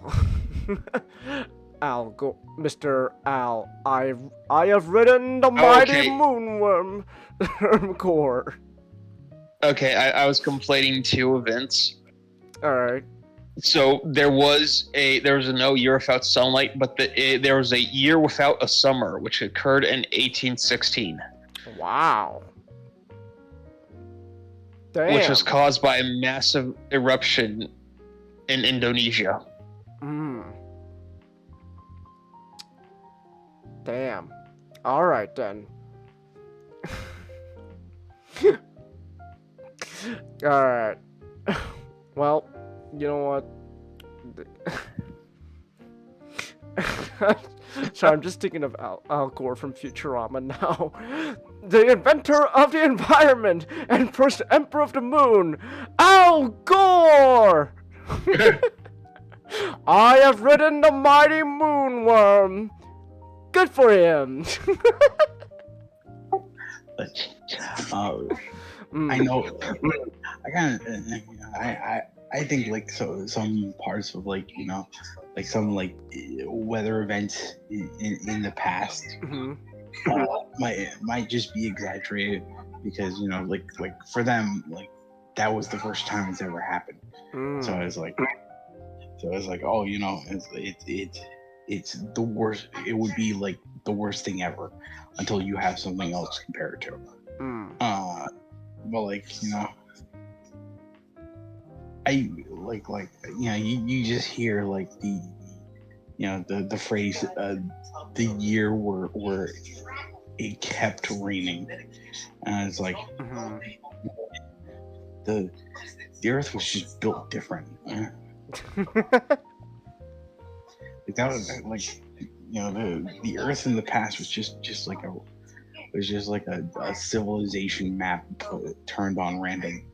Al Gore. Mr. Al. I have ridden the mighty Okay. moonworm. Gore. Okay, I was conflating two events. Alright. So there was no year without sunlight, but there was a year without a summer, which occurred in 1816, Wow. Damn. which was caused by a massive eruption in Indonesia. Mm. Damn. Alright then. Alright. Well, you know what? Sorry, I'm just thinking of Al Gore from Futurama now. The inventor of the environment and first emperor of the moon, Al Gore! I have ridden the mighty moonworm. Good for him. I know. I kind of. I think like some parts of like like some like weather events in the past Mhm. might just be exaggerated because like for them like that was the first time it's ever happened. Mm. So it's like oh it's the worst. It would be like the worst thing ever until you have something else to compare it to. Mm. But like I like you just hear like the phrase the year where it kept raining, and it's like Mhm. the earth was just built different. Like that was like the earth in the past was just like a civilization map turned on random.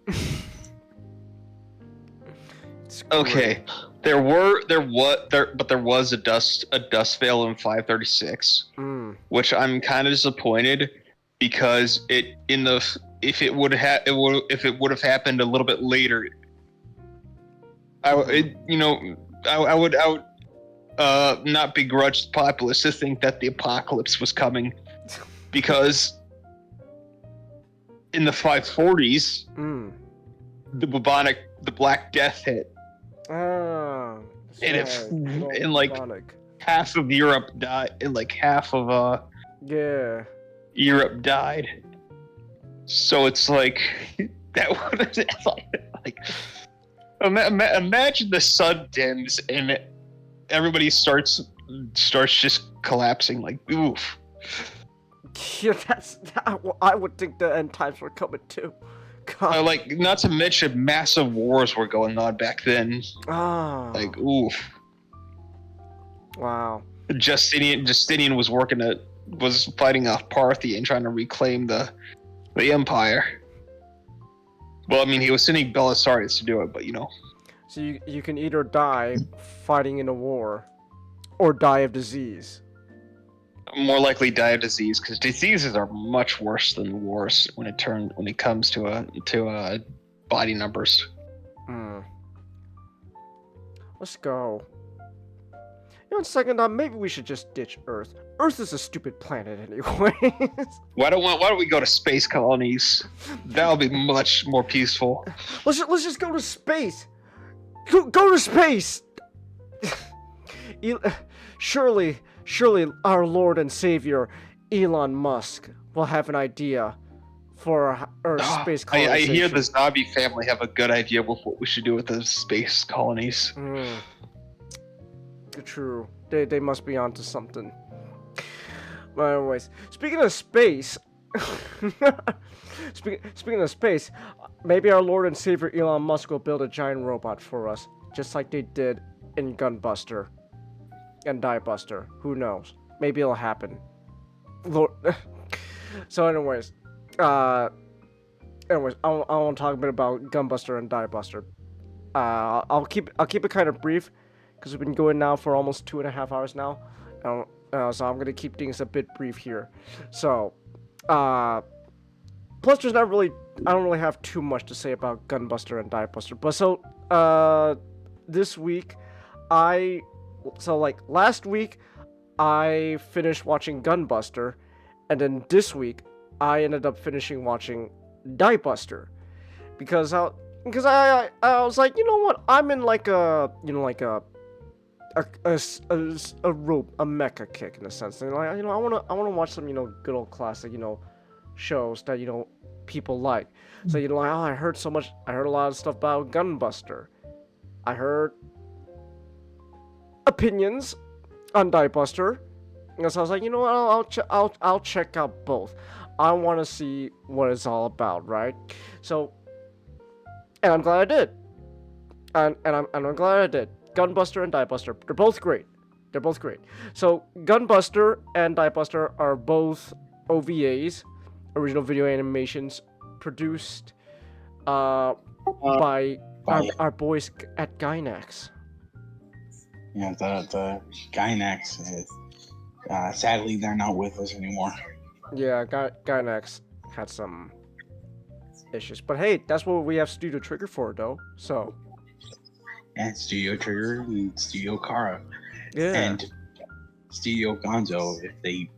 It's Okay, there was a dust veil in 536, Mm. which I'm kind of disappointed because if it would have happened a little bit later, I would not begrudge the populace to think that the apocalypse was coming, because in the 540s Mm. the Black Death hit, Ah. and yeah, good old and like bubonic. half of Europe died, and like half of Yeah. Europe died. So it's like that would like imagine the sun dims and everybody starts just collapsing. Like, oof. Yeah, I would think the end times were coming too. God. Like, not to mention massive wars were going on back then. Ah. Like, oof. Wow. Justinian was fighting off Parthian, trying to reclaim the empire. Well, I mean, he was sending Belisarius to do it, but So you can either die fighting in a war, or die of disease. more likely die of disease, because diseases are much worse than wars when it comes to body numbers. Hmm. Let's go. On second thought, maybe we should just ditch Earth. Earth is a stupid planet anyway. Why don't we go to space colonies? That'll be much more peaceful. let's just go to space. Go to space. Surely our Lord and Savior Elon Musk will have an idea for our space I colonization. hear the zombie family have a good idea with what we should do with the space colonies. True. They must be onto something. But anyways, speaking of space, speaking of space, maybe our Lord and Savior Elon Musk will build a giant robot for us, just like they did in Gunbuster and Diebuster. Who knows? Maybe it'll happen. Lord. So, anyways, I want to talk a bit about Gunbuster and Diebuster. I'll keep it kind of brief, because we've been going now for almost 2.5 hours now. So I'm gonna keep things a bit brief here. So, plus there's not really, I don't really have too much to say about Gunbuster and Diebuster. But so, this week, last week, I finished watching Gunbuster, and then this week, I ended up finishing watching Diebuster, because I was like, you know what, I'm in like a mecha kick in a sense, and like, I wanna watch some good old classic shows that people like. So I heard a lot of stuff about Gunbuster. I heard opinions on Diebuster, and so I was like, I'll check out both. I want to see what it's all about, right? So, and I'm glad I did, and I'm glad I did. Gunbuster and Diebuster, they're both great. So Gunbuster and Diebuster are both OVAs, original video animations, produced by our boys at Gainax. Yeah, the Gainax. Sadly, they're not with us anymore. Yeah, Gainax had some issues, but hey, that's what we have Studio Trigger for, though. So. And Studio Trigger and Studio Kara. Yeah. And Studio Gonzo, if they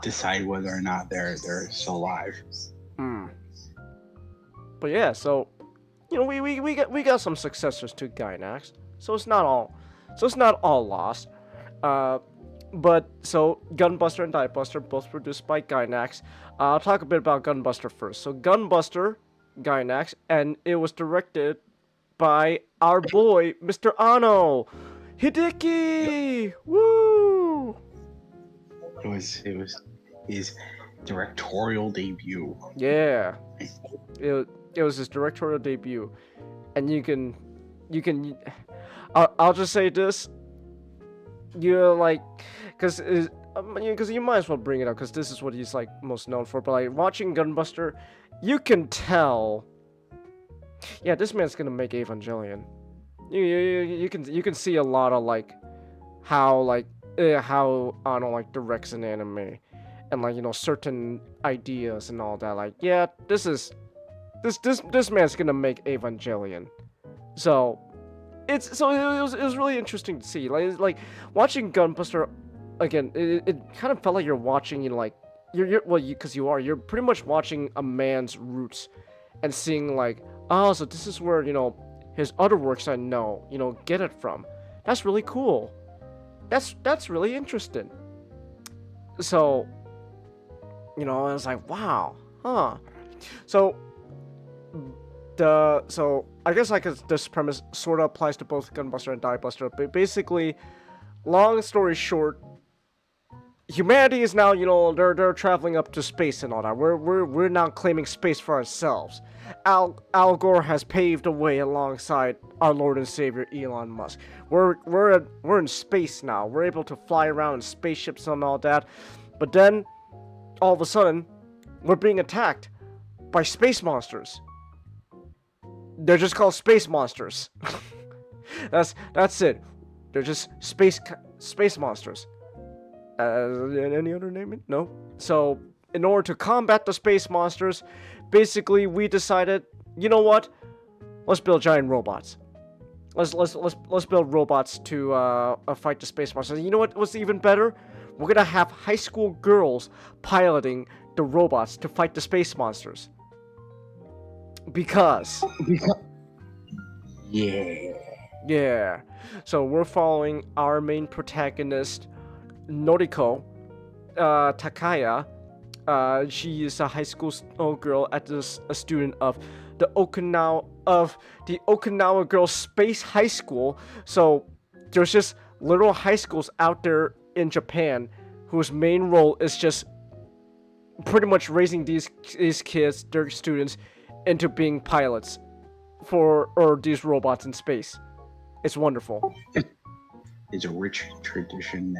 decide whether or not they're still alive. But yeah, so we got some successors to Gainax, so it's not all lost. But so Gunbuster and Diebuster, both produced by Gainax. I'll talk a bit about Gunbuster first. So Gunbuster, Gainax, and it was directed by our boy, Mr. Ano Hideki. Woo! It was his directorial debut. Yeah, it was his directorial debut, and you can. I'll just say this. You're like, because you might as well bring it up, because this is what he's like most known for. But like watching Gunbuster, you can tell. Yeah, this man's gonna make Evangelion. You can see a lot of like how I don't know, like directs an anime, and like certain ideas and all that. Like yeah, this man's gonna make Evangelion. So it was really interesting to see. Like watching Gunbuster again. It kind of felt like you're watching like because you're pretty much watching a man's roots and seeing like, oh, so this is where his other works I know get it from. That's really cool. That's really interesting. So I was like, wow, huh. So I guess this premise sort of applies to both Gunbuster and Diebuster, but basically, long story short, humanity is now they're traveling up to space and all that. We're now claiming space for ourselves. Al Gore has paved the way alongside our Lord and Savior Elon Musk. We're in space now. We're able to fly around in spaceships and all that, but then all of a sudden, we're being attacked by space monsters. They're just called space monsters. that's it. They're just space monsters. Any other name? No. So in order to combat the space monsters, basically we decided, you know what? Let's build giant robots. Let's build robots to fight the space monsters. You know what's even better? We're gonna have high school girls piloting the robots to fight the space monsters. Because yeah. So we're following our main protagonist, Noriko Takaya. She is a high school girl a student of the Okinawa Girls Space High School. So there's just literal high schools out there in Japan whose main role is just pretty much raising these kids, their students, into being pilots or these robots in space. It's wonderful. It's a rich tradition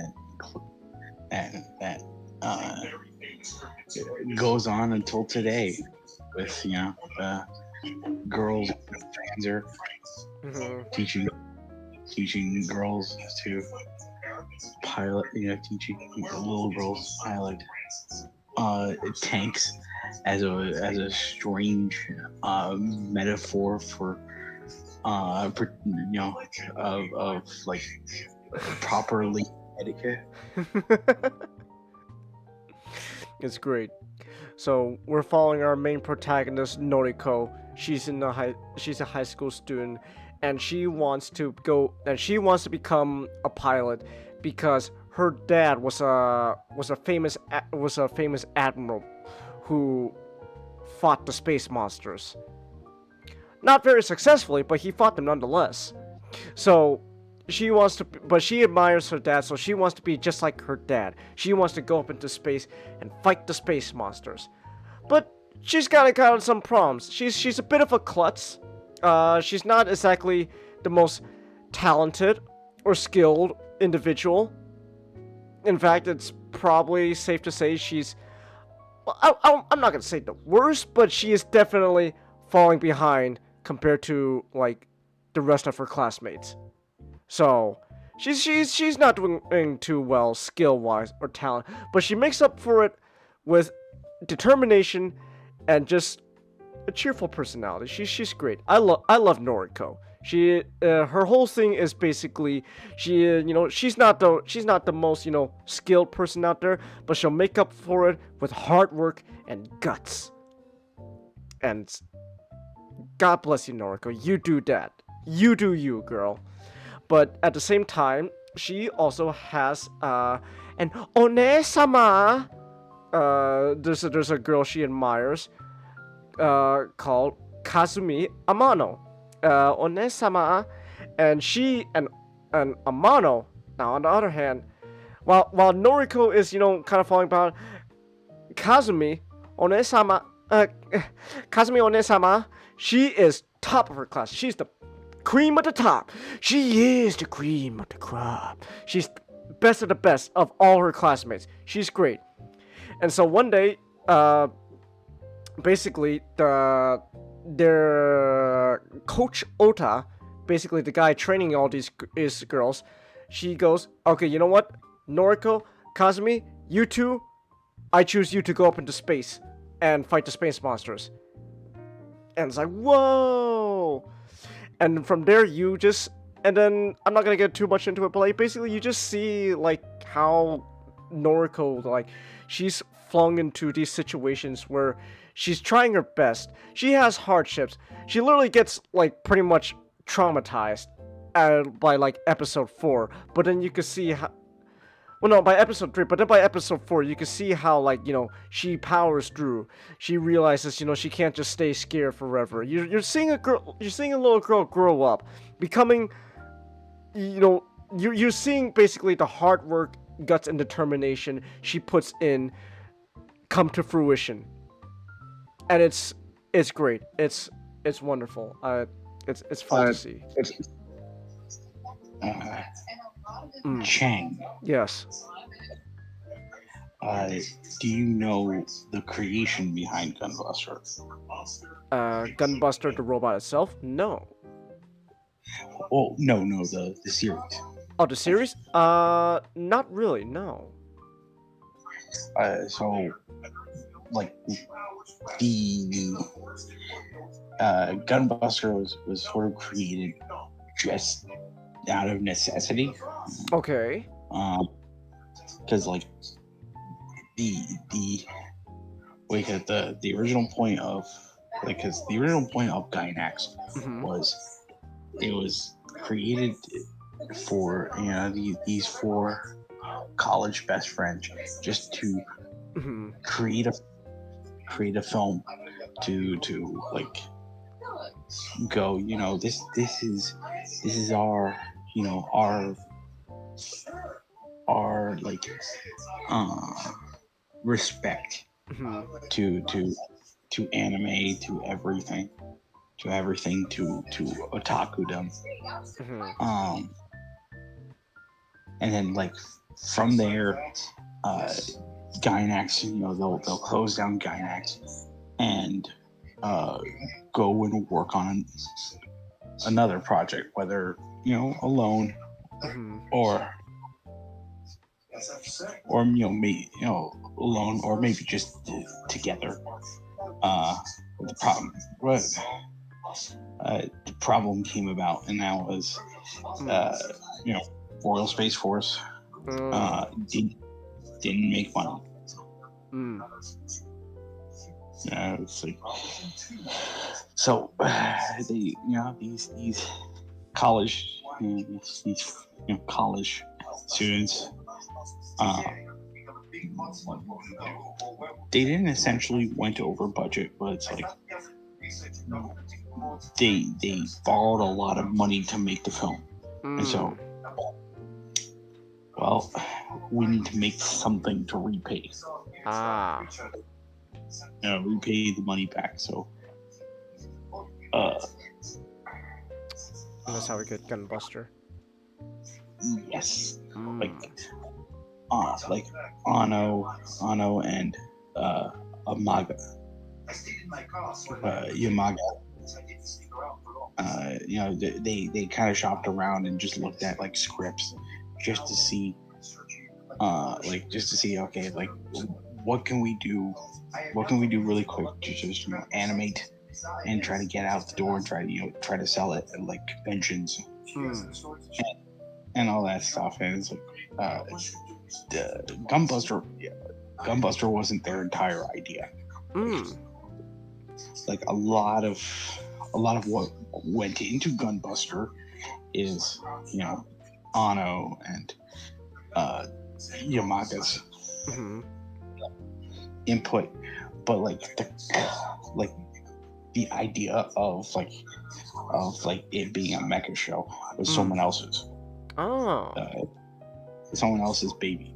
that goes on until today, with girls fans are teaching girls to pilot, teaching little girls pilot tanks as a strange metaphor for of like properly etiquette. It's great. So we're following our main protagonist, Noriko. She's a high school student, and she wants to become a pilot because her dad was a famous admiral who fought the space monsters. Not very successfully, but he fought them nonetheless. So she admires her dad, so she wants to be just like her dad. She wants to go up into space and fight the space monsters. But she's got some problems. She's a bit of a klutz. She's not exactly the most talented or skilled individual. In fact, it's probably safe to say she's... I'm not gonna say the worst, but she is definitely falling behind compared to like the rest of her classmates. So she's not doing too well skill-wise or talent, but she makes up for it with determination and just a cheerful personality. She's great. I love Noriko. Her whole thing is basically she's not the most skilled person out there, but she'll make up for it with hard work and guts. And God bless you, Noriko. You do that. You do you, girl. But at the same time, she also has an one-sama. There's a girl she admires called Kazumi Amano. One-sama, and she and Amano. Now, on the other hand, while Noriko is kind of falling behind, Kazumi One-sama, she is top of her class. She's the cream of the top. She is the cream of the crop. She's best of the best of all her classmates. She's great. And so one day, basically their coach Ota basically the guy training all these girls, she goes, okay, you know what, Noriko, Kazumi, you two, I choose you to go up into space and fight the space monsters. And it's like, whoa. And from there you just, and then I'm not gonna get too much into it, but like basically you just see like how Noriko, like, she's flung into these situations where she's trying her best. She has hardships. She literally gets like pretty much traumatized by like episode 4, but then you can see how, well, no, by episode 3, but then by episode 4, you can see how, like, she powers through. She realizes, she can't just stay scared forever. You're seeing a little girl grow up, becoming, you're seeing basically the hard work, guts, and determination she puts in come to fruition. And it's great. It's wonderful. It's fun to see. Chang, Yes. do you know the creation behind Gunbuster? Gunbuster, the robot itself? No. Oh, no, the series. Oh, the series? Not really, no. So, like, the Gunbuster was sort of created just out of necessity. Okay. Because like the original point of Gynax was, it was created for these 4 college best friends just to create a film to like go, this is our our like respect to anime, to everything to otakudom. And then like from there, Gynax, they'll close down Gynax and go and work on another project, whether alone or maybe alone or maybe just together. The problem came about, and that was Royal Space Force didn't make money. It's like, so they these college college students, they didn't essentially went over budget, but it's like they borrowed a lot of money to make the film. And so, well, we need to make something to repay. Repay the money back. So, that's how we get Gunbuster. Yes, like Ano and Yamaga. They kind of shopped around and just looked at like scripts just to see, okay, like what can we do really quick to just animate and try to get out the door and try to sell it at like conventions and all that stuff. And it's like the Gunbuster wasn't their entire idea. Like a lot of what went into Gunbuster is Ano and Yamaga's input, but like the idea of it being a mecha show was someone else's. Someone else's baby.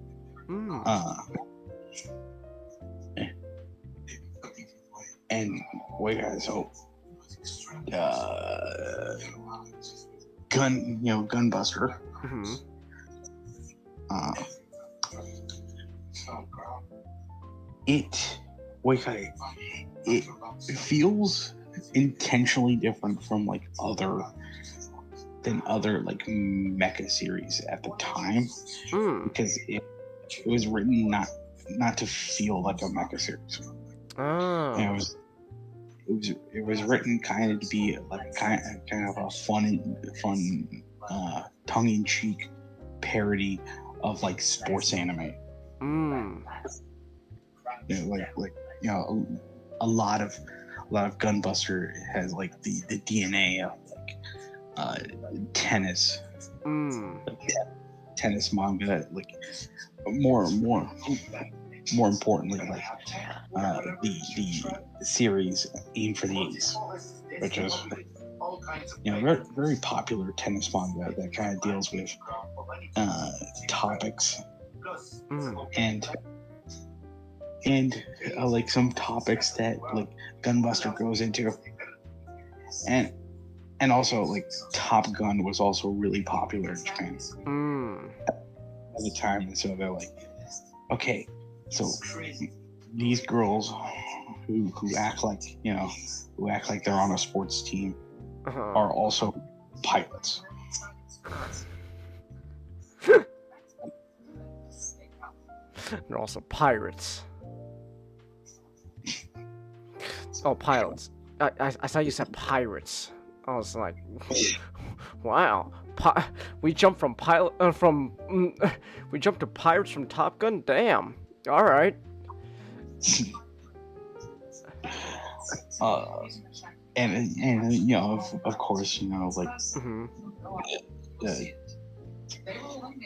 And wait, so Gunbuster. It feels intentionally different from like other than other like mecha series at the time because it was written not to feel like a mecha series. And Oh. it was written kind of to be like kind of a fun tongue-in-cheek parody of like sports anime. You know, like you know, a lot of Gunbuster has like the DNA of like tennis, like, tennis manga, like more importantly, like the series Aim for the Ace, which is very, very popular tennis manga that kind of deals with topics and like some topics that like Gunbuster goes into, and also like Top Gun was also really popular in Japan at the time, and so they're like, okay, so these girls who act like they're on a sports team are also pilots. They're also pirates. Oh, pilots. I thought you said pirates. I was like, wow. We jumped from we jumped to pirates from Top Gun. Damn. All right. And of course, like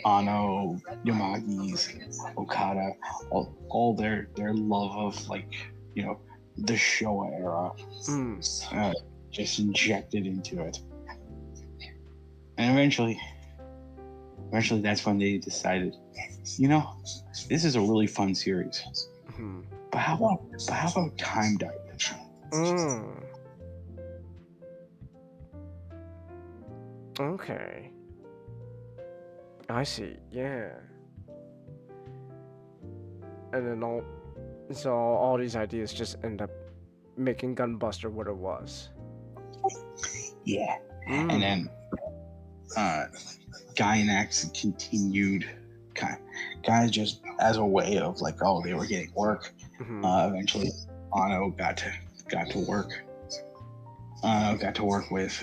Ano, Yamagi's, Okada, all their love of like the Showa era just injected into it, and eventually that's when they decided, this is a really fun series, but how about time dilation? Okay. I see, yeah. And then all these ideas just end up making Gunbuster what it was. Yeah. And then Gainax continued kind of just as a way of like, oh, they were getting work. Eventually Ano got to work. Got to work with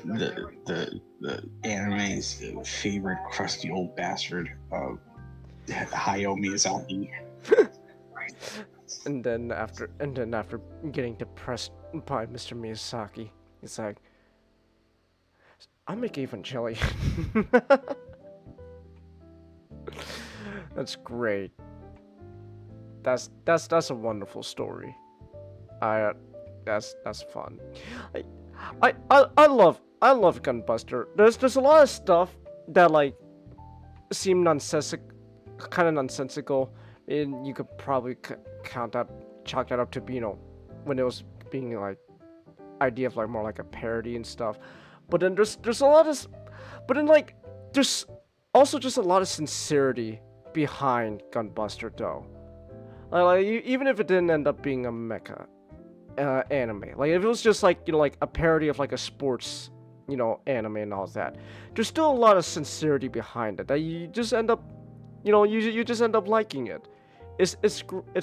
the anime's favorite crusty old bastard, Hayao Miyazaki. And then after getting depressed by Mr. Miyazaki, it's like, I make Evangelion. That's great. That's a wonderful story. That's fun. I love Gunbuster. There's a lot of stuff that like seem kind of nonsensical, and you could probably chalk that up to when it was being like idea of like more like a parody and stuff. But then there's a lot of, but then like there's also just a lot of sincerity behind Gunbuster though. Like even if it didn't end up being a mecha anime, like if it was just like like a parody of like a sports anime and all that, there's still a lot of sincerity behind it that you just end up you just end up liking it. It's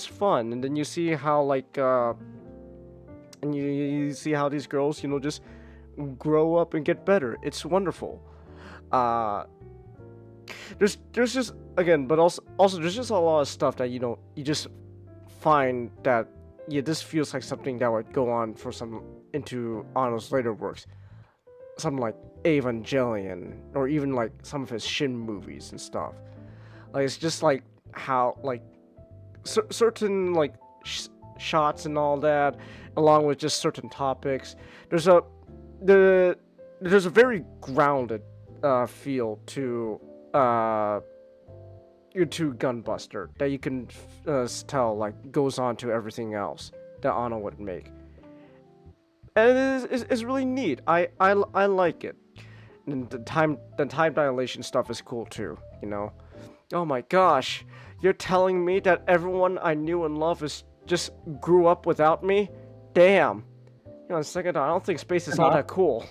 fun, and then you see how like and you see how these girls just grow up and get better. It's wonderful. There's just again, but also there's just a lot of stuff that you just find that this feels like something that would go on for into Ano's later works, something like Evangelion, or even like some of his Shin movies and stuff. Like it's just like how like certain like shots and all that, along with just certain topics. There's a very grounded feel to Gunbuster that you can tell like goes on to everything else that Ano would make, and it's really neat. I like it. And the time dilation stuff is cool too. Oh my gosh, you're telling me that everyone I knew and loved just grew up without me? Damn, on second thought, I don't think space is all that cool.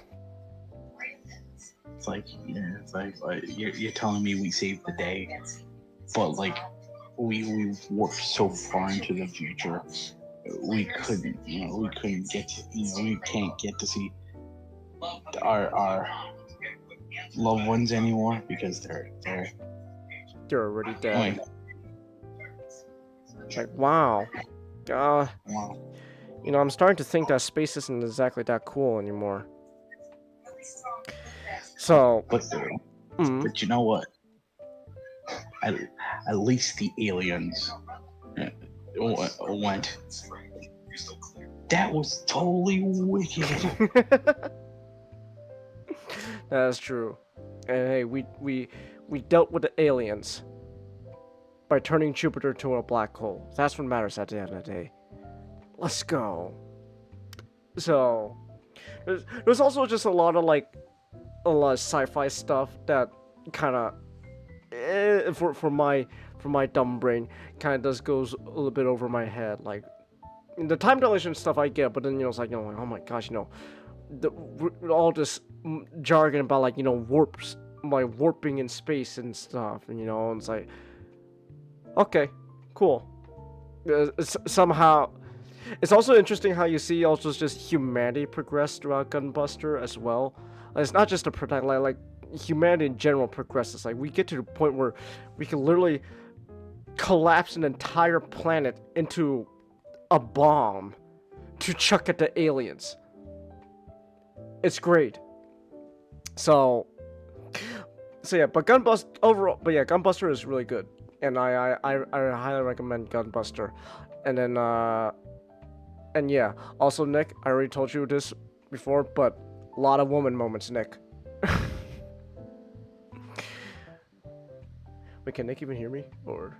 It's like, you're telling me we saved the day, but like we warped so far into the future, we couldn't get to, we can't get to see our loved ones anymore because they're already dead. I mean, Like, wow. wow. I'm starting to think that space isn't exactly that cool anymore. So, But but you know what? At least the aliens went. That was totally wicked. That's true. And hey, we dealt with the aliens by turning Jupiter to a black hole. That's what matters at the end of the day. Let's go. So, there's also just a lot of sci-fi stuff that kind of, for my dumb brain, kind of does goes a little bit over my head. Like the time dilation stuff I get, but then it's like oh my gosh, all this jargon about warps, warping in space and stuff, and it's like, okay, cool. Somehow, it's also interesting how you see also just humanity progress throughout Gunbuster as well. It's not just a product, like humanity in general progresses. Like we get to the point where we can literally collapse an entire planet into a bomb to chuck at the aliens. It's great. So yeah, but Gunbuster is really good, and I highly recommend Gunbuster. And then and yeah, also Nick, I already told you this before, but a lot of woman moments, Nick. Wait, can Nick even hear me, or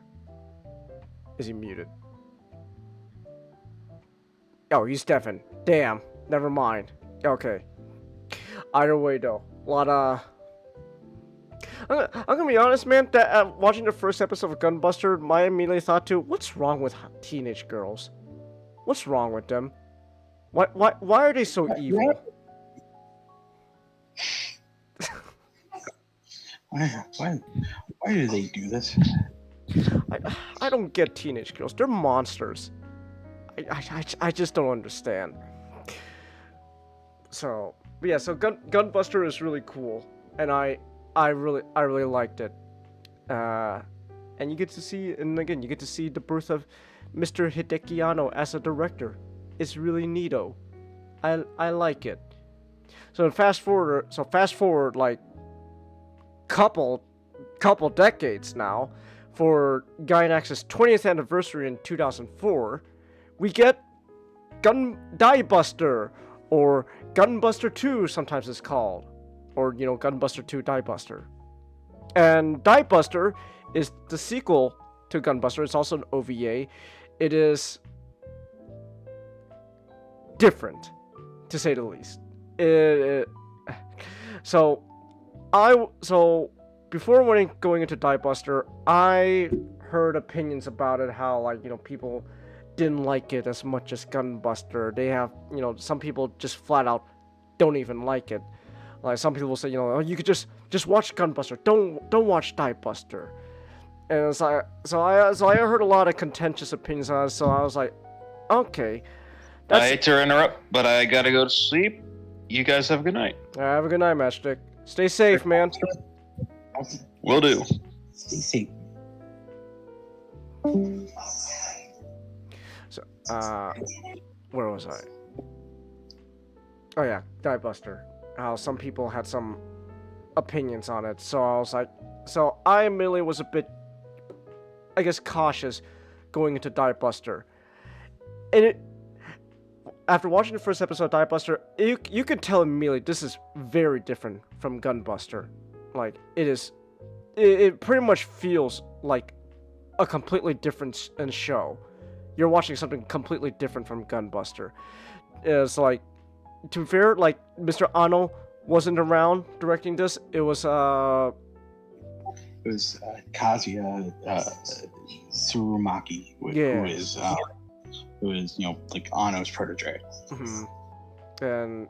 is he muted? Oh, he's deafened. Damn. Never mind. Okay. Either way, though, a lot of. I'm gonna be honest, man. That watching the first episode of Gunbuster, my immediately thought to, what's wrong with teenage girls? What's wrong with them? Why are they so evil? Why do they do this? I don't get teenage girls. They're monsters. I just don't understand. So, but yeah, so Gunbuster is really cool, and I really liked it. And you get to see, the birth of Mr. Hideki Anno as a director. It's really neato. I like it. So fast forward like couple decades now, for Gainax's 20th anniversary in 2004, we get Die Buster, or Gunbuster 2 sometimes it's called, or Gunbuster 2 Die Buster. And Die Buster is the sequel to Gunbuster. It's also an OVA. It is different, to say the least. So before going into Die Buster, I heard opinions about it, how people didn't like it as much as Gunbuster. They have, some people just flat out don't even like it. Like some people say, oh, you could just watch Gunbuster. Don't watch Die Buster. And it's like, so I heard a lot of contentious opinions on it. So I was like, okay. I hate to interrupt, but I gotta go to sleep. You guys have a good night. Have a good night, Matchstick. Stay safe, man. Will do. Stay safe. So, where was I? Oh yeah, Die Buster. How some people had some opinions on it. So I was like, I immediately was a bit, I guess, cautious going into Die Buster. And after watching the first episode of Die Buster, you can tell immediately this is very different from Gunbuster. Like, it pretty much feels like a completely different show. You're watching something completely different from Gunbuster. It's like, to be fair, like, Mr. Anno wasn't around directing this. It was Kazuya Tsurumaki, who is like Anno's protege. Mm-hmm. And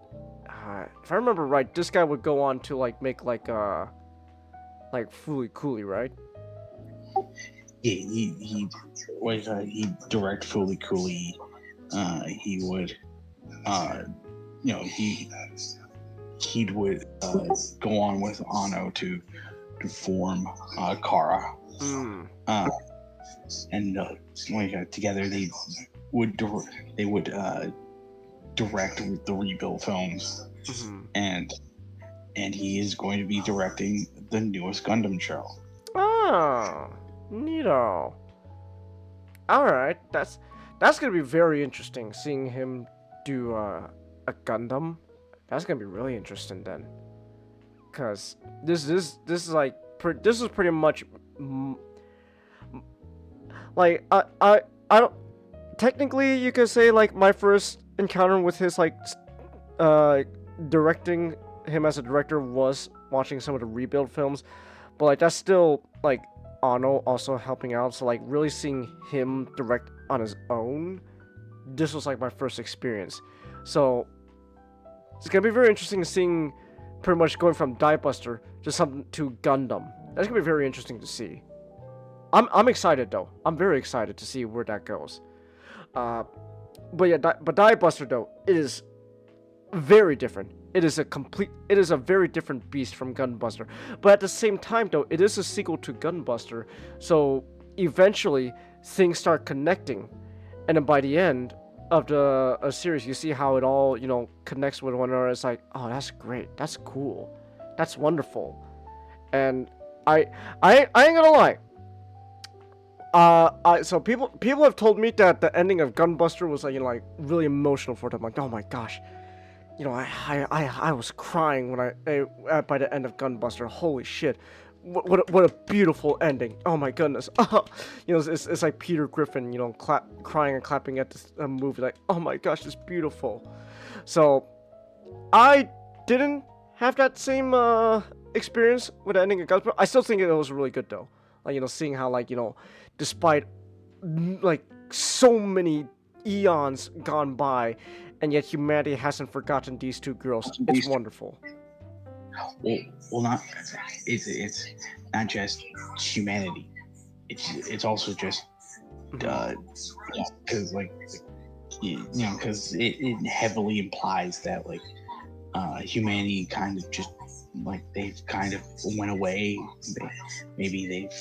if I remember right, this guy would go on to like make like Fooly Cooley, right? Yeah, he direct Fooly Cooley. He would, you know, he would go on with Ano to form Kara. And together they would direct the rebuild films, and he is going to be directing the newest Gundam show. Oh, neato. All right, that's gonna be very interesting. Seeing him do a Gundam, that's gonna be really interesting then. Cause this is like this is pretty much like I don't technically you could say like my first encounter with his like directing him as a director was watching some of the rebuild films, but like that's still like Ano also helping out, so like really seeing him direct on his own, this was like my first experience. So it's gonna be very interesting seeing pretty much going from Die Buster to Gundam. That's gonna be very interesting to see. I'm excited though. I'm very excited to see where that goes. But yeah, but Die Buster though, it is very different. It is a very different beast from Gunbuster. But at the same time though, it is a sequel to Gunbuster, so eventually things start connecting, and then by the end of the series, you see how it all, you know, connects with one another. It's like, oh, that's great, that's cool, that's wonderful. And I ain't gonna lie. So people have told me that the ending of Gunbuster was like, you know, like really emotional for them. Like, oh my gosh, you know, I was crying when by the end of Gunbuster. Holy shit, what a beautiful ending. Oh my goodness. You know, it's like Peter Griffin, you know, crying and clapping at this movie. Like, oh my gosh, it's beautiful. So I didn't have that same experience with the ending of Gunbuster. I still think it was really good though. Like, you know, seeing how, like, you know, despite like so many eons gone by, and yet humanity hasn't forgotten these two girls. It's wonderful. Well, not it's not just humanity. It's also just because like you know, because it heavily implies that like humanity kind of just like they've kind of went away. Maybe they've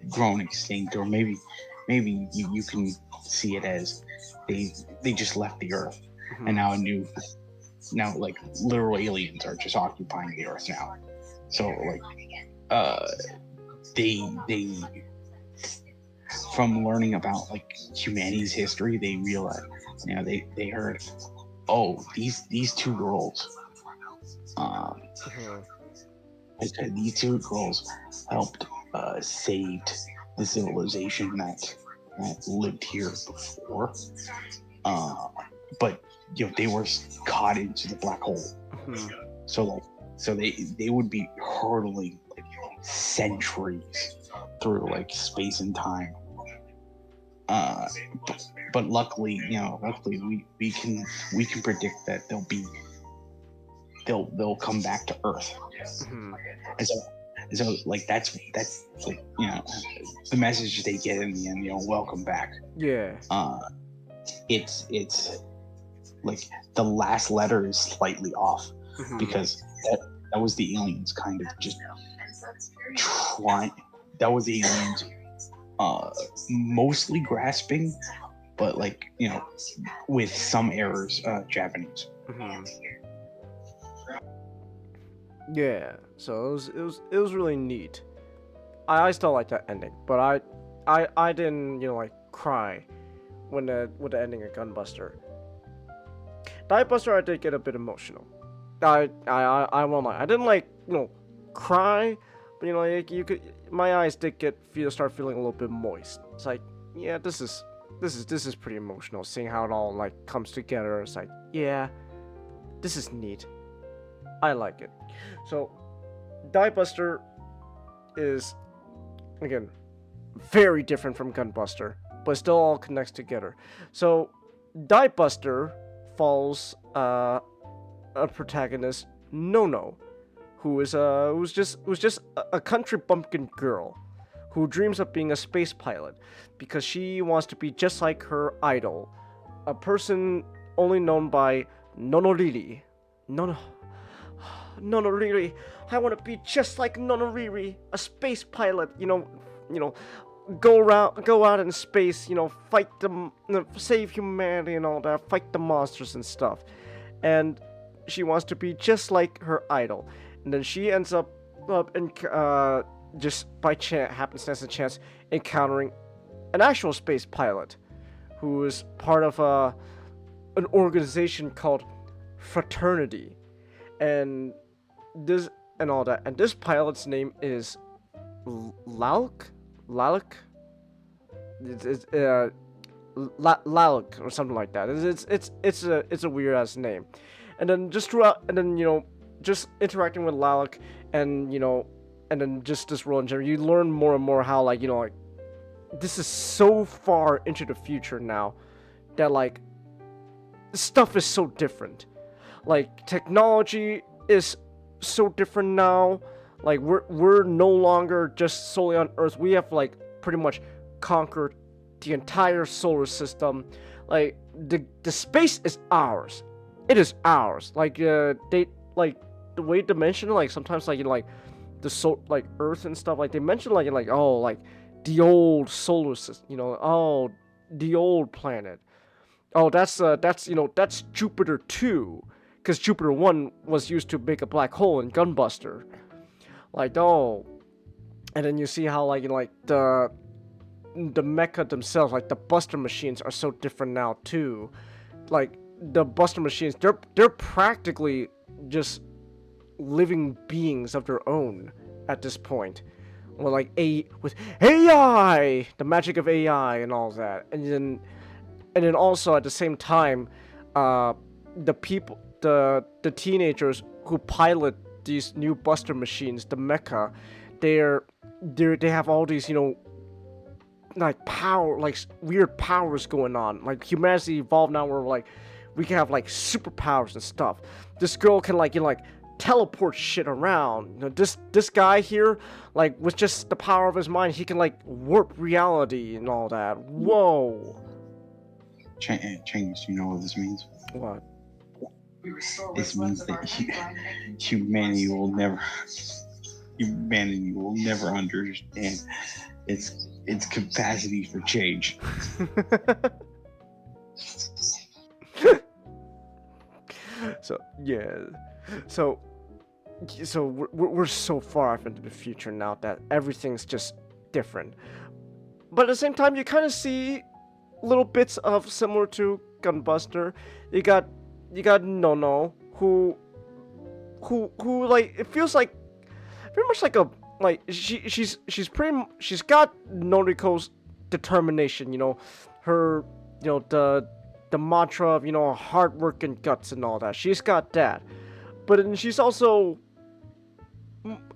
grown extinct, or maybe you can see it as they just left the earth, and now like literal aliens are just occupying the earth now. So like they from learning about like humanity's history, they realized, you know, they heard, oh, these two girls these two girls helped saved the civilization that lived here before, but you know, they were caught into the black hole. So they would be hurtling like centuries through like space and time. But luckily, you know, we can predict that they'll come back to Earth. And so like that's like, you know, the message they get in the end, you know, welcome back. Yeah. It's like the last letter is slightly off, because that was the aliens kind of just trying. That was the aliens mostly grasping, but like, you know, with some errors, Japanese. Yeah, so it was really neat. I still like that ending, but I didn't, you know, like cry with the ending of Gunbuster. Die Buster, I did get a bit emotional. I won't lie, I didn't like, you know, cry, but you know, like, my eyes did start feeling a little bit moist. It's like, yeah, this is pretty emotional, seeing how it all like comes together. It's like, yeah, this is neat. I like it. So, Die Buster is, again, very different from Gunbuster, but still all connects together. So, Die Buster follows a protagonist, Nono, who's just a country bumpkin girl who dreams of being a space pilot because she wants to be just like her idol, a person only known by Nonoriri. Nonoriri, I want to be just like Nonoriri, a space pilot. Go out in space. Fight save humanity and all that, fight the monsters and stuff. And she wants to be just like her idol. And then she ends up in just by happenstance and chance encountering an actual space pilot who is part of an organization called Fraternity, and this and all that. And this pilot's name is Lalk. It's Lalk or something like that. It's a weird ass name. And then just throughout, and then just interacting with Lalk, and and then just this role in general, you learn more and more how like this is so far into the future now that like stuff is so different. Like technology is so different now. Like we're no longer just solely on Earth. We have like pretty much conquered the entire solar system. Like the space is ours. It is ours. Like they like the way they mention like sometimes like like the like Earth and stuff, like they mention like oh like the old solar system, oh the old planet. Oh that's Jupiter 2, because Jupiter 1 was used to make a black hole in Gunbuster. Like oh, and then you see how like the mecha themselves, like the Buster machines, are so different now too. Like the Buster machines, they're practically just living beings of their own at this point. Well, like with AI, the magic of AI and all that, and then also at the same time, the teenagers who pilot these new Buster machines, the mecha, they have all these like power, like weird powers going on. Like humanity evolved now where like we can have like superpowers and stuff. This girl can like teleport shit around. This guy here, like with just the power of his mind, he can like warp reality and all that. Whoa. Change, you know what this means? What? This means that humanity will never understand its capacity for change. So yeah, so we're so far off into the future now that everything's just different. But at the same time, you kind of see little bits of similar to Gunbuster. You got Nono, who like it feels like very much like a like she's got Noriko's determination. Her the mantra of hard work and guts and all that. She's got that, but then she's also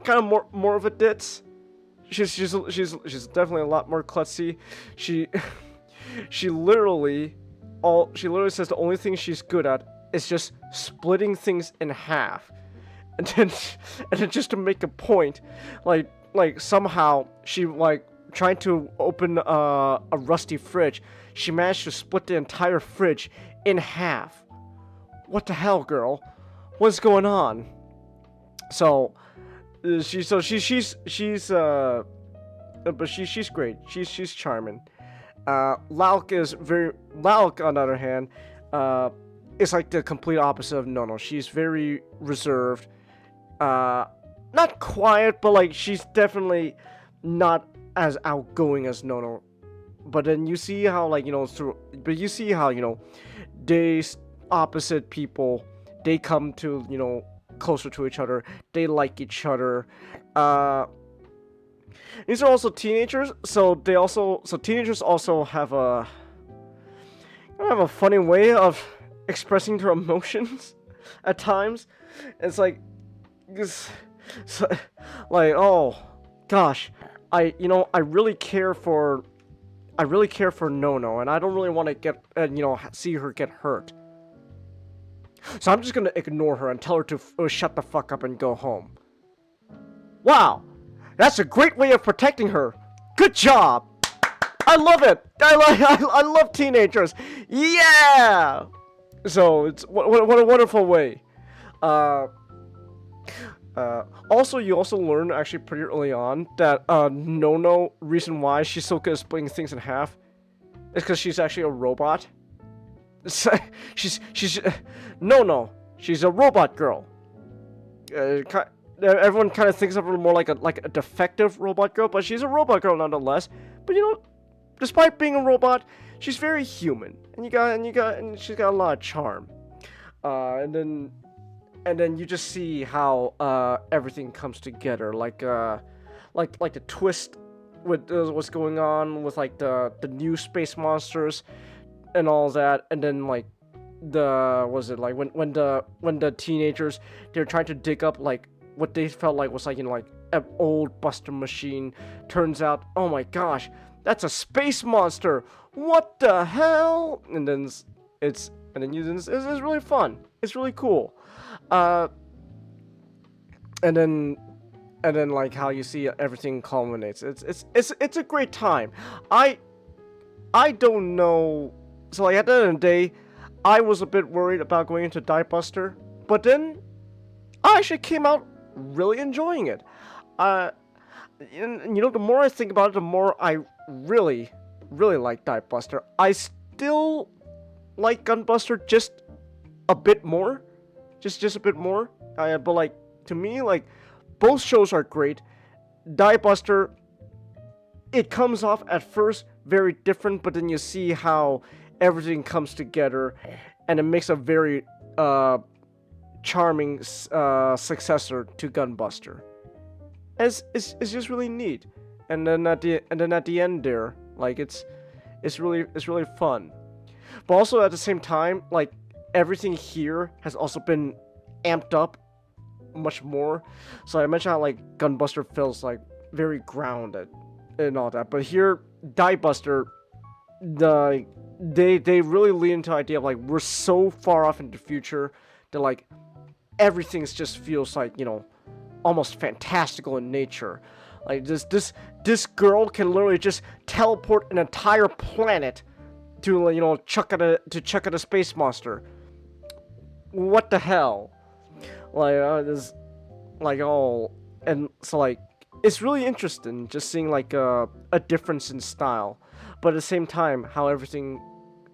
kind of more of a ditz. She's definitely a lot more klutzy. She literally says the only thing she's good at is just splitting things in half, and then just to make a point, like somehow she like trying to open a rusty fridge, she managed to split the entire fridge in half. What the hell, girl? What's going on? So she's great. She's charming. Lauk on the other hand, is like the complete opposite of Nono. She's very reserved, not quiet, but like she's definitely not as outgoing as Nono. But then you see how they opposite people, they come to closer to each other. They like each other. These are also teenagers, so teenagers also have a funny way of expressing their emotions at times. It's like oh gosh, I really care for Nono, and I don't really want to see her get hurt. So I'm just gonna ignore her and tell her to shut the fuck up and go home. Wow, that's a great way of protecting her. Good job. I love it. I love teenagers. Yeah. So it's what a wonderful way. Also, you also learn actually pretty early on that Nono reason why she's so good at splitting things in half is because she's actually a robot. she's no, she's a robot girl. Everyone kind of thinks of her more like a defective robot girl, but she's a robot girl nonetheless. But you know, despite being a robot, she's very human, and she's got a lot of charm. And then you just see how everything comes together, like the twist with what's going on with like the new space monsters and all that, and then like when the teenagers, they're trying to dig up like what they felt like was like, you know, like an old Buster machine. Turns out, oh my gosh, that's a space monster. What the hell? And then it's really fun. It's really cool. And then like how you see everything culminates. It's a great time. I don't know. So like at the end of the day, I was a bit worried about going into Die Buster, but then I actually came out really enjoying it. And, you know, the more I think about it, the more I really like Die Buster. I still like Gunbuster just a bit more, just a bit more. But like to me, like both shows are great. Die Buster, it comes off at first very different, but then you see how everything comes together, and it makes a very charming successor to Gunbuster. It's just really neat. And then at the end there, like it's really fun. But also at the same time, like everything here has also been amped up much more. So I mentioned how like Gunbuster feels like very grounded and all that, but here Die Buster, they really lean into the idea of like we're so far off in the future that like everything's just feels like, you know, almost fantastical in nature. Like this girl can literally just teleport an entire planet to, you know, chuck at a space monster. What the hell? Like this, like all, and so like it's really interesting just seeing like a difference in style, but at the same time how everything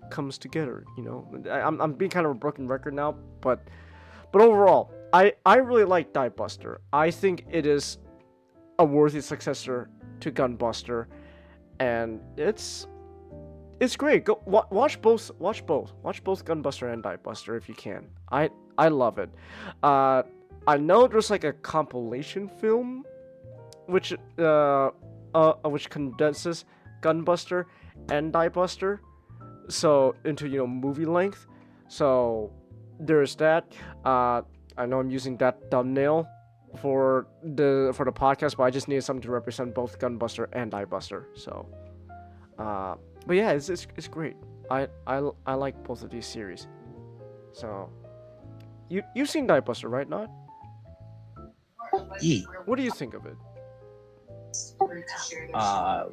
comes together. You know, I'm being kind of a broken record now, but overall, I really like Die Buster. I think it is a worthy successor to Gunbuster, and it's great. Go watch both Gunbuster and Die Buster if you can. I love it. I know there's like a compilation film which condenses Gunbuster and Die Buster so into, you know, movie length. So there's that. I know I'm using that thumbnail for the podcast, but I just needed something to represent both Gunbuster and Die Buster. So, but yeah, it's great. I like both of these series. So, you've seen Die Buster, right? Not? Yeah. What do you think of it?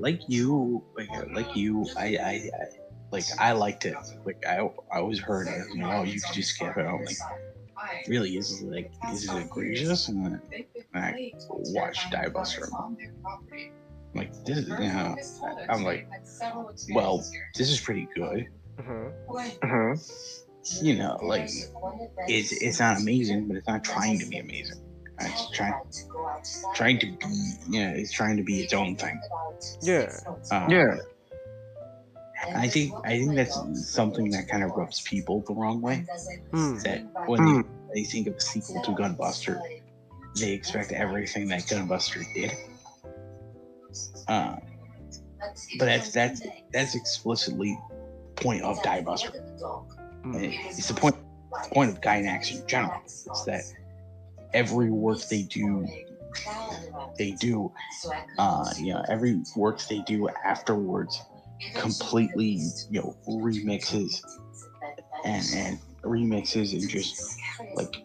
Like you, I liked it. Like I always heard it. You know, oh, you could just skip it. I'm like, really, is it egregious? And then I watched Die Buster. Like this, you know, I'm like, well, this is pretty good. You know, like it's not amazing, but it's not trying to be amazing. It's trying to be, you know, it's trying to be its own thing. Yeah. Yeah. I think that's something that kind of rubs people the wrong way. That when they think of a sequel to Gunbuster, they expect everything that Gunbuster did. But that's explicitly point of Die Buster. It's the point of Gainax in general. It's that every work they do, you know, every work they do afterwards completely, you know, remixes and remixes and just like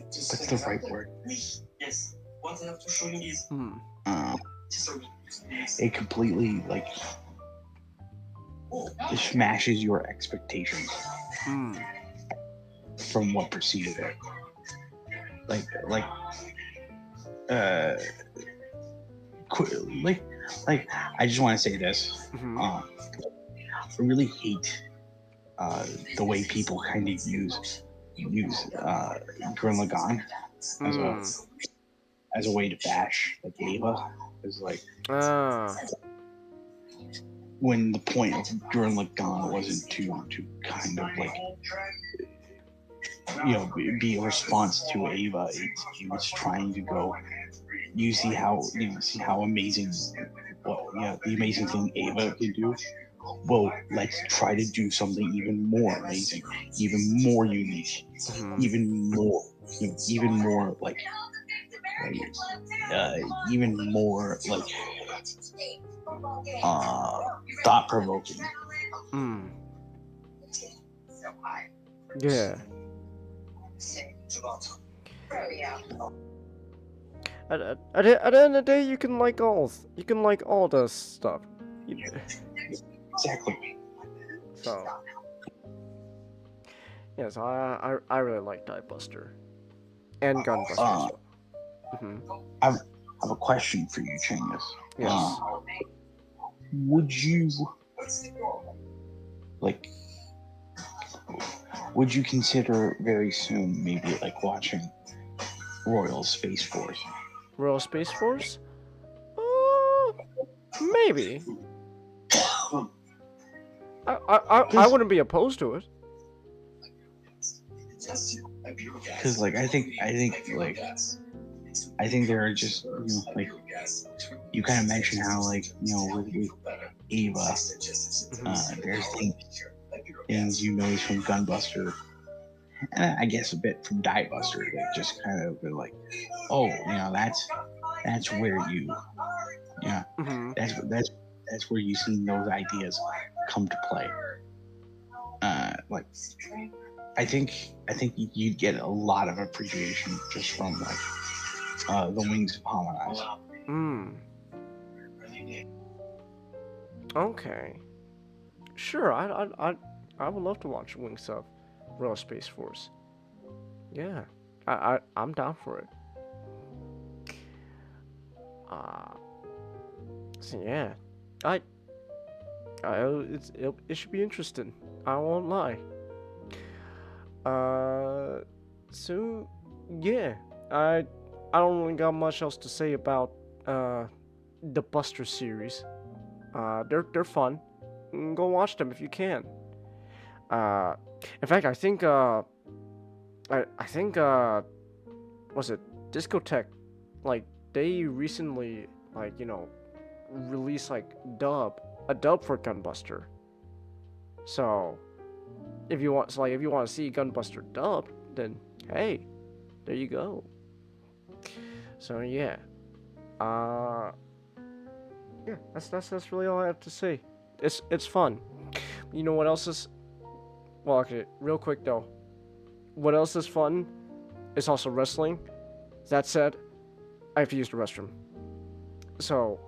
what's the right word? It completely like it smashes your expectations from what preceded it. Like I just want to say this. I really hate the way people kind of use Gurren Lagann as a way to bash like Ava. Is like when the point of Gurren Lagann wasn't to kind of like be a response to Ava. He was trying to go. You see how amazing, the amazing thing Ava can do. Well, let's try to do something even more amazing, even more unique, even more like even more like thought-provoking. Yeah. At the end of the day, you can like all the stuff. Exactly. So yes, I really like Die Buster and Gunbuster as well. I have a question for you, Chingus. Yes. Would you consider very soon maybe like watching Royal Space Force? Royal Space Force? Maybe. I wouldn't be opposed to it. Because like I think there are just like you kind of mentioned how like with Ava, there's things you notice from Gunbuster, and I guess a bit from Die Buster that just kind of were like, oh, that's where that's where you see those ideas come to play. Like I think you'd get a lot of appreciation just from like the Wings of Harmonize. Okay. Sure, I would love to watch Wings of Royal Space Force. Yeah, I'm down for it. So yeah, it should be interesting. I won't lie. So yeah, I don't really got much else to say about the Buster series. They're fun. Go watch them if you can. In fact, I think was it Discotech? Like they recently released like a dub for Gunbuster. So if you want to see Gunbuster dubbed, then hey, there you go. So yeah, yeah, that's really all I have to say. It's fun. You know what else is? Well, okay, real quick though. What else is fun? It's also wrestling. That said, I have to use the restroom. So,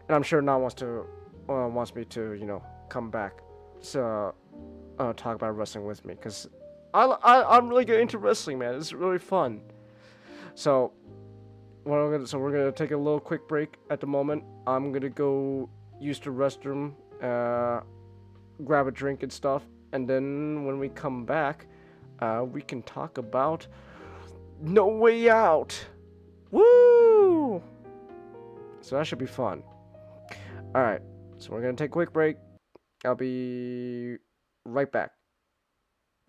and I'm sure Nan wants me to come back to talk about wrestling with me, because I'm really getting into wrestling, man. It's really fun. So we're gonna take a little quick break at the moment. I'm gonna go use the restroom, grab a drink and stuff, and then when we come back, we can talk about No Way Out. Woo! So that should be fun. All right, so we're gonna take a quick break. I'll be right back.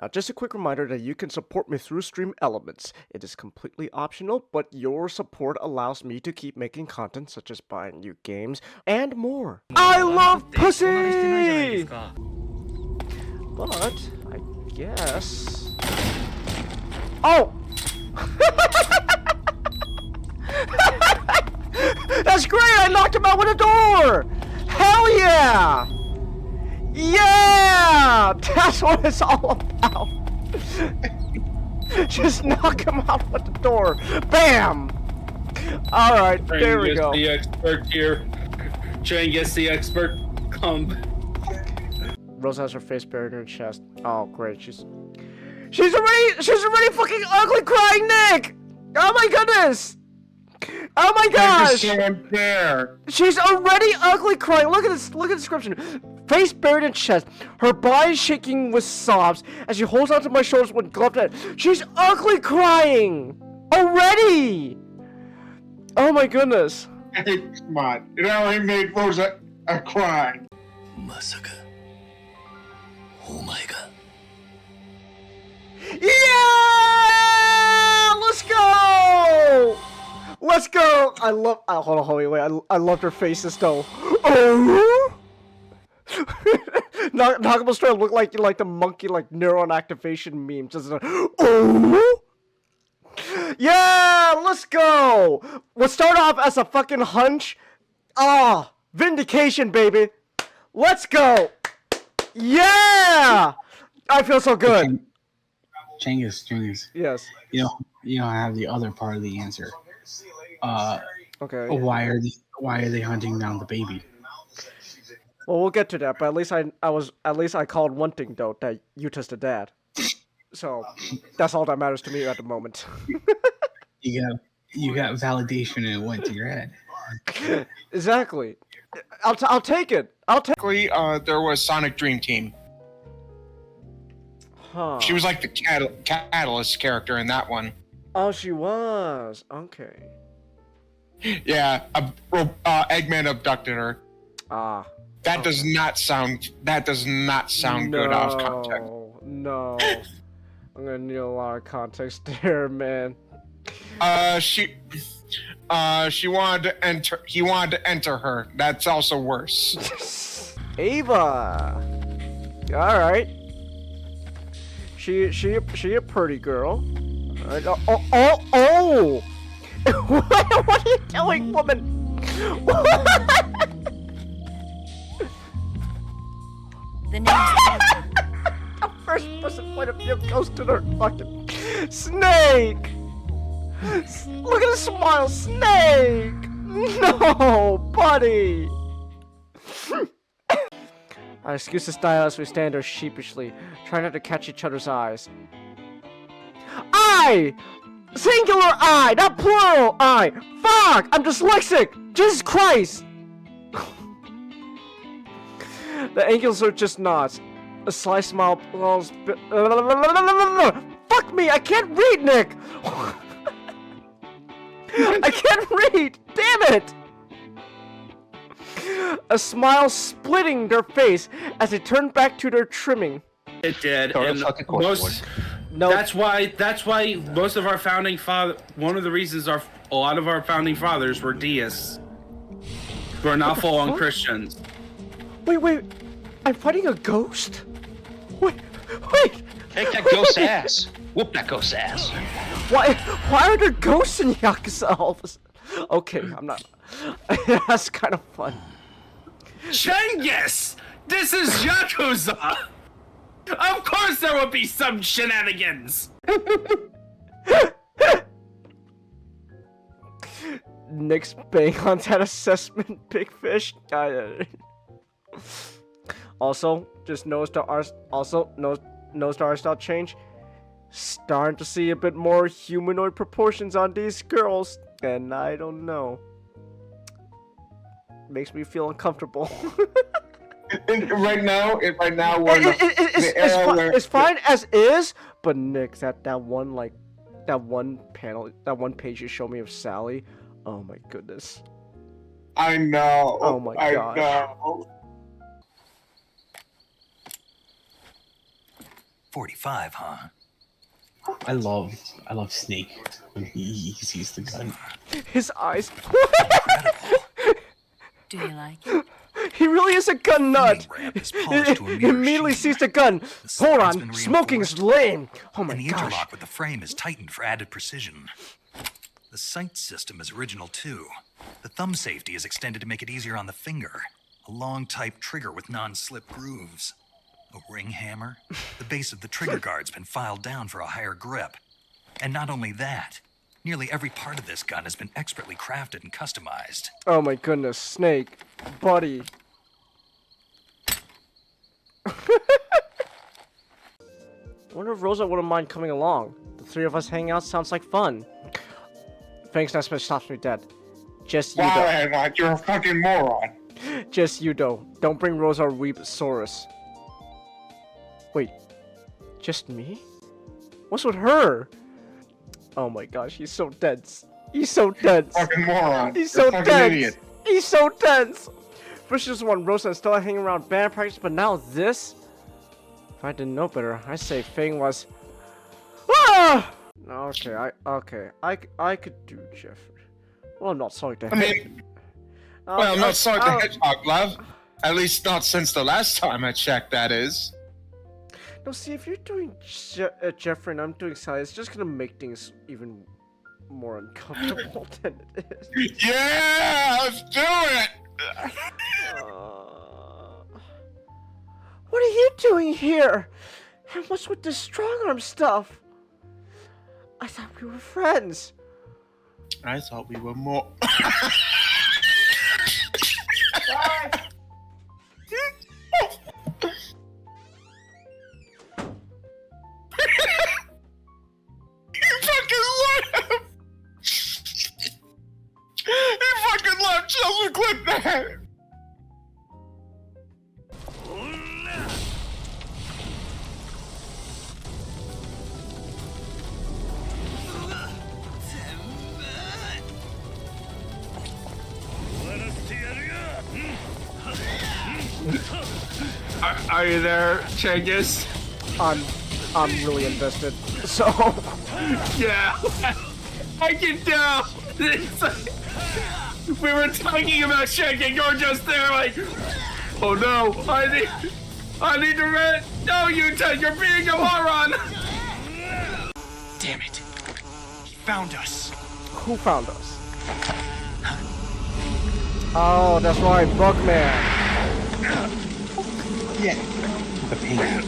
Now, just a quick reminder that you can support me through Stream Elements. It is completely optional, but your support allows me to keep making content such as buying new games and more. I love pussy! But, I guess... Oh! That's great! I knocked him out with a door! Hell yeah! Yeah! That's what it's all about. Just knock him out with the door. Bam! Alright, there we go. The expert here. Train gets the expert. Come. Rosa has her face buried in her chest. Oh, great. She's already fucking ugly crying, Nick! Oh my goodness! Oh my gosh! There. She's already ugly crying. Look at this. Look at the description. Face buried in chest. Her body shaking with sobs as she holds onto my shoulders when gloved at. She's ugly crying already. Oh my goodness. Hey, come on. It already made Rosa cry. Yeah! Let's go! Let's go! I love. Hold on, wait. I loved her faces though. Oh! Nagamo straight look like the monkey neuron activation meme. Just oh! Yeah! Let's go! We'll start off as a fucking hunch. Ah! Vindication, baby! Let's go! Yeah! I feel so good. Genghis. Yes. You know, I have the other part of the answer. Okay. Why are they hunting down the baby? Well, we'll get to that, but at least I called one thing though, that Yuta's the dad. So that's all that matters to me at the moment. You got validation and it went to your head. Exactly. I'll take it. Basically, there was Sonic Dream Team. Huh. She was like the catalyst character in that one. Oh, she was. Okay. Yeah, Eggman abducted her. Ah. That does not sound good off context. No. I'm gonna need a lot of context there, man. He wanted to enter. He wanted to enter her. That's also worse. Ava. All right. She a pretty girl. Oh! What are you doing, woman? The name's A first person point of view goes to her fucking Snake. Look at his smile, Snake. No, buddy. I excuse the style as we stand there sheepishly, trying not to catch each other's eyes. I! Singular I, not plural I! Fuck! I'm dyslexic! Jesus Christ! The angles are just nods. A sly smile blows. Fuck me! I can't read, Nick! I can't read! Damn it! A smile splitting their face as they turned back to their trimming. It did. Sort of And fucking course No. That's why most of our founding father. One of the reasons a lot of our founding fathers were deists. We're not full-on Christians. Wait. I'm fighting a ghost? Wait. Take that ghost ass. Whoop that ghost ass. Why are there ghosts in Yakuza all of a sudden? Okay, I'm not. That's kind of fun. Genghis! This is Yakuza! Of course there will be some shenanigans! Nick's bang on that assessment, big fish. Also, just notice the art. Also, notice the art style change. Starting to see a bit more humanoid proportions on these girls, and I don't know. Makes me feel uncomfortable. Right now, we're in the era where it's fine as is, but Nick, that one panel, that one page you showed me of Sally. Oh my goodness. I know. Oh my gosh. I know. 45, huh? I love Snake when he sees the gun. His eyes. Do you like it? He really is a gun nut. Ramp is polished to a He mere immediately sheen. sees the gun. The Hold side's on, been smoking's reinforced, lame. Oh my and the gosh. interlock with the frame is tightened for added precision. The sight system is original too. The thumb safety is extended to make it easier on the finger. a long type trigger with non-slip grooves. A ring hammer. The base of the trigger guard's been filed down for a higher grip. And not only that, nearly every part of this gun has been expertly crafted and customized. Oh my goodness, Snake, buddy. I wonder if Rosa wouldn't mind coming along. The three of us hanging out sounds like fun. Fang's next message stops me dead. Just you, though. Why, you're a fucking moron. Just you, though. Don't bring Rosa or Weepsaurus. Wait, just me? What's with her? Oh my gosh, he's so dense. He's so dense. Fucking moron. He's You're so a fucking dense. idiot. He's so dense. First just one, Rosa is still hanging around band practice, but now this? If I didn't know better, I say Fang was. Ah! Okay, I could do Jeffrey. Well, I'm not sorry to. I mean, well, not Sonic the Hedgehog, love. At least not since the last time I checked, that is. No, see, if you're doing Jeffrey and I'm doing Sally, it's just gonna make things even more uncomfortable than it is. Yeah, let's do it! What are you doing here? And what's with this strong arm stuff? I thought we were friends. I thought we were more. Chelsea, clip that! Are you there, Changus? I'm really invested. So yeah, I can tell. It's like, we were talking about checking. You're just there, like, oh no, I need to rent. No, Utah, you're being a moron. Damn it. He found us. who found us? Oh, that's right, Bugman. Yeah. The pain.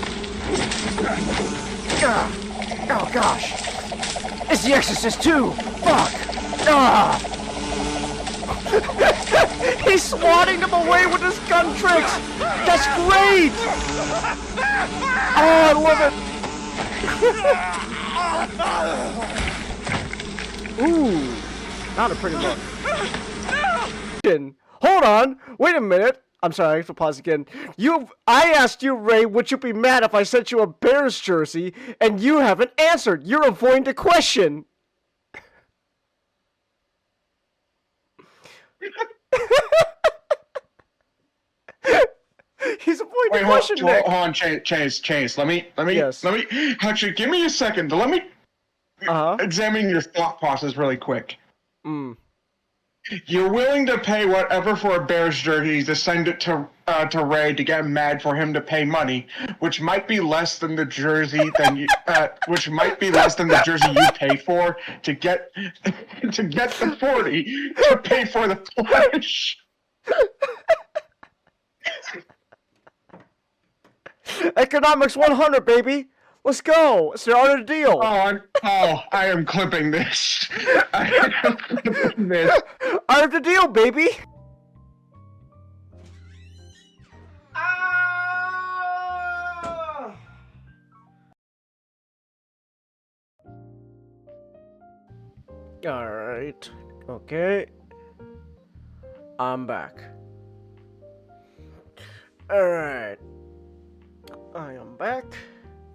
Oh gosh. It's the Exorcist too. Fuck. Ah. He's swatting them away with his gun tricks. That's great. Oh, I love it. Ooh, not a pretty look. Hold on. Wait a minute. I'm sorry, I have to pause again. I asked you, Ray, would you be mad if I sent you a Bears jersey, and you haven't answered. You're avoiding the question. He's avoiding the question, Nick. Hold on, Chase. Let me. Yes. Actually, give me a second. Let me examine your thought process really quick. You're willing to pay whatever for a Bears jersey to send it to Ray to get mad for him to pay money, which might be less than the jersey which might be less than the jersey you pay for to get the 40 to pay for the flesh. Economics 100, baby. Let's go. It's the art of the deal. I am clipping this. I am clipping this. Art of the deal, baby. All right. Okay. I'm back. All right. I am back.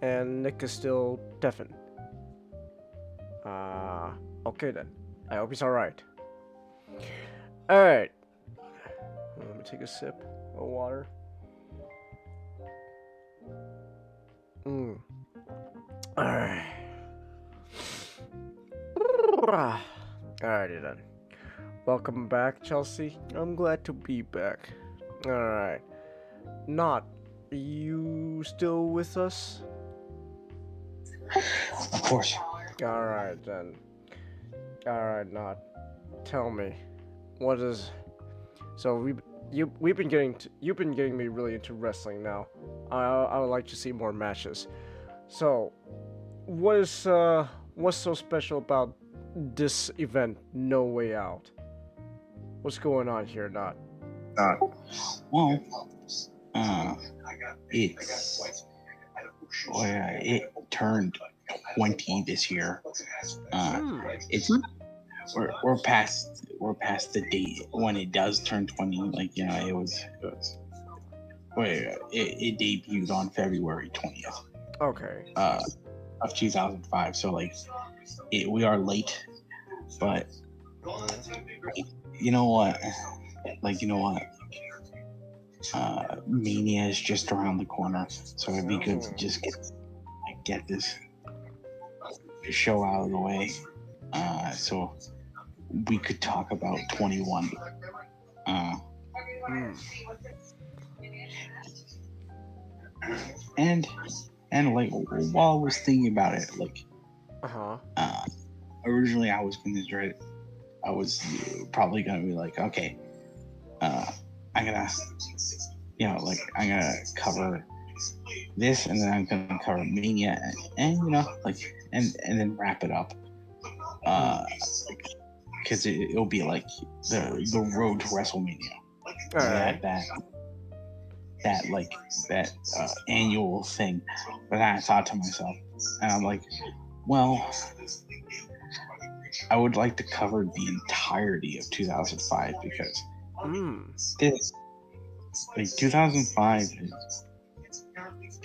And Nick is still deafened. Okay then. I hope he's alright. Alright. Let me take a sip of water. Alright. Alrighty then. Welcome back, Chelsea. I'm glad to be back. Alright. Not. Are you still with us? Of course. Alright then. Alright, Not. Tell me. What is... So, you've been getting me really into wrestling now. I would like to see more matches. So, what's so special about this event, No Way Out? What's going on here, not? Well, it's it turned 20 this year. It's we're past the date when it does turn 20. Like, you know, it debuted on February 20th. Okay. Of 2005. So like, we are late, but you know what? Like, you know what? Mania is just around the corner, so it'd be good to just get this show out of the way, so we could talk about 21. And like, while I was thinking about it, like, originally I was probably gonna be like, okay, I'm gonna cover this, and then I'm gonna cover Mania, and you know, like, and then wrap it up, because it'll be like the road to WrestleMania. Alright. that annual thing. But then I thought to myself, and I'm like, well, I would like to cover the entirety of 2005, because this, like, 2005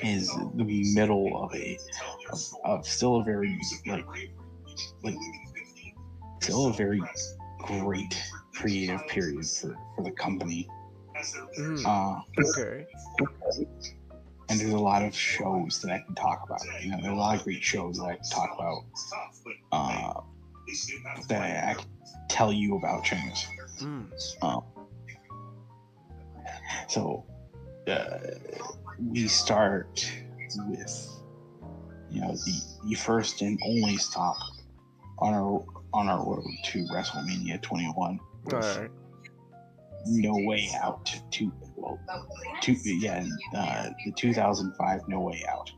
is the middle of still a very still a very great creative period for the company. Okay. And there's a lot of shows that I can talk about. You know, there's a lot of great shows that I can talk about, that I can tell you about, Chance. So we start with, you know, the first and only stop on our road to WrestleMania 21. Alright. No Way Out the 2005 No Way Out.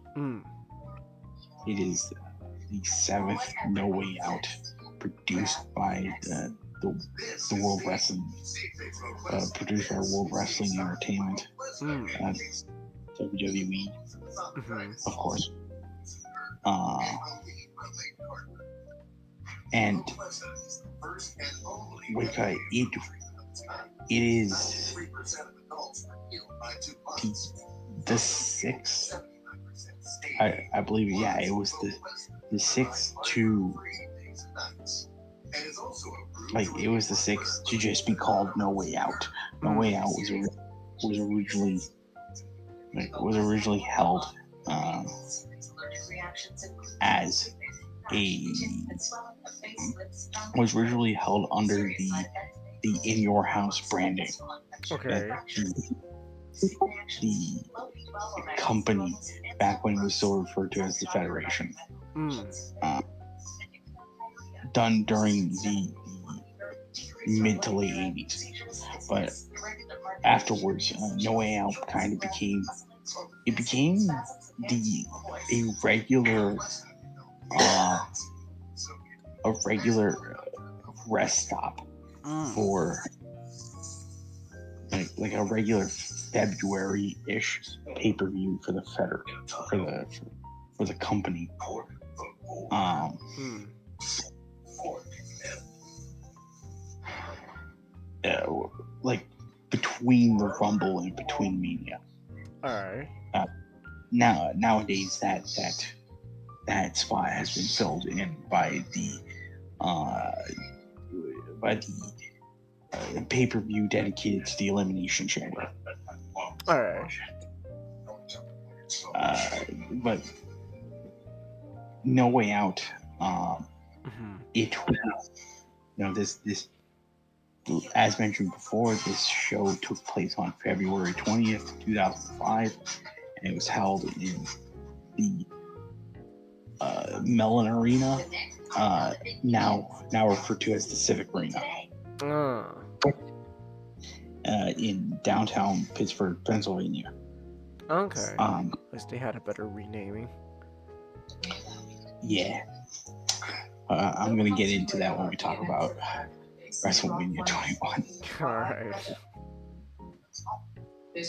It is the 7th No Way Out, produced by the World Wrestling, produced by World Wrestling Entertainment, WWE, of course. And it is the 6th, I believe, yeah, it was the 6th to, like, it was the 6th to just be called No Way Out. No Way Out was originally held as was originally held under the In Your House branding. Okay. The company, back when it was still referred to as the Federation, done during the mid to late 80s. But afterwards, No Way Out kind of became a regular rest stop for like a regular February-ish pay-per-view for the company. Like, between the Rumble and between Mania. Alright. Nowadays that spot has been filled in by the pay-per-view dedicated to the Elimination Chamber. Alright. But No Way Out, it, you know, this, as mentioned before, this show took place on February 20th, 2005, and it was held in the Mellon Arena, now referred to as the Civic Arena. in downtown Pittsburgh, Pennsylvania. Okay. At least they had a better renaming. Yeah. I'm gonna get into that when we talk about WrestleMania 21. Alright. It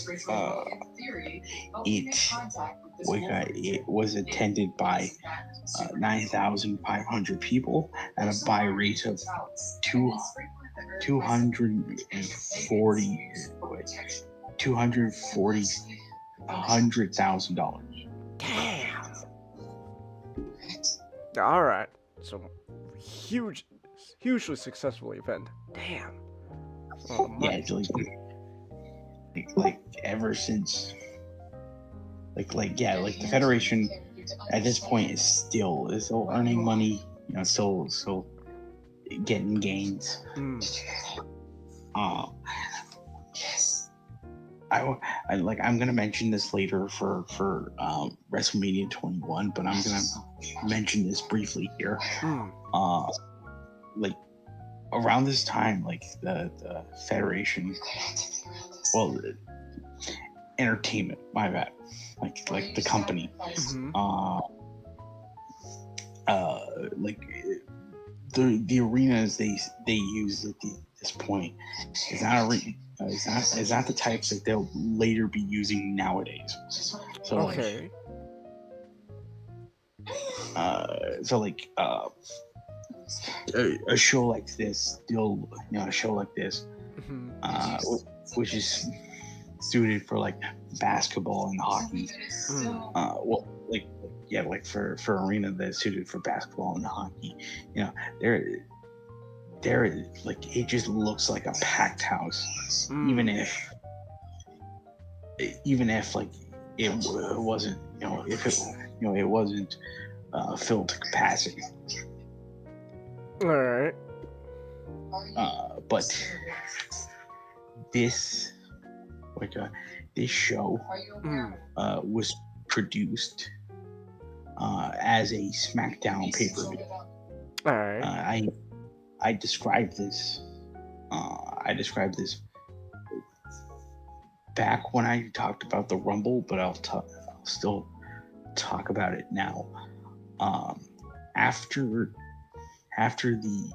was attended by 9,500 people at a buy rate of $240,000. Damn. Alright. So hugely successful event. Damn. Yeah, it's like ever since like the Federation at this point is still earning money, still getting gains. I'm gonna mention this later for WrestleMania 21, but I'm gonna mention this briefly here. Like around this time, like the Federation, well, entertainment, my bad, like the company, like the arenas they use at this point is not the types that they'll later be using nowadays. So okay. A show like this, which is suited for like basketball and hockey. For arena that's suited for basketball and hockey. There like it just looks like a packed house, even if like it wasn't, it wasn't filled to capacity. All right. But this show was produced as a SmackDown pay-per-view. All right. I described this back when I talked about the Rumble, but I'll still talk about it now. After the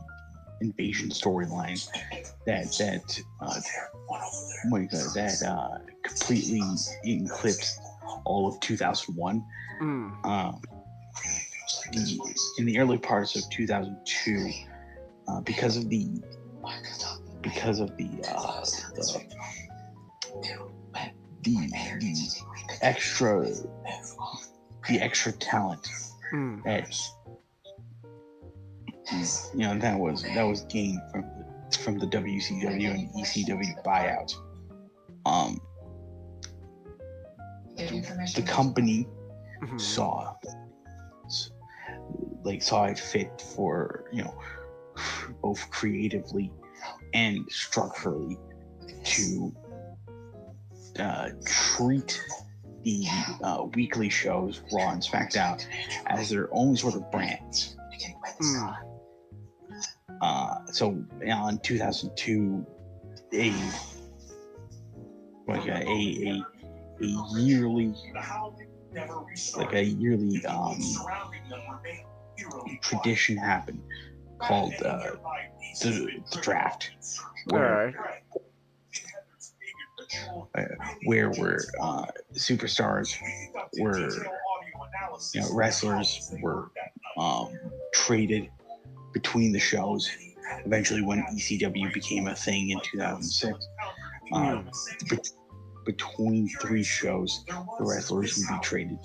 invasion storyline that completely eclipsed all of 2001. In the early parts of 2002, because of the extra talent that was gained from the WCW and ECW buyout. The company saw it fit for both creatively and structurally to treat the weekly shows Raw and SmackDown as their own sort of brands. So in 2002, a yearly tradition happened called the draft, where superstars wrestlers were traded between the shows. Eventually, when ECW became a thing in 2006, between three shows, the wrestlers would be traded,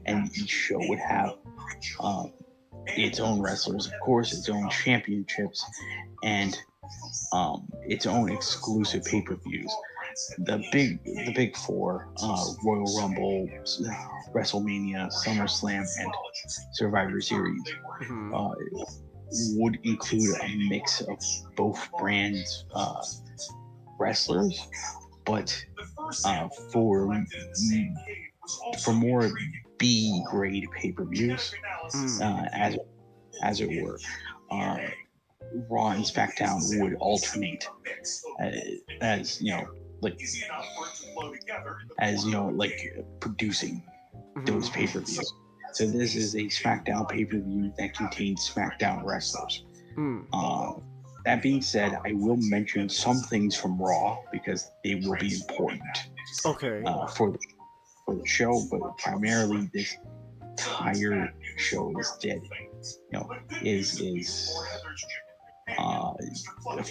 and each show would have its own wrestlers, of course, its own championships, and its own exclusive pay-per-views. The big four: Royal Rumble, WrestleMania, SummerSlam, and Survivor Series would include a mix of both brands wrestlers, but for more B grade pay-per-views, as it were. Raw and SmackDown would alternate as like producing those pay-per-views. So this is a SmackDown pay-per-view that contains SmackDown wrestlers. That being said, I will mention some things from Raw because they will be important Okay. for the show, but primarily this entire show is dead. Is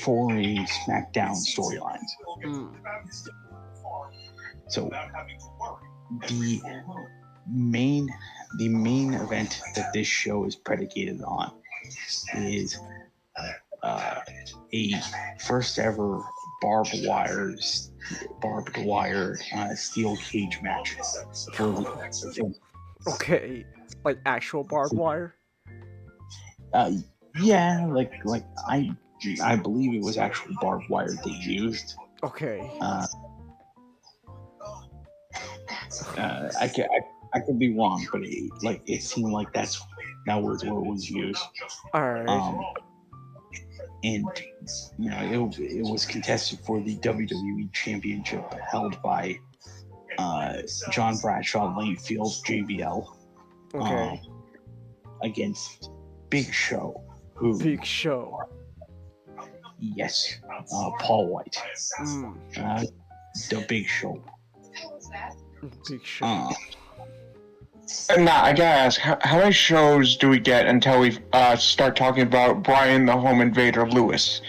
following SmackDown storylines. So the main event that this show is predicated on is a first ever barbed wire steel cage match for the Okay. Like actual barbed wire? yeah, like I believe it was actual barbed wire they used. Okay. I could be wrong, but it seemed like that was what was used. Alright. And it was contested for the WWE Championship held by John Bradshaw, Lanefield, JBL, Okay. against Big Show, Big Show. Yes, Paul White, the Big Show. Big Show. Now, I gotta ask, how many shows do we get until we start talking about Brian the Home Invader Lewis,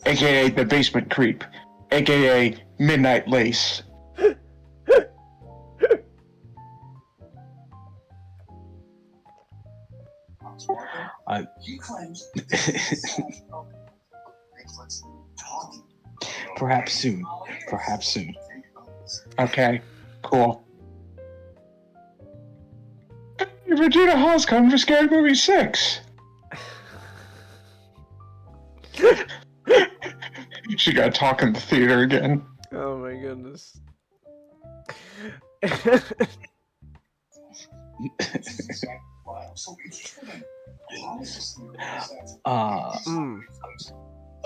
aka the Basement Creep, aka Midnight Lace? Perhaps soon. Okay, cool. Regina Hall's coming for Scary Movie 6. She got to talk in the theater again. Oh my goodness.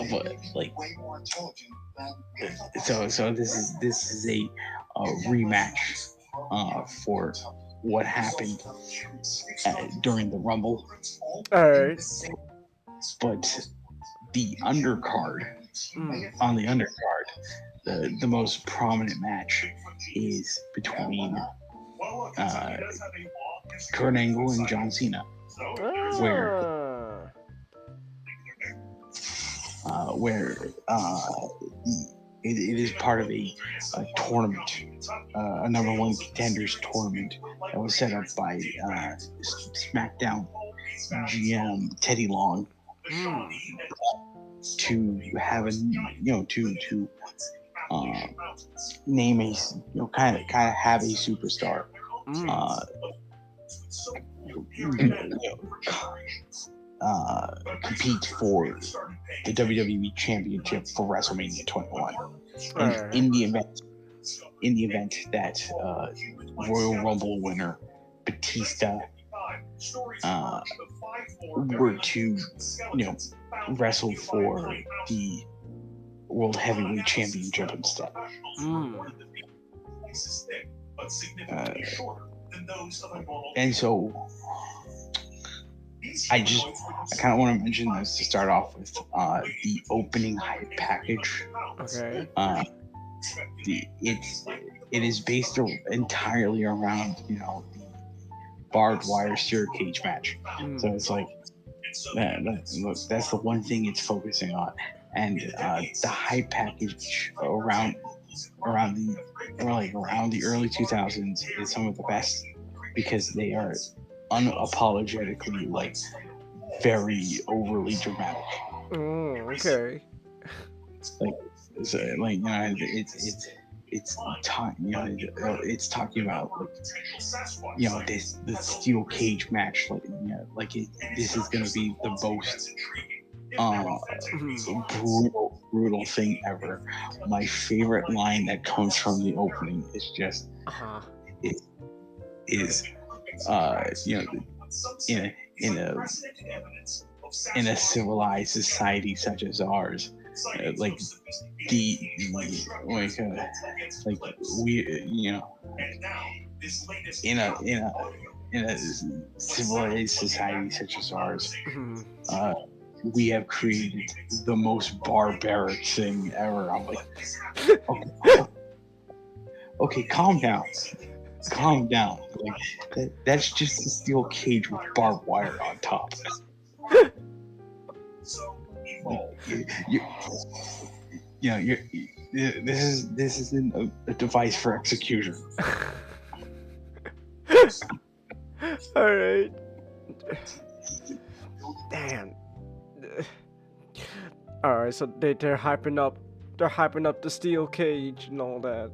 But like, so this is a rematch for what happened during the Rumble. Alright. But the undercard, on the undercard, the most prominent match is between Kurt Angle and John Cena, where it is part of a tournament, a number one contenders tournament that was set up by SmackDown GM Teddy Long to have to name a kind of have a superstar compete for the WWE Championship for WrestleMania 21. And in the event that Royal Rumble winner Batista were to wrestle for the World Heavyweight Championship instead. And so I kind of want to mention this to start off with the opening hype package. Okay. It is based entirely around the barbed wire steel cage match. So it's like that's the one thing it's focusing on, and the hype package around the early 2000s is some of the best because they are unapologetically very overly dramatic. Okay. It's talking about this steel cage match, this is gonna be the most brutal thing ever. My favorite line that comes from the opening is just in a civilized society such as ours, like the like we in a civilized society such as ours, Mhm. we have created the most barbaric thing ever. I'm like, okay, okay, calm down. Calm down. Like that's just a steel cage with barbed wire on top. You, you know, this isn't a device for execution. All right. Damn. All right, so they're hyping up the steel cage and all that.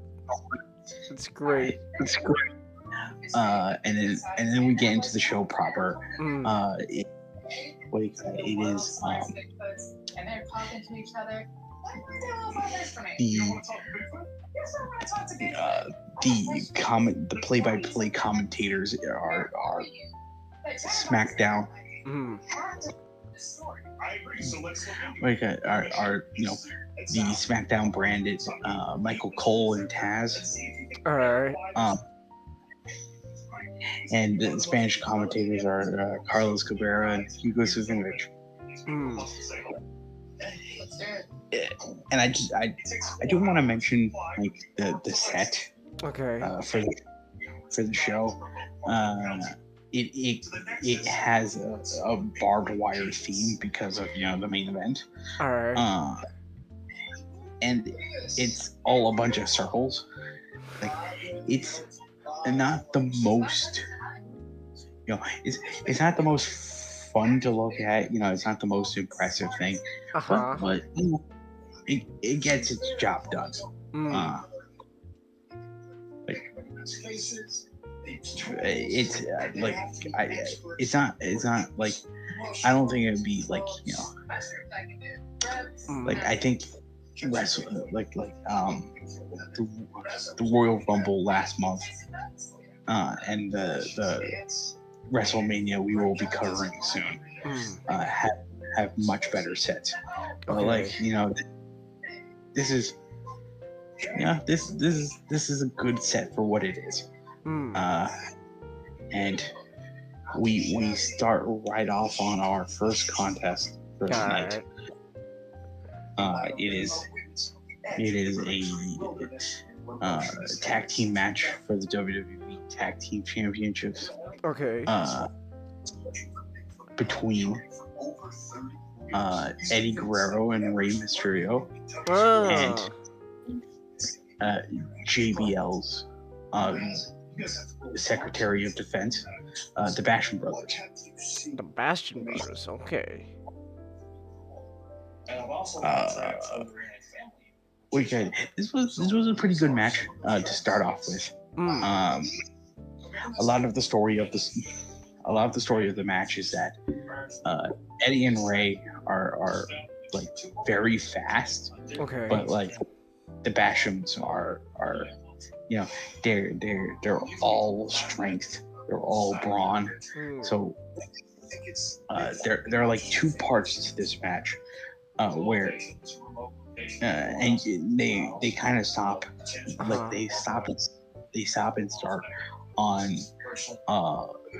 It's great. It's great. And then we get into the show proper. Mm. It is and they're talking to each other. The play-by-play commentators are SmackDown. Mm. Are the SmackDown branded Michael Cole and Taz. All right. And the Spanish commentators are Carlos Cabrera and Hugo Savinovich. Mm. And I do want to mention like the set Okay. for the show. It has a barbed wire theme because of the main event. All right. And it's all a bunch of circles. Like it's not the most it's not the most fun to look at. It's not the most impressive thing. Uh-huh. But it gets its job done. Mm. It's not like I don't think it'd be like like I think wrestle like the Royal Rumble last month and the WrestleMania we will be covering soon have much better sets. Okay. Like this is this is a good set for what it is. Mm. And we start right off on our first contest for the night. It is a tag team match for the WWE Tag Team Championships. Okay. Between Eddie Guerrero and Rey Mysterio and JBL's Secretary of Defense, the Bastion Brothers. The Bastion Brothers. Okay. This was a pretty good match to start off with. Mm. A lot of the story of the match is that Eddie and Ray are like very fast, Okay. but like the Bashams are they're all strength, they're all brawn. Mm. So there are like two parts to this match where and they kind of stop, like they stop and start on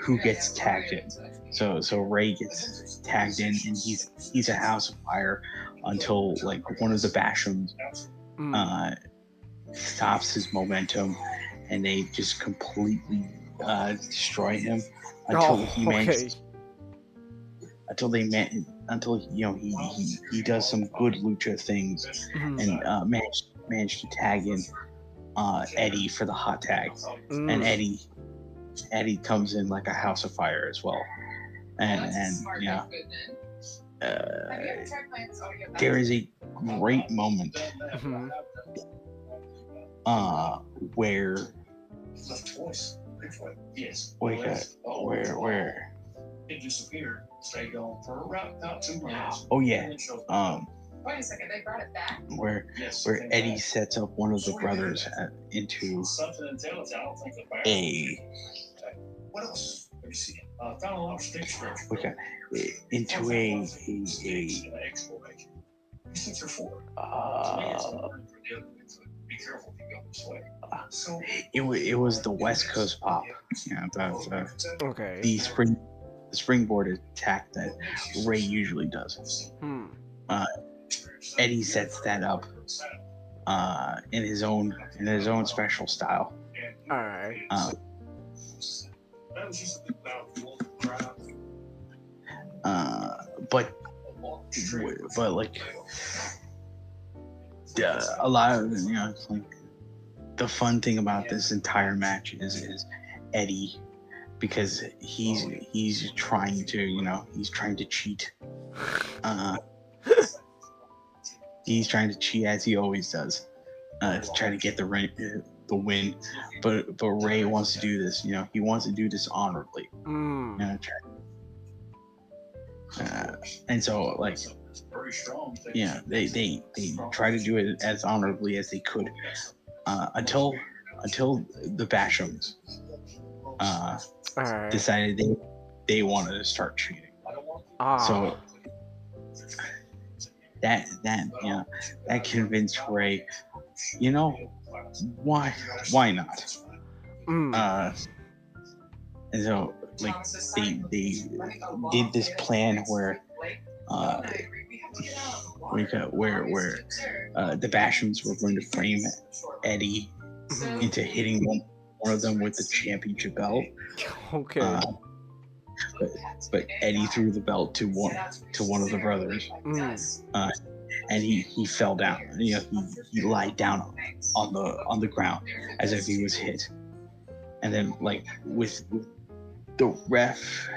who gets tagged in. So Ray gets tagged in and he's a house of fire until like one of the Bashams stops his momentum and they just completely destroy him until he does some good lucha things and managed to tag in Eddie for the hot tag. And Eddie comes in like a house of fire as well. And there is a great moment where oh yeah Wait a second, they brought it back? where Eddie sets up one of the brothers into a What else have you seen? Okay, into a it was the West Coast pop. Yeah, Okay. the springboard attack that Ray usually does. Eddie sets that up in his own special style. All right. But like a lot of it's like the fun thing about this entire match is Eddie, because he's trying to he's trying to cheat. He's trying to cheat as he always does, to try to get the win. But Ray wants to do this. He wants to do this honorably. And so like they try to do it as honorably as they could until the Bashams Alright. decided they wanted to start cheating. So that convinced Ray, why not? And so like they did this plan where the Bashams were going to frame Eddie into hitting one of them with the championship belt. Okay. But Eddie threw the belt to one of the brothers, and he fell down. He lied down on the ground as if he was hit. And then like with the ref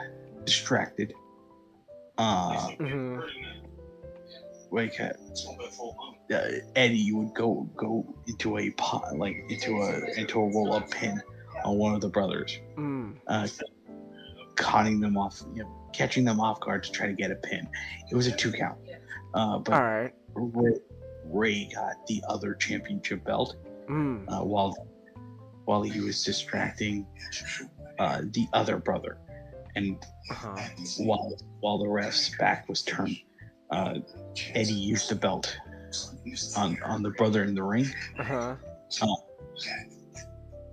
distracted, Eddie would go into a pot, like into a roll up pin on one of the brothers, cutting them off, catching them off guard to try to get a pin. It was a 2 count. But All right. Ray got the other championship belt while he was distracting the other brother, and while the ref's back was turned, Eddie used the belt on the brother in the ring,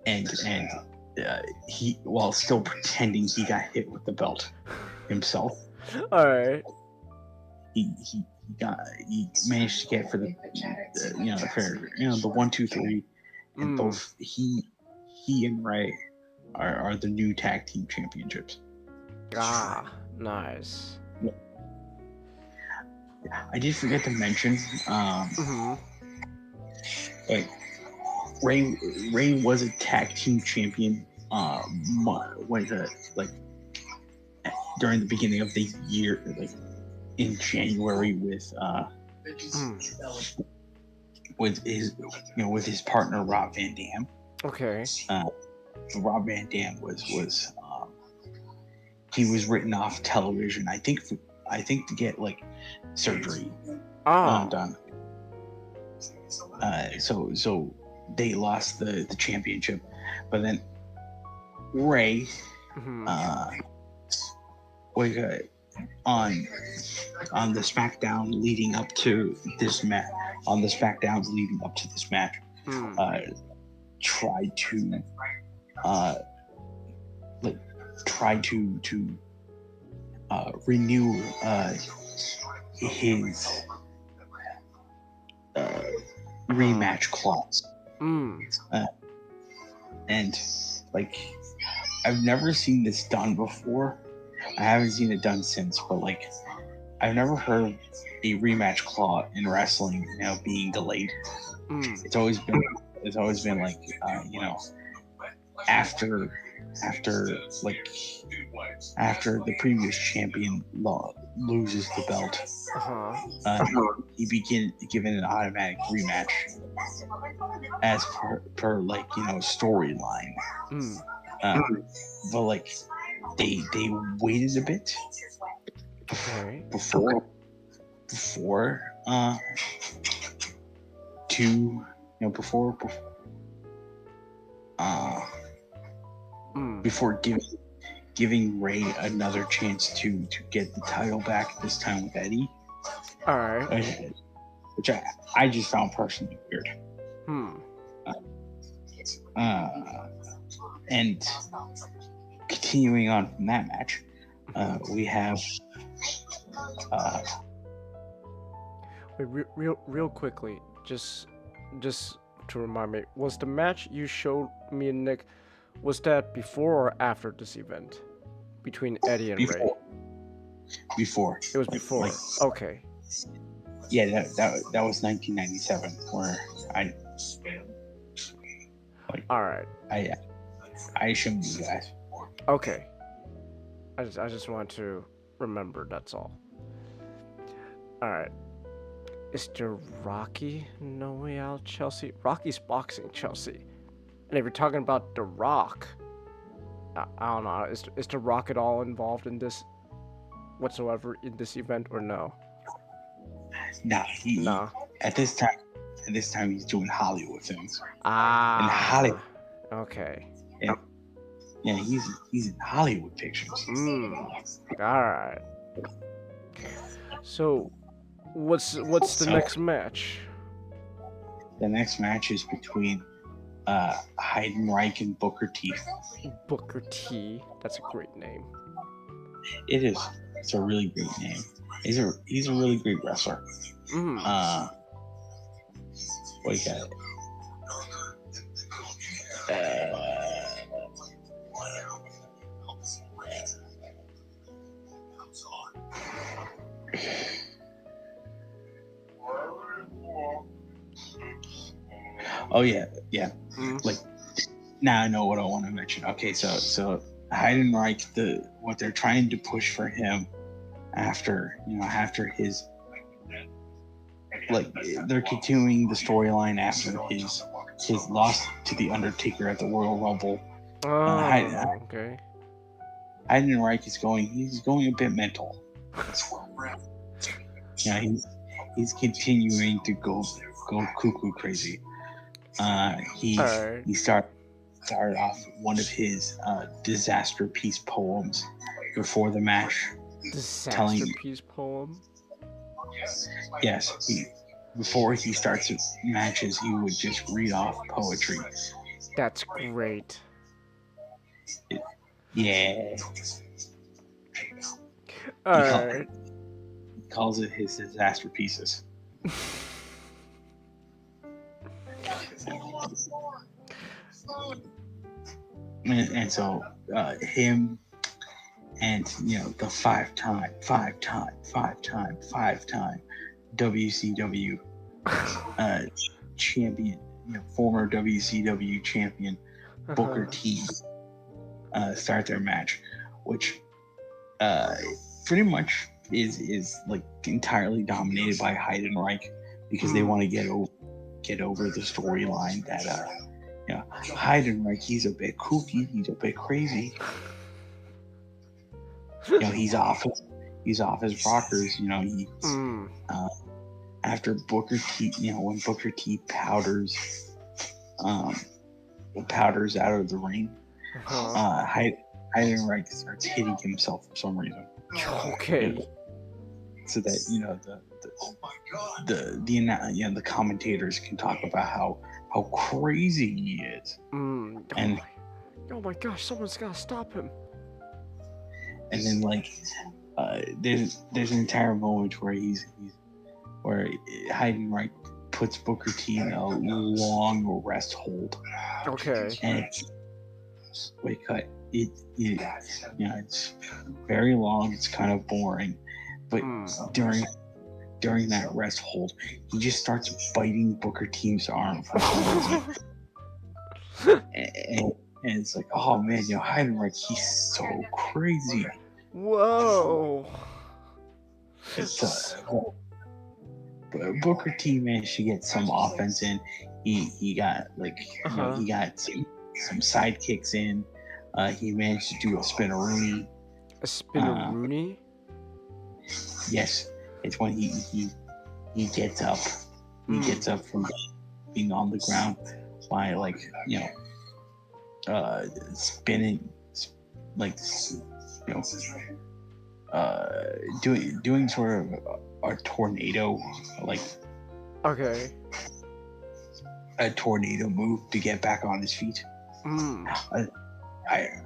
and he, while still pretending he got hit with the belt himself. All right. He managed to get for the 1, 2, 3, and both he and Ray are the new tag team championships. Nice. I did forget to mention, like Ray was a tag team champion during the beginning of the year, like in January with his partner Rob Van Dam. Okay. Rob Van Dam was he was written off television. I think to get like surgery done. So they lost the championship, but then Ray on the SmackDown leading up to this match. On the SmackDowns leading up to this match, tried to renew his rematch clause. And like, I've never seen this done before. I haven't seen it done since, but like, I've never heard a rematch clause in wrestling, being delayed. It's always been like, after the previous champion loses the belt, he begin given an automatic rematch as per like storyline. But like they waited a bit before giving Ray another chance to get the title back. This time with Eddie, All right. which I just found personally weird. And continuing on from that match, we have Wait, real quickly, just to remind me, was the match you showed me and Nick, was that before or after this event between Eddie and Ray? Before. It was before. Okay. Yeah, that was 1997, where All right. I showed you guys. Okay. I just want to remember. That's all. All right. Is there Rocky No Way Out, Chelsea? Rocky's boxing, Chelsea. And if you're talking about The Rock, I don't know. Is The Rock at all involved in this whatsoever in this event or no? Nah, Nah. At this time, he's doing Hollywood things. Ah. In Hollywood. Okay. Yeah, he's in Hollywood pictures. All right. So, what's the next match? The next match is between Heidenreich and Booker T. Booker T. That's a great name. It is. It's a really great name. He's a really great wrestler. What do you got? Oh yeah. Like now I know what I want to mention. Okay, so Heidenreich, what they're trying to push for him after his, like, they're continuing the storyline after his loss to the Undertaker at the Royal Rumble. Okay. Heidenreich is going a bit mental. Yeah, he's continuing to go cuckoo crazy. He started off one of his disaster piece poems before the match. Disaster piece poem? Yes, before he starts his matches, he would just read off poetry. That's great. Yeah. Alright. He calls it his disaster pieces. And so him and the five-time WCW champion, former WCW champion Booker T start their match, which pretty much is like entirely dominated by Heidenreich because they want to get over the storyline that Heidenreich, he's a bit kooky, he's a bit crazy. He's off his rockers. After Booker T, when Booker T powders out of the ring, Heidenreich starts hitting himself for some reason. Okay. So that the commentators can talk about how crazy he is. And oh my gosh, someone's gotta stop him. And then there's an entire moment where where Heidenreich puts Booker T in a long rest hold. Okay. And it's very long. It's kind of boring, but during that rest hold, he just starts biting Booker T's arm for some reason. and it's like, oh man, Heidenreich, he's so crazy. Whoa. It's Booker T managed to get some offense in. He got he got some sidekicks in. He managed to do a spinneroonie. A spinneroonie? Yes, it's when he gets up. He gets up from being on the ground by spinning like you know doing sort of a tornado, like Okay. a tornado move to get back on his feet. Mm.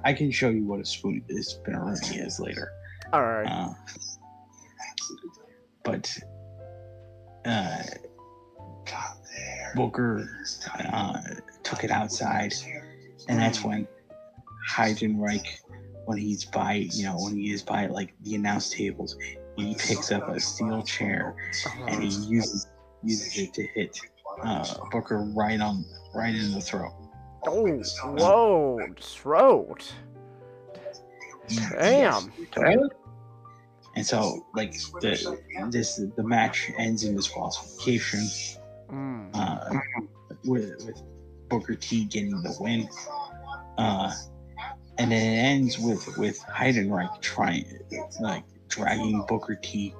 I can show you what a spinneroonie is later. All right. But Booker took it outside, and that's when Heidenreich, when he is by like the announce tables, he picks up a steel chair and he uses it to hit Booker right in the throat. Oh, whoa, throat. Damn. And so, like the match ends in disqualification, with Booker T getting the win, and then it ends with Heidenreich dragging Booker T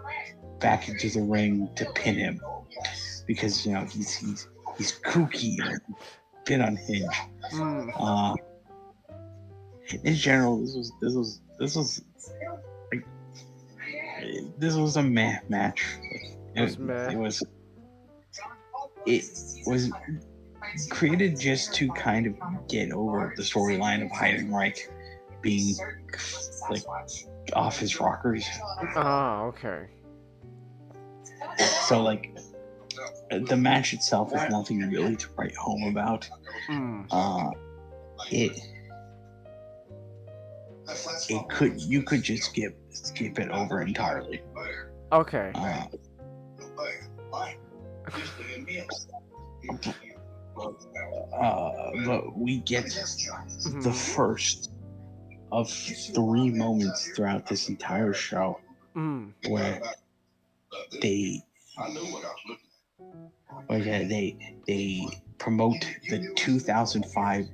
back into the ring to pin him because he's kooky and a bit unhinged. In general, this was a meh match. It was created just to kind of get over the storyline of Heidenreich being like off his rockers. Ah, okay. So like the match itself is nothing really to write home about. You could just skip it over entirely. Okay. But we get the first of 3 moments throughout this entire show where they promote the 2005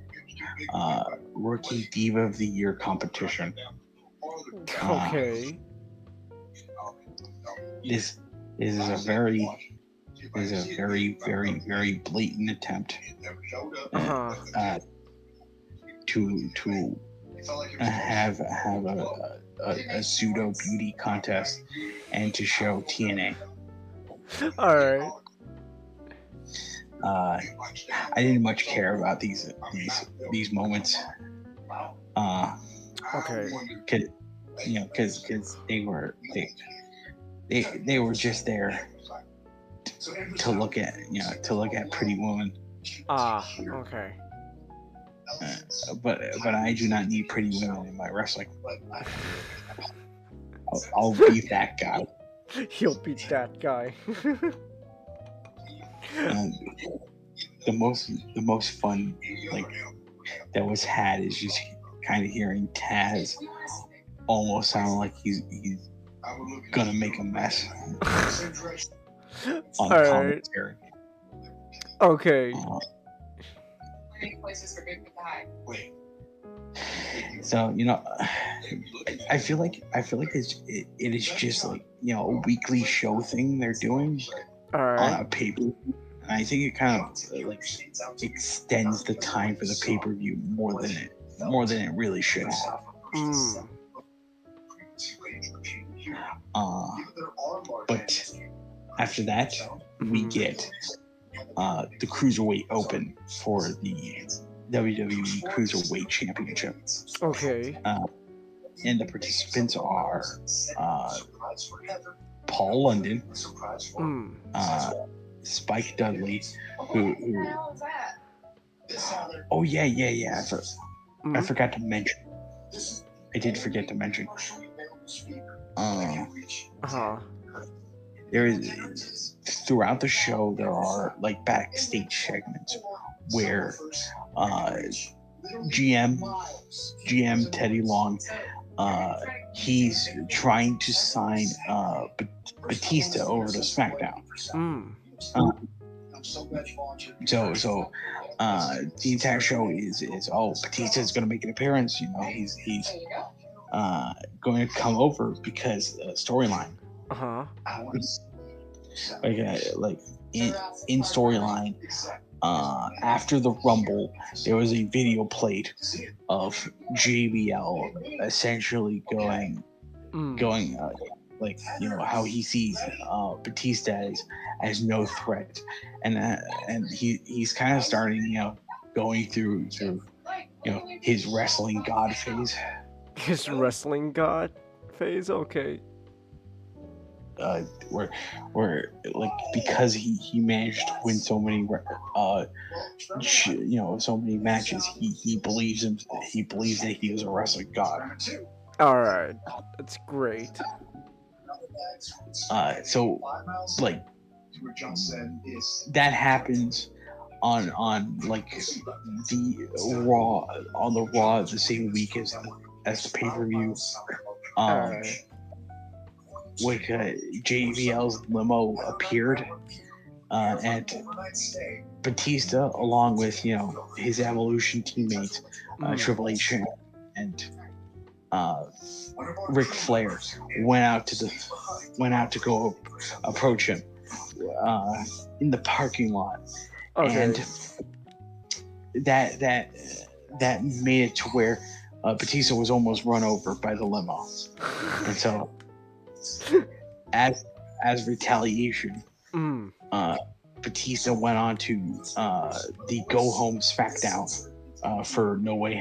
Rookie Diva of the Year competition. Okay. This is a very very blatant attempt to have a pseudo beauty contest and to show TNA. All right. I didn't much care about these moments. Okay. Because they were just there to look at pretty women. Ah, okay. But I do not need pretty women in my wrestling. I'll beat that guy. He'll beat that guy. The most fun that was had is just kind of hearing Taz almost sound like he's gonna make a mess on commentary. Okay. So I feel like it is just like a weekly show thing they're doing on a paper. And I think it kind of extends the time for the pay-per-view more than it really should have. But after that, we get the Cruiserweight Open for the WWE Cruiserweight Championship. Okay. And the participants are Paul London, Spike Dudley, who oh yeah. I forgot to mention. I did forget to mention. There is throughout the show there are like backstage segments where GM Teddy Long he's trying to sign Batista over to SmackDown. So the entire show is Batista's gonna make an appearance. He's going to come over because storyline. Like in storyline, after the Rumble, there was a video played of JBL essentially going like how he sees Batista as no threat, and he's kind of starting going through his wrestling god phase. His wrestling god phase. Okay. Where like because he managed to win so many so many matches, he believes that he is a wrestling god. All right. That's great. So like that happens on like the Raw the same week as the pay-per-view. Alright. Like JBL's limo appeared, and Batista, along with his Evolution teammates, Triple H and Ric Flair, went out to go approach him in the parking lot, Okay. and that made it to where Batista was almost run over by the limo, and so as retaliation, Batista went on to the Go Home SmackDown for No Way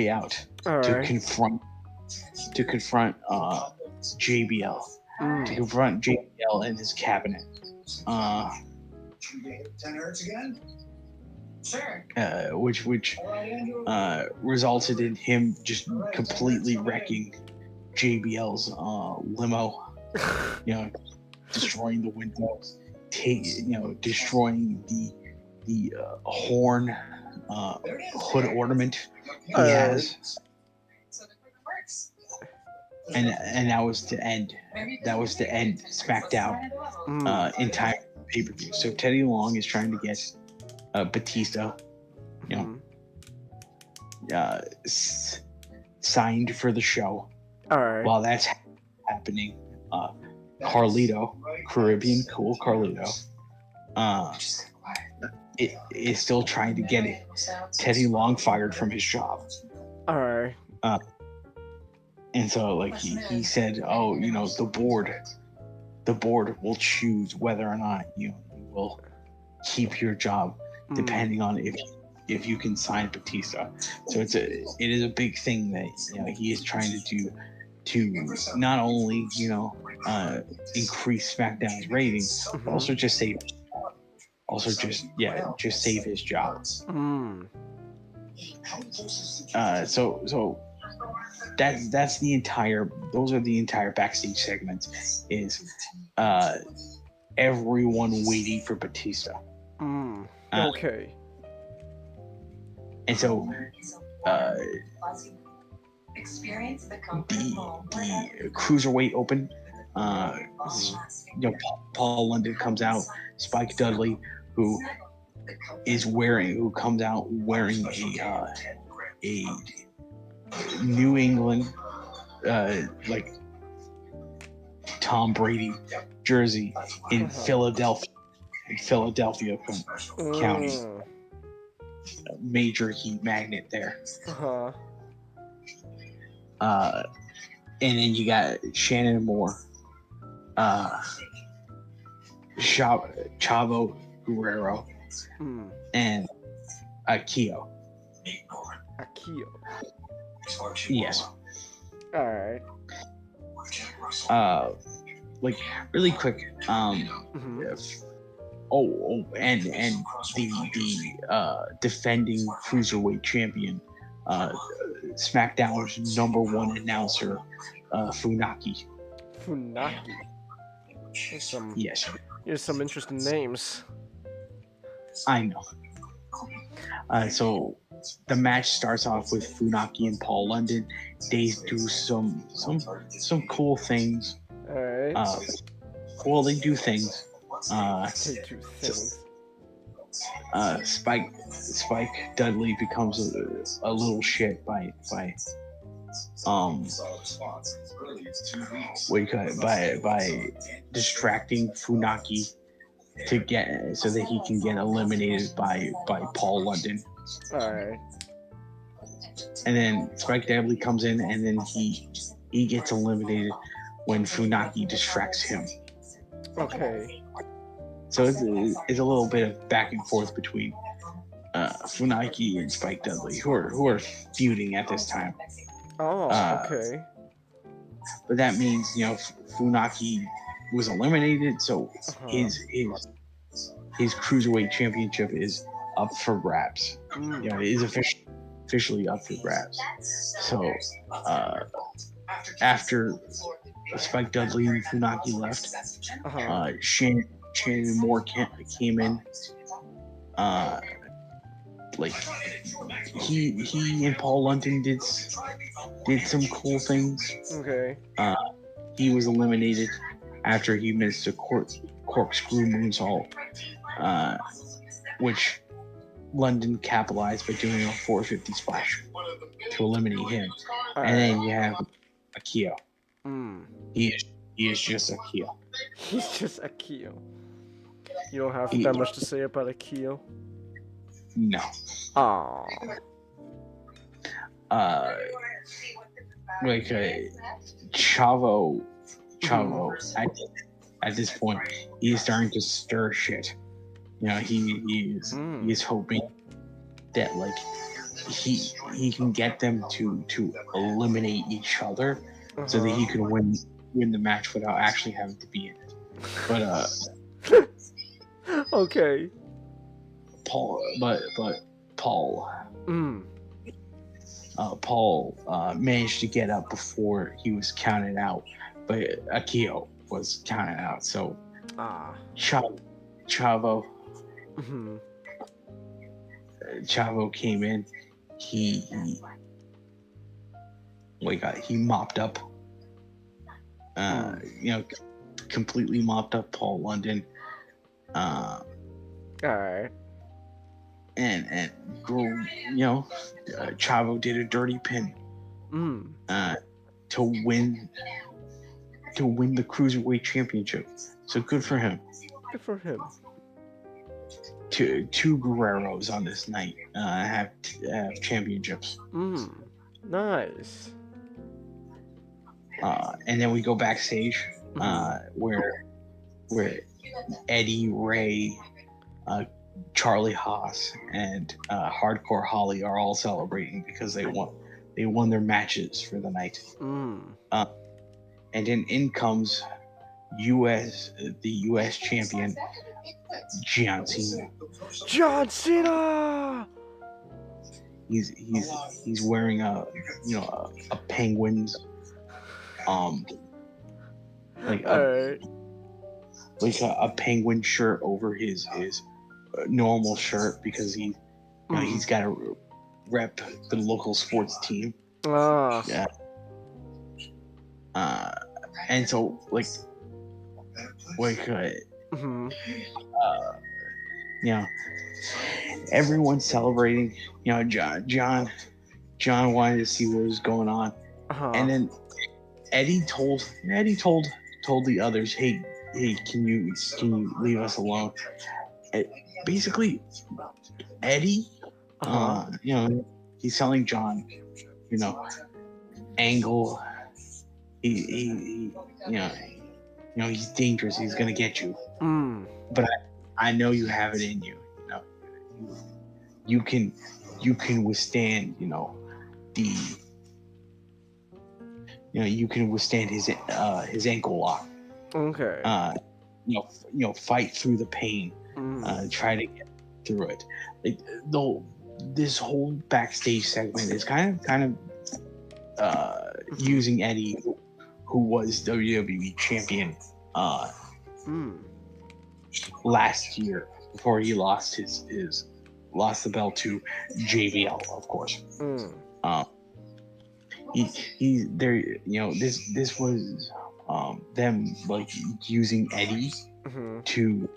Out All to right. confront JBL, to confront JBL in his cabinet. Which resulted in him just completely wrecking JBL's limo, destroying the windows, destroying the horn hood ornament he has, and that was to end SmackDown in time for pay-per-view. So Teddy Long is trying to get Batista, signed for the show. All right. While that's happening, Carlito, Caribbean Cool Carlito, it is still trying to get Teddy Long fired from his job. All right. And so like he said, the board will choose whether or not you will keep your job depending on if you can sign Batista. So it is a big thing that he is trying to do to not only increase SmackDown's ratings, but also just save his job. So that's the entire. Those are the entire backstage segments. Is everyone waiting for Batista? Okay. And so the Cruiserweight Open, Paul London comes out, Spike Dudley, who comes out wearing a New England like Tom Brady jersey in Philadelphia County. Major heat magnet there. And then you got Shannon Moore, Chavo Guerrero, and Akio. Yes. All right. Like really quick. And the defending cruiserweight champion, SmackDown's #1 announcer, Funaki. Yes. Here's some interesting names. I know. So the match starts off with Funaki and Paul London. They do some cool things. All right. Well, they do things. Spike Dudley becomes a little shit by distracting Funaki to get so that he can get eliminated by Paul London. All right. And then Spike Dudley comes in, and then he gets eliminated when Funaki distracts him. Okay. So it's a little bit of back and forth between Funaki and Spike Dudley, who are feuding at this time. Oh, okay. But that means Funaki was eliminated, so his cruiserweight championship is up for grabs. It is officially up for grabs. So after Spike Dudley and Funaki left, Shannon Moore came in. Like he and Paul London did some cool things. Okay. He was eliminated after he missed a corkscrew moonsault, which London capitalized by doing a 450 splash to eliminate him. And then you have Akio. He is just Akio. He's just Akio. You don't have that much to say about Akio? No. Aww. Chavo at this point, he's starting to stir shit. He's hoping that he can get them to eliminate each other so that he can win the match without actually having to be in it. But okay. Paul managed to get up before he was counted out, but Akio was counted out. So Chavo came in. He mopped up. Completely mopped up Paul London. All right. And Chavo did a dirty pin to win the cruiserweight championship. So good for him. Good for him. Two Guerreros on this night have championships. Nice. And then we go backstage where Eddie, Ray, Charlie Haas, and Hardcore Holly are all celebrating because they won their matches for the night. And then in comes the U.S. champion John Cena. John Cena. He's wearing a Penguins a penguin shirt over his normal shirt because he's got to rep the local sports team. Yeah. And so everyone's celebrating. John wanted to see what was going on, and then Eddie told the others, hey, can you leave us alone? Basically, Eddie, he's telling John, Angle, he's dangerous. He's gonna get you. But I know you have it in you. You can withstand. You can withstand his ankle lock. Okay. Fight through the pain. Try to get through it. This whole backstage segment is kind of using Eddie, who was WWE champion last year before he lost the belt to JBL, of course. He there. This was them using Eddie to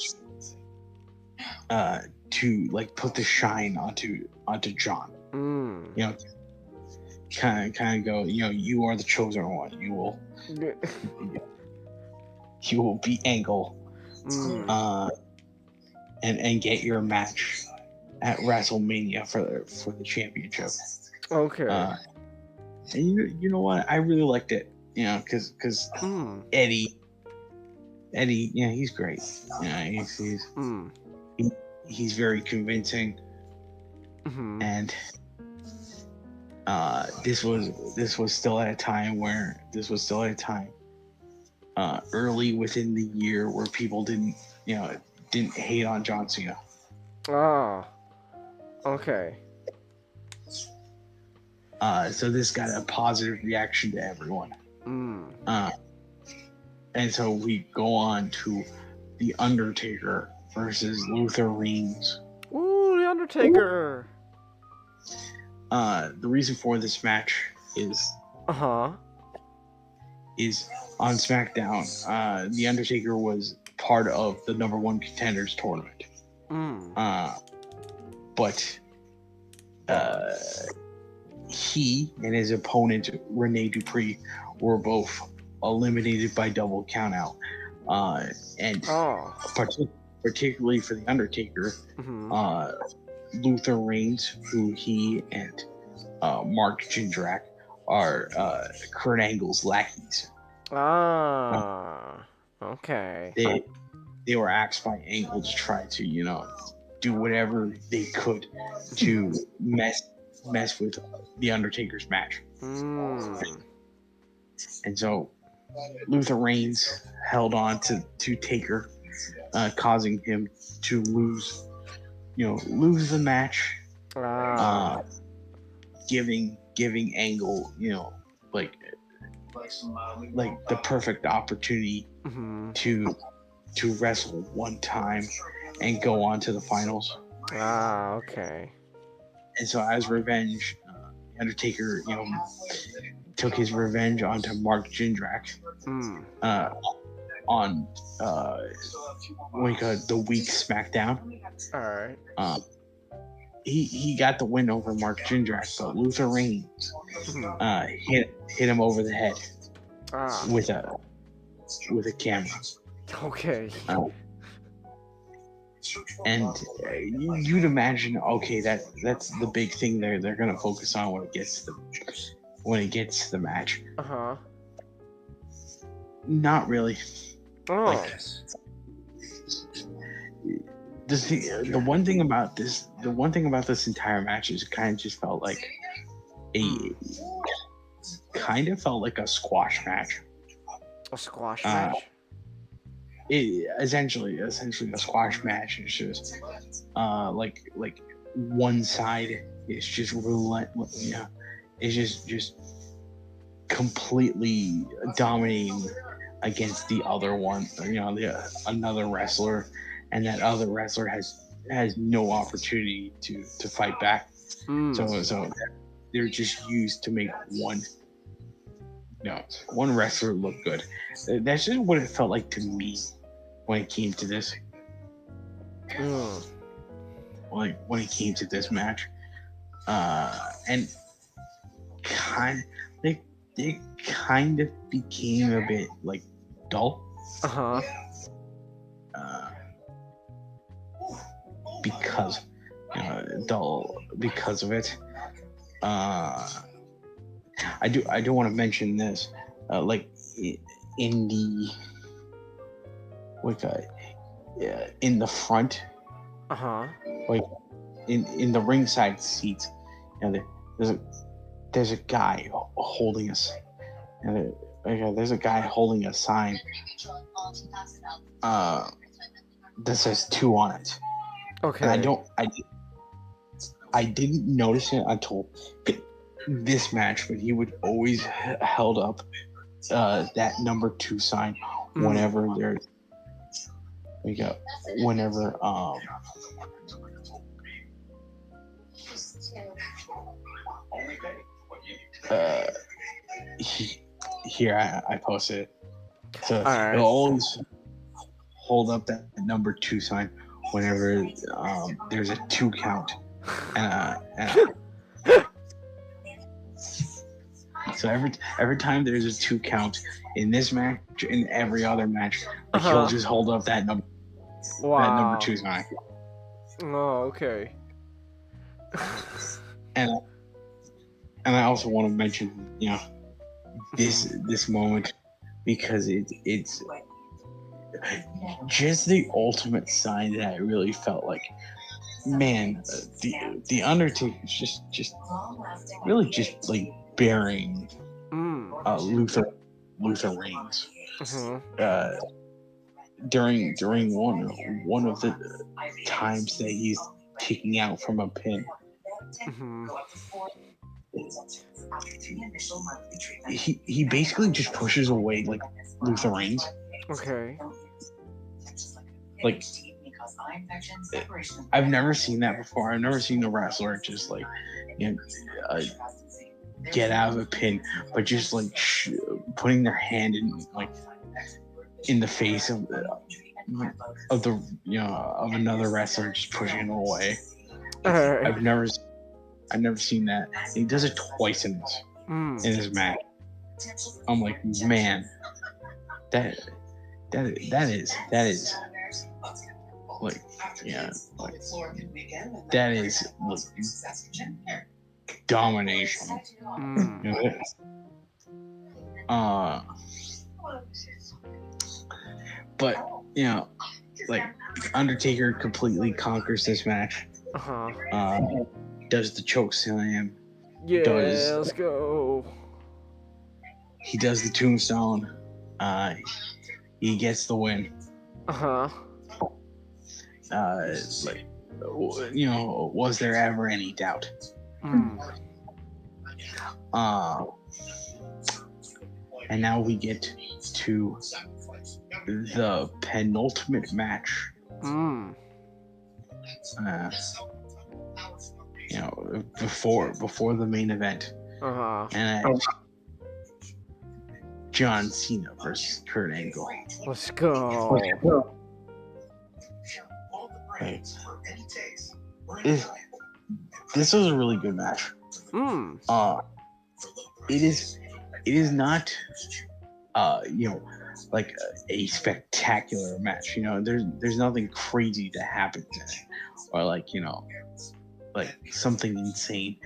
put the shine onto John. Kind of go. You are the chosen one. You will beat Angle. and get your match at WrestleMania for the championship. Okay. And you know what? I really liked it. You know, because Eddie, yeah, he's great. Yeah, he's very convincing. And this was still at a time early within the year where people didn't hate on John Cena. Ah. Okay. So this got a positive reaction to everyone. And so we go on to The Undertaker versus Luther Reigns. Ooh, The Undertaker. The reason for this match is on SmackDown. The Undertaker was part of the number one contenders tournament. But he and his opponent Rene Dupree were both eliminated by double countout. And particularly for The Undertaker, Luther Reigns, who he and Mark Jindrak are Kurt Angle's lackeys. Okay. They were asked by Angle to try to, do whatever they could to mess with The Undertaker's match. And so Luther Reigns held on to Taker, causing him to lose the match, giving Angle, like the perfect opportunity to wrestle one time and go on to the finals. Okay. And so as revenge, the Undertaker, took his revenge onto Mark Jindrak on the week SmackDown. All right. He got the win over Mark Jindrak, but Luther Reigns hit him over the head with a camera. Okay. And you'd imagine, okay, that's the big thing they're gonna focus on when it gets to the match. Not really. The one thing about this entire match is it kind of just felt like a squash match. A squash match? Essentially a squash match. It's just like one side is just relentless. Yeah, it's just completely dominating against the other one. Another wrestler, and that other wrestler has no opportunity to fight back. So they're just used to make one wrestler look good. That's just what it felt like to me when it came to this. Like when it came to this match, and it kind of became a bit like dull. Because of it. I do want to mention this, like in the in the front, like in the ringside seats, there's a guy holding us, and there's a guy holding a sign that says 2 on it. Okay. And I didn't notice it until this match, but he would always held up that number 2 sign whenever there's here I posted it. So right. he'll always hold up that number 2 sign whenever there's a 2 count. So every time there's a 2 count in this match, in every other match, he'll just hold up that number 2 sign. Oh, okay. And I also want to mention, this moment because it's just the ultimate sign that I really felt like, man, the Undertaker's just really just like bearing Luther Reigns uh, during one of the times that he's kicking out from a pin. He basically just pushes away like Luther Reigns. Okay. Like, I've never seen that before. I've never seen a wrestler just like, get out of a pin, but just like putting their hand in like in the face of the of another wrestler, just pushing him away. Alright. I've never seen that. And he does it twice in his match. I'm like, man, that is like, like, that is like domination. But like Undertaker completely conquers this match. Does the choke slam. Yeah, let's go. He does the tombstone. He gets the win. Like, was there ever any doubt? And now we get to the penultimate match. Before the main event. And John Cena versus Kurt Angle. Let's go. Hey. This was a really good match. It is not like a spectacular match. There's nothing crazy that happens in it, or like something insane.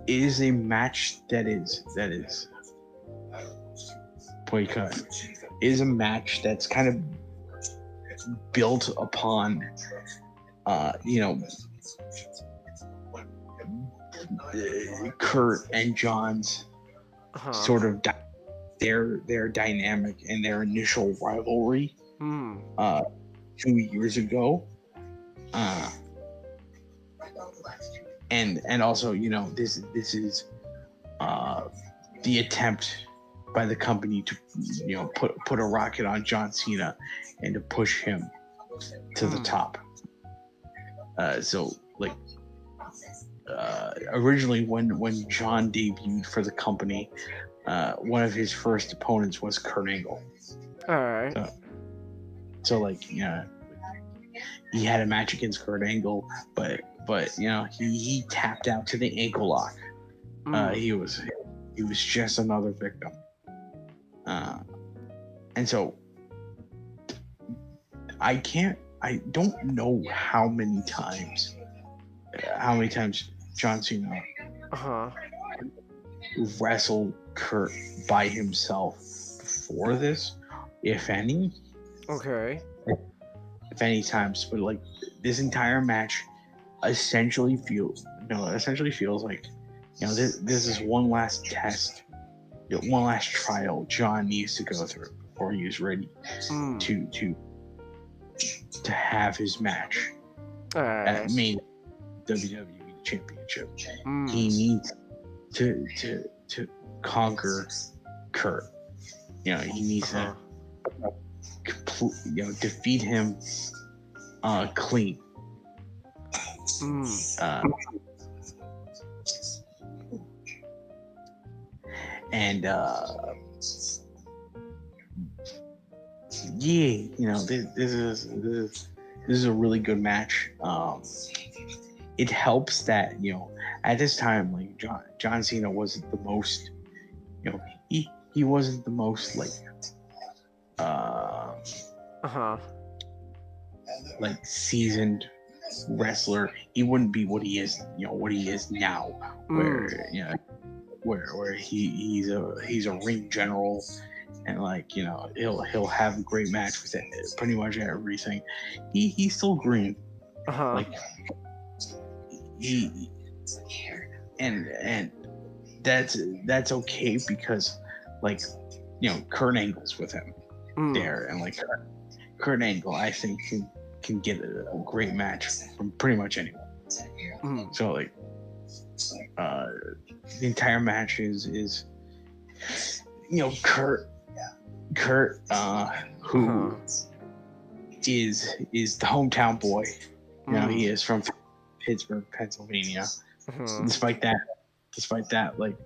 It is a match that is boycott. It is a match that's kind of built upon Kurt and John's sort of their dynamic and their initial rivalry 2 years ago, and also this is the attempt by the company to put a rocket on John Cena and to push him to the top. So like originally when John debuted for the company, one of his first opponents was Kurt Angle. Alright. So like he had a match against Kurt Angle, but he tapped out to the ankle lock. He was just another victim. And so I don't know how many times John Cena wrestled Kurt by himself before this, if any. Okay. If any times, but like this entire match essentially feels like this is one last test, one last trial John needs to go through before he's ready to have his match at main WWE Championship. He needs to conquer Kurt. He needs to defeat him clean. And this is a really good match. It helps that at this time, like John Cena wasn't the most, he wasn't the most like like seasoned wrestler, he wouldn't be what he is, what he is now, where where he's a ring general, and like he'll have a great match with pretty much everything. He's still green, like he and that's okay because like Kurt Angle's with him there, and like Kurt Angle I think can get a great match from pretty much anyone. So like the entire match is Kurt who is the hometown boy. He is from Pittsburgh, Pennsylvania. Despite that, like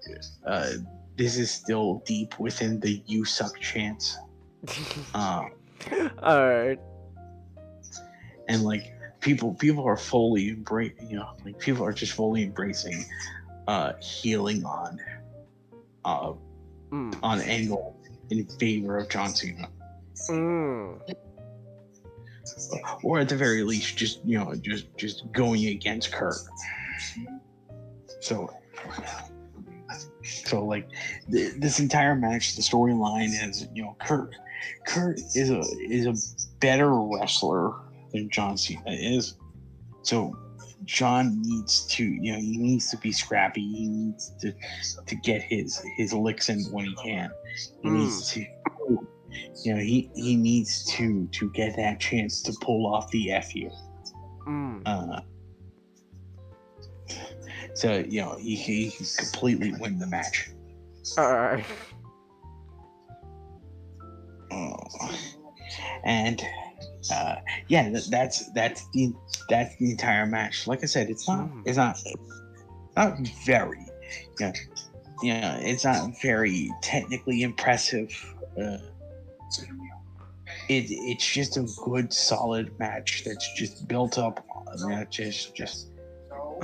this is still deep within the "you suck" chants. All right. And like people are fully embracing, like people are just fully embracing healing on Angle in favor of John Cena. Or at the very least, just going against Kurt. So like this entire match, the storyline is Kurt is a better wrestler than John Cena is. So John needs to he needs to be scrappy. He needs to get his licks in when he can. He needs to he needs to get that chance to pull off the FU. So he can completely win the match. All right. And that's the entire match. Like I said, it's not very it's not very technically impressive. It's just a good solid match that's just built up.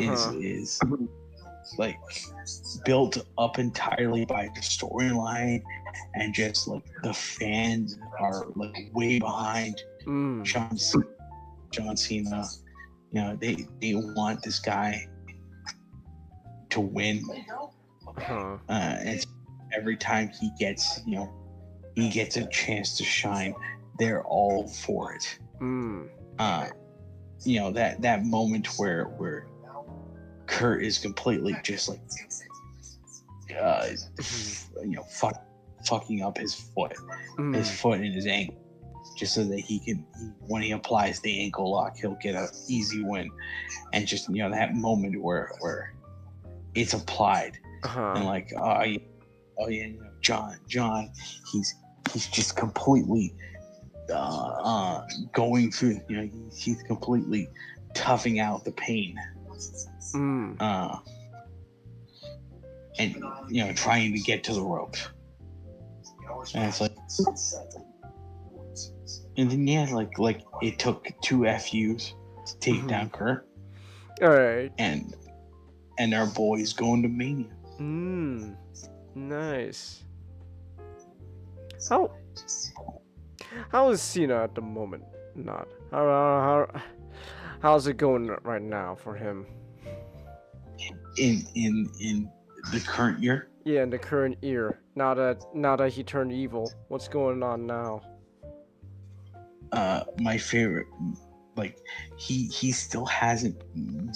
Is like built up entirely by the storyline, and just like the fans are like way behind John Cena. They want this guy to win. And every time he gets a chance to shine, they're all for it. That moment where Kurt is completely just like fucking up his foot and his ankle, just so that he can, when he applies the ankle lock, he'll get an easy win. And just that moment where it's applied, and like John he's just completely going through, he's completely toughing out the pain, and trying to get to the ropes. And it's like, and then like it took 2 FUs to take down Kurt. All right. And our boys going to Mania. Nice. How is Cena at the moment? Not. How's it going right now for him? In the current year? Yeah, in the current year. Now that he turned evil, what's going on now? My favorite, like he still hasn't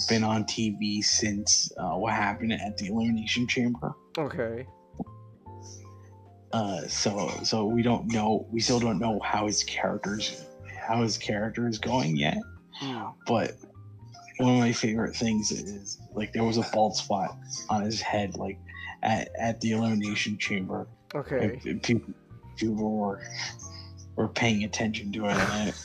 been on TV since what happened at the Elimination Chamber. Okay. So we still don't know how his character is going yet. But one of my favorite things is like there was a bald spot on his head, like at the Elimination Chamber. Okay. And people were paying attention to it,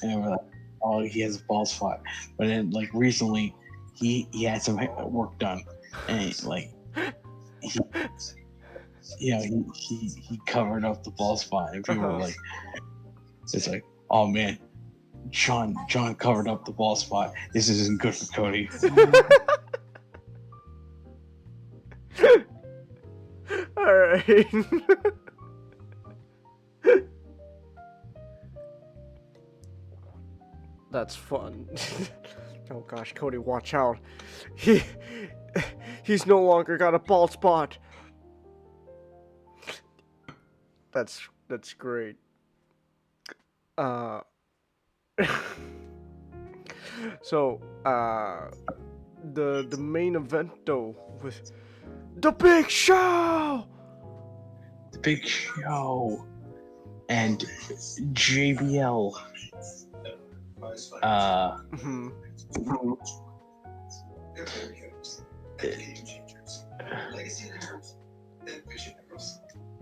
and we're like, oh, he has a bald spot. But then like recently, he had some work done, and like he covered up the bald spot, and people were like, it's like, oh man, John covered up the bald spot. This isn't good for Cody. All right. That's fun. Oh gosh, Cody, watch out. He he's no longer got a bald spot. That's great. Uh so the main event though with the Big Show. The Big Show and JBL. Mhm.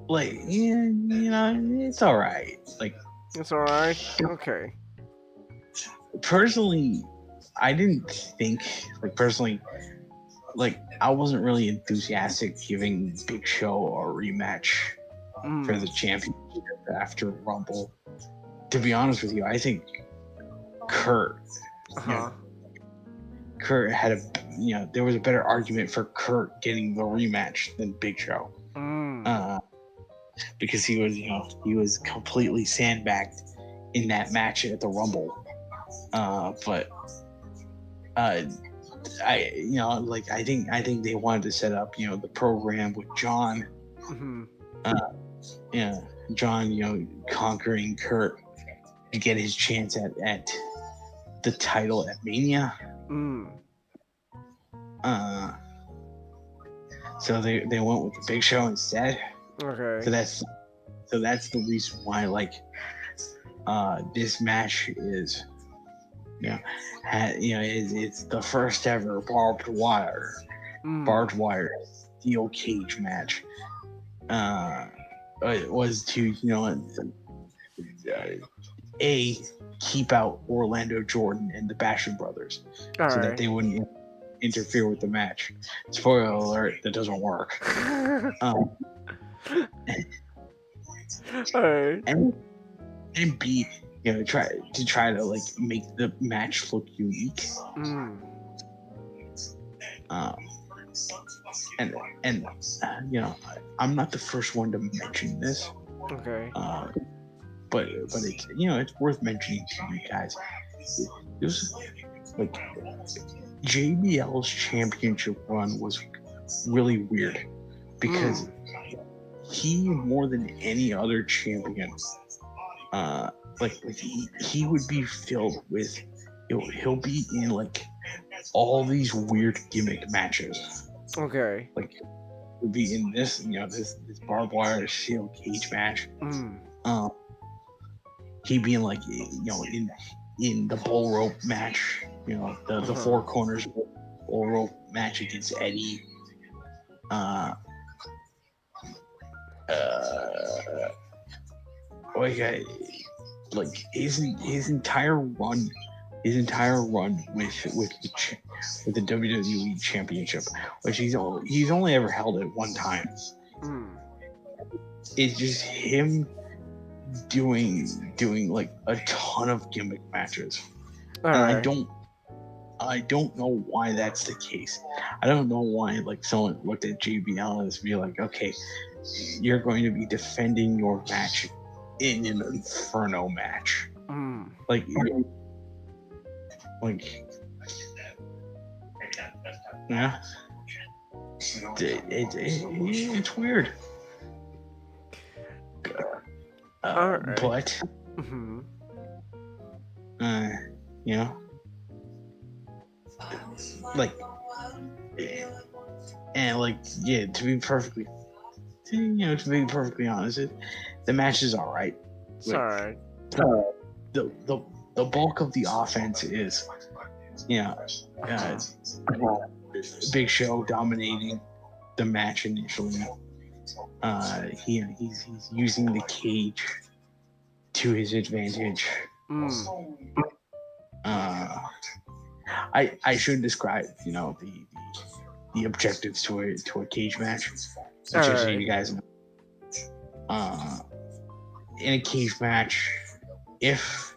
Like, yeah, you know, it's all right. Like, It's all right. Okay. personally, I didn't think, like, I wasn't really enthusiastic giving Big Show a rematch for the championship after Rumble. To be honest with you, I think Kurt, Kurt had there was a better argument for Kurt getting the rematch than Big Show. Because he was completely sandbagged in that match at the Rumble. But I think they wanted to set up, the program with John. John, conquering Kurt to get his chance at the title at Mania. So they went with the Big Show instead. Okay. So that's the reason why, like, this match is, it's the first ever barbed wire steel cage match. It was to, keep out Orlando Jordan and the Basham brothers, that they wouldn't interfere with the match. Spoiler alert, that doesn't work. Alright. And B, try to like make the match look unique. I'm not the first one to mention this. Okay. But it's worth mentioning to you guys. This, like, JBL's championship run was really weird because he, more than any other champion, he would be filled with, he'll be in like all these weird gimmick matches. Okay. Like, would be in this, this barbed wire steel cage match. He'd be in, like, in the bull rope match, the four corners bull rope match against Eddie. Like his entire run with the WWE Championship, which he's only ever held it one time. It's just him doing like a ton of gimmick matches. And I don't know why that's the case. I don't know why, like, someone looked at JBL and be like, okay, you're going to be defending your match in an Inferno match. Yeah. It's weird. Alright. But to be perfectly honest, the match is all right. It's all right. The bulk of the offense is, Big Show dominating the match initially. He's using the cage to his advantage. I should describe, the objectives to a cage match, just so you guys know. In a cage match, if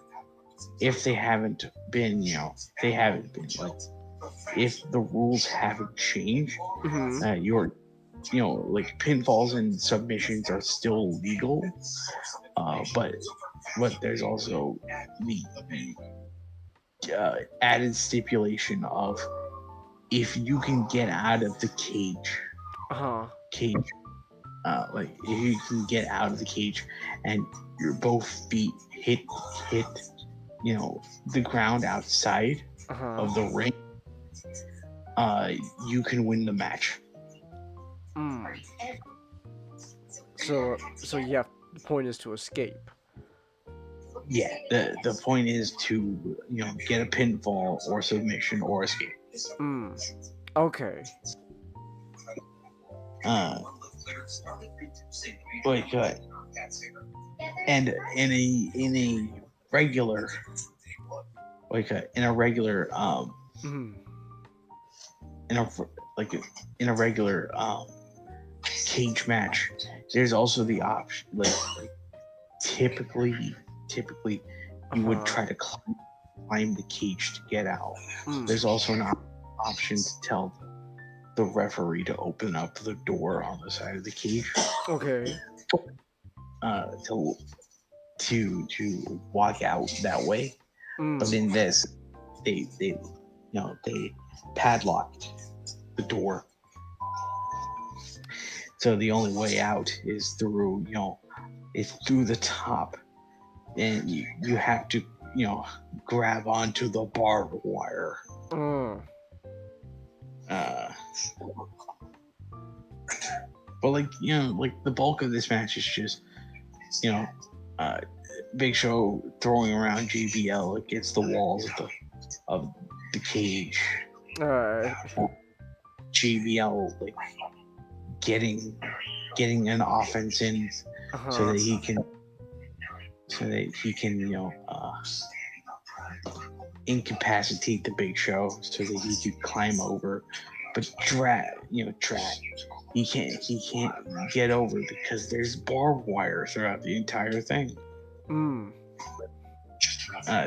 they haven't been, like, if the rules haven't changed, your like, pinfalls and submissions are still legal, but there's also added stipulation of if you can get out of the cage, like if you can get out of the cage and your both feet hit the ground outside of the ring, you can win the match. So the point is to escape. Yeah, the point is to get a pinfall or submission or escape. Okay. Like and in a regular in a regular cage match, there's also the option like typically you would try to climb the cage to get out. There's also an option to tell the referee to open up the door on the side of the cage. Okay. To walk out that way. But in this, they padlocked the door. So the only way out is through the top, and you have to grab onto the barbed wire. But like the bulk of this match is just Big Show throwing around JBL against the walls of the cage. Alright. JBL like getting an offense in so that he can incapacitate the Big Show so that he could climb over, but drag. He can't get over because there's barbed wire throughout the entire thing.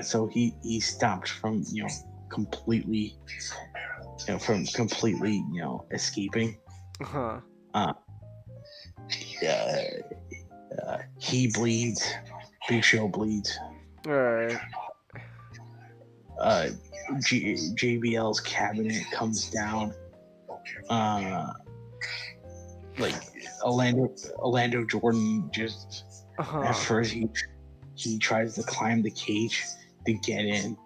So he stopped from completely escaping. He bleeds. Big Show bleeds. Alright. JBL's cabinet comes down. Like Orlando Jordan just at first he tries to climb the cage to get in,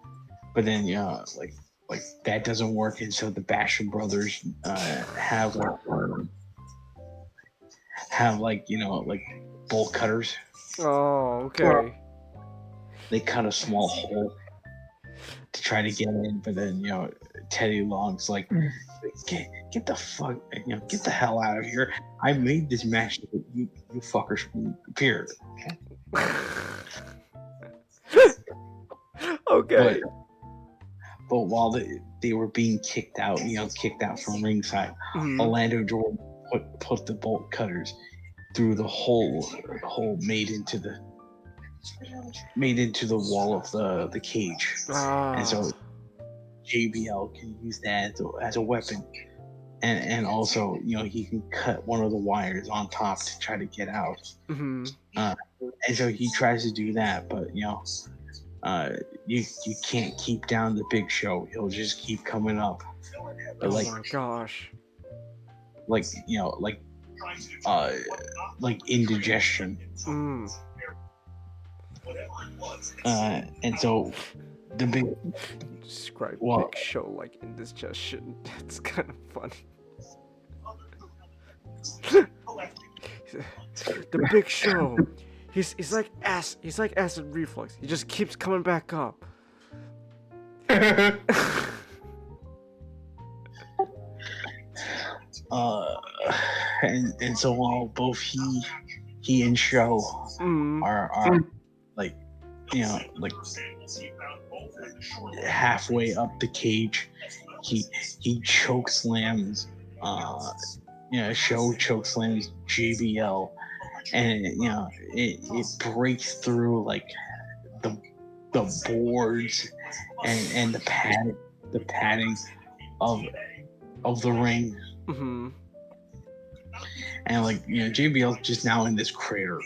but then like that doesn't work, and so the Basham brothers have bolt cutters. Oh, okay. They cut a small hole to try to get in, but then Teddy Long's like, get the fuck, get the hell out of here. I made this match so you fuckers appeared. Okay. But while they were being kicked out from ringside, Orlando Jordan put the bolt cutters through the hole made into the wall of the cage, and so JBL can use that as a weapon, and also he can cut one of the wires on top to try to get out. And so he tries to do that, but you can't keep down the Big Show. He'll just keep coming up. But my gosh. Like indigestion. And so the big describe Big Show like indigestion. That's kind of funny. The Big Show. He's like acid reflux. He just keeps coming back up. And so while both he and Show are like halfway up the cage, he choke slams Show choke slams JBL, and it breaks through like the boards and the padding of the ring. And JBL's just now in this crater.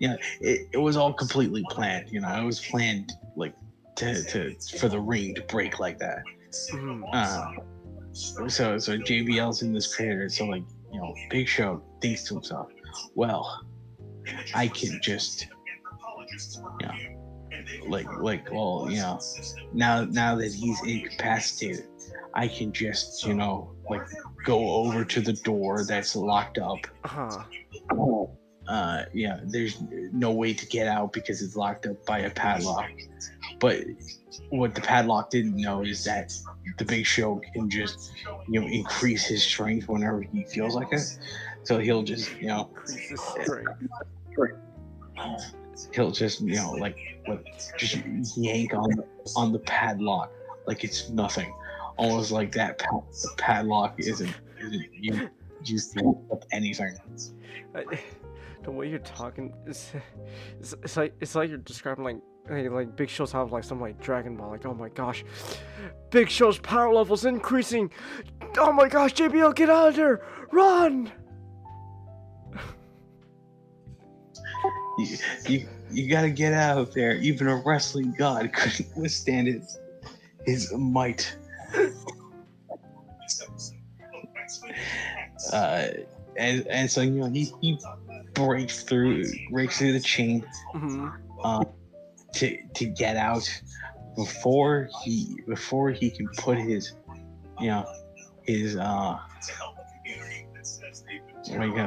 It was all completely planned. It was planned for the ring to break like that. So JBL's in this crater. So Big Show thinks to himself, well, I can just now that he's incapacitated, I can just go over to the door that's locked up. There's no way to get out because it's locked up by a padlock. But what the padlock didn't know is that the Big Show can just increase his strength whenever he feels like it. So he'll just Increase his strength. he'll just just yank on the padlock like it's nothing, almost like that the padlock isn't used to up anything. The way you're talking is it's like you're describing like Big Show's have like some like Dragon Ball, like, oh my gosh, Big Show's power level's increasing, oh my gosh, JBL, get out of there, run. You gotta get out there. Even a wrestling god couldn't withstand his might. And so he breaks through the chain to get out before he can put his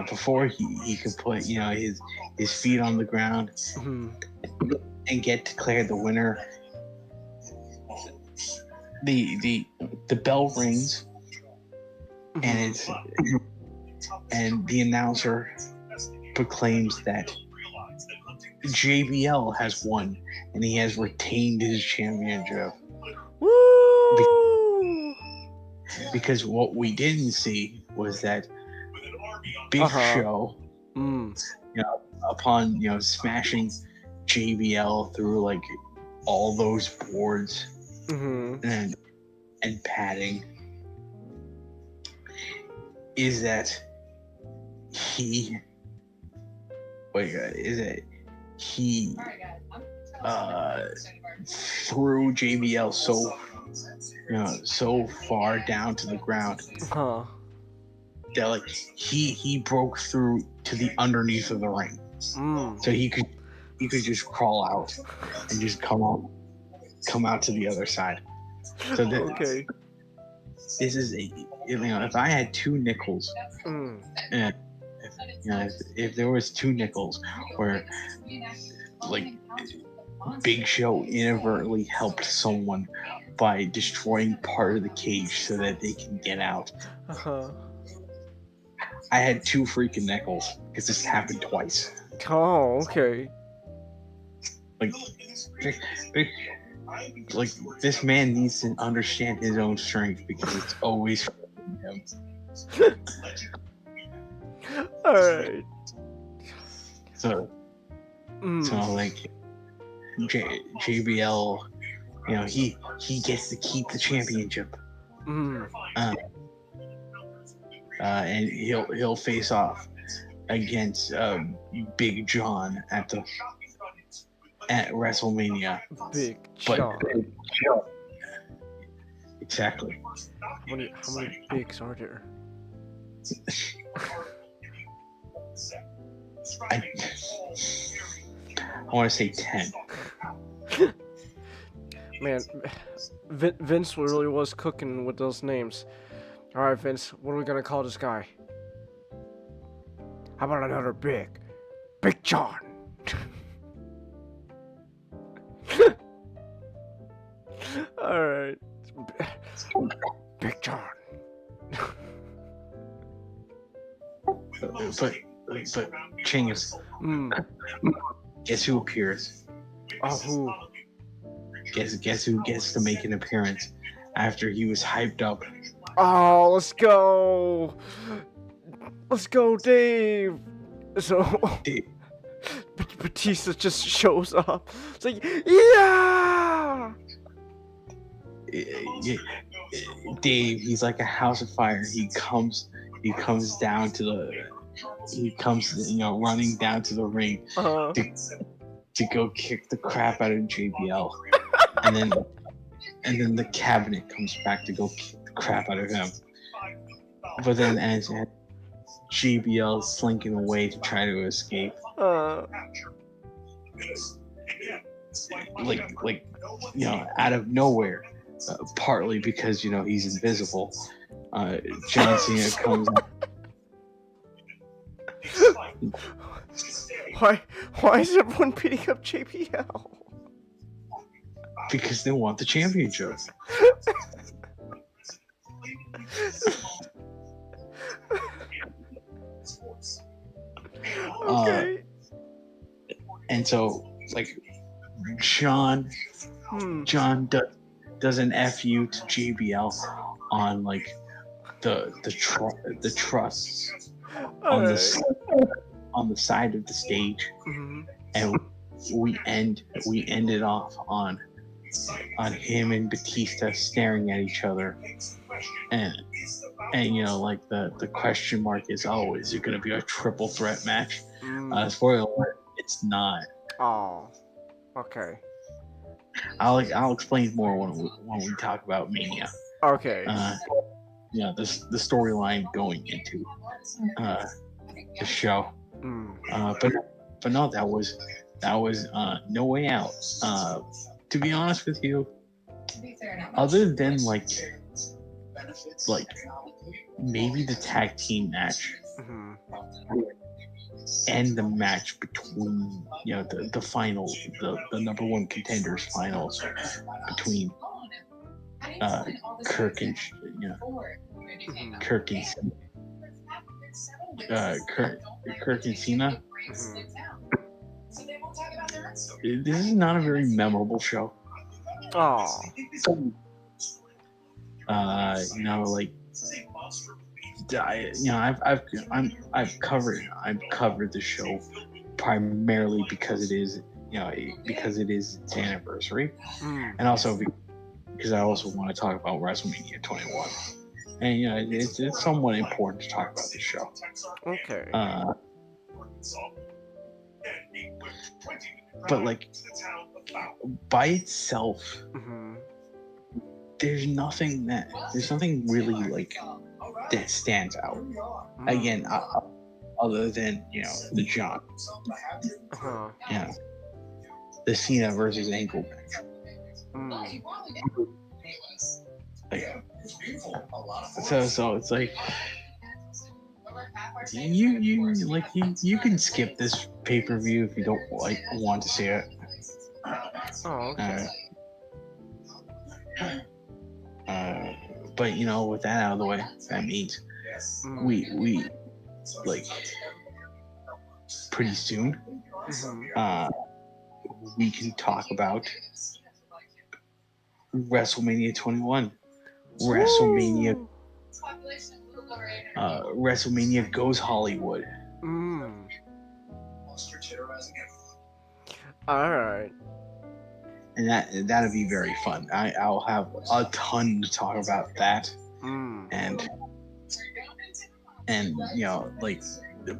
before he can put his feet on the ground and get declared the winner. The bell rings and the announcer proclaims that JBL has won and he has retained his championship. Woo! Because what we didn't see was that Big Show, upon smashing JBL through like all those boards and padding, is that he threw JBL so far down to the ground that like he broke through to the underneath of the ring, so he could just crawl out and just come out to the other side. So this is if I had two nickels, and if there was two nickels where like Big Show inadvertently helped someone by destroying part of the cage so that they can get out. I had two freaking nickels because this happened twice. Oh, okay. Like this man needs to understand his own strength because it's always him. All right. So like JBL, he gets to keep the championship. And he'll face off against Big John at WrestleMania. Big John. Exactly. How many bigs are there? I want to say 10. Man, Vince really was cooking with those names. All right, Vince, what are we gonna call this guy? How about another Big John? All right, Big John. But Chingus, guess who appears? Oh, who? Guess who gets to make an appearance after he was hyped up? Oh, let's go! Let's go, Dave! So, Batista just shows up. It's like, yeah! Dave, he's like a house of fire. He comes down to running down to the ring to go kick the crap out of JBL. and then the cabinet comes back to go kick the crap out of him. But then as JBL slinking away to try to escape, like out of nowhere, partly because he's invisible. John Cena comes out. Why is everyone beating up JBL? Because they want the championship. Okay. And so, John does an FU to JBL on the trusts on the side of the stage, and we end it off on him and Batista staring at each other, and the question mark is, is it going to be a triple threat match? Spoiler alert, it's not. Oh, okay. I'll explain more when we talk about Mania. Okay. The storyline going into the show. But no, that was No Way Out. To be honest with you, other than maybe the tag team match and the match between the finals, the number one contenders finals between Kirk and Cena. This is not a very memorable show. Oh. I've covered the show primarily because it is its anniversary, and also because I also want to talk about WrestleMania 21, and it's somewhat important to talk about this show. Okay. But by itself, there's nothing really that stands out. Again, other than the John, the Cena versus Angle match. So it's you can skip this pay-per-view if you don't want to see it. Oh, okay. But with that out of the way, that means we pretty soon we can talk about WrestleMania 21. WrestleMania goes Hollywood. All right. And that'll be very fun. I'll have a ton to talk about that, and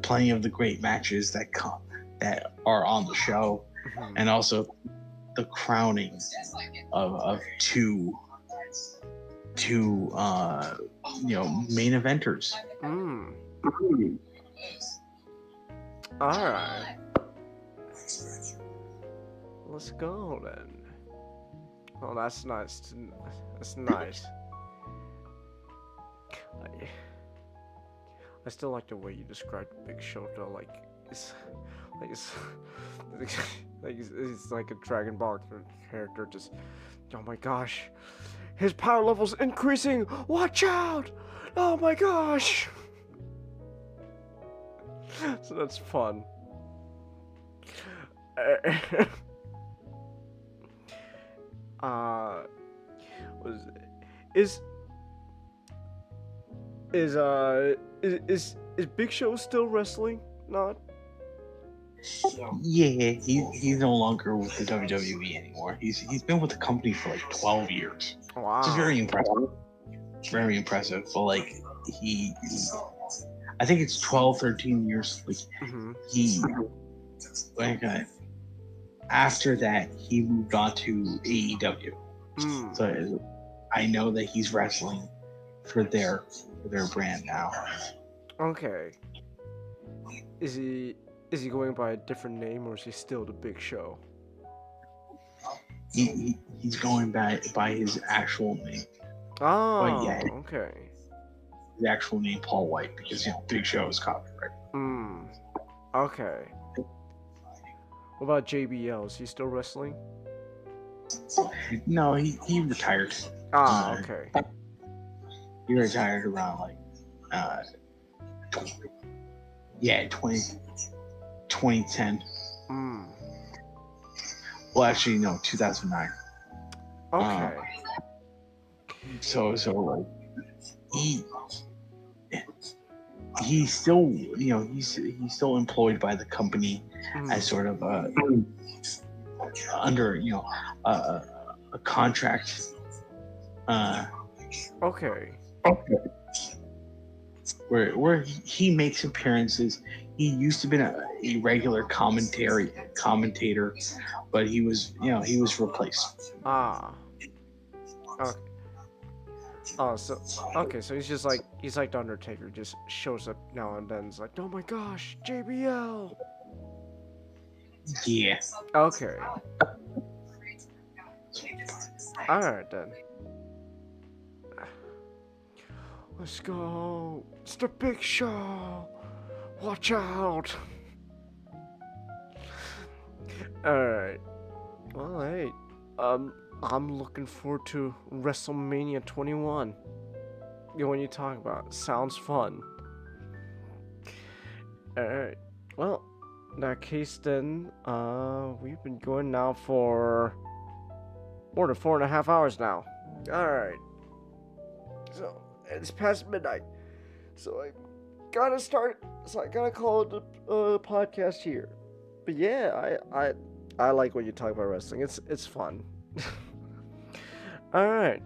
plenty of the great matches that are on the show, and also the crowning of two main eventers. All right. Let's go then. Oh, that's nice. That's nice. I still like the way you described Big Show though. It's like a Dragon Ball character. Just, oh my gosh, his power level's increasing. Watch out! Oh my gosh. So that's fun. Is Big Show still wrestling? Not? Yeah, he's no longer with the WWE anymore. He's been with the company for 12 years. Wow. Which is very impressive. Very impressive. But he I think it's 12, 13 years. after that, he moved on to AEW. Mm. So I know that he's wrestling for their brand now. Okay. Is he going by a different name, or is he still the Big Show? He's going by his actual name. Oh, yeah. okay. The actual name Paul White, because Big Show is copyright. Mm. Okay. What about JBL? Is he still wrestling? No, he retired. Ah, okay. He retired around like 2010. Mm. Well, actually, no, 2009. Okay. So like he's still he's still employed by the company as sort of under a contract. Okay. Where he makes appearances. He used to be a regular commentator, but he was replaced. Ah. Okay. Oh, so okay, so he's like the Undertaker, just shows up now and then. It's like, oh my gosh, JBL. Yeah. Okay. All right then. Let's go. It's the Big Show. Watch out. All right. Well, hey. I'm looking forward to WrestleMania 21. You know, when you talk about it, sounds fun. Alright. Well, in that case then, we've been going now for more than 4.5 hours now. Alright. So, it's past midnight. So I gotta call the podcast here. But yeah, I like when you talk about wrestling. It's fun. Alright,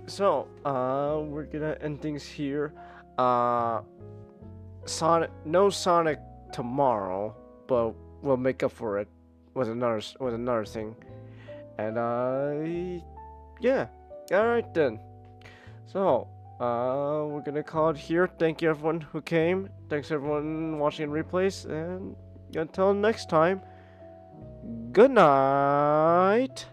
so, we're gonna end things here. No Sonic tomorrow, but we'll make up for it with another thing. And, yeah. Alright then. So, we're gonna call it here. Thank you everyone who came. Thanks everyone watching replays, and until next time, good night.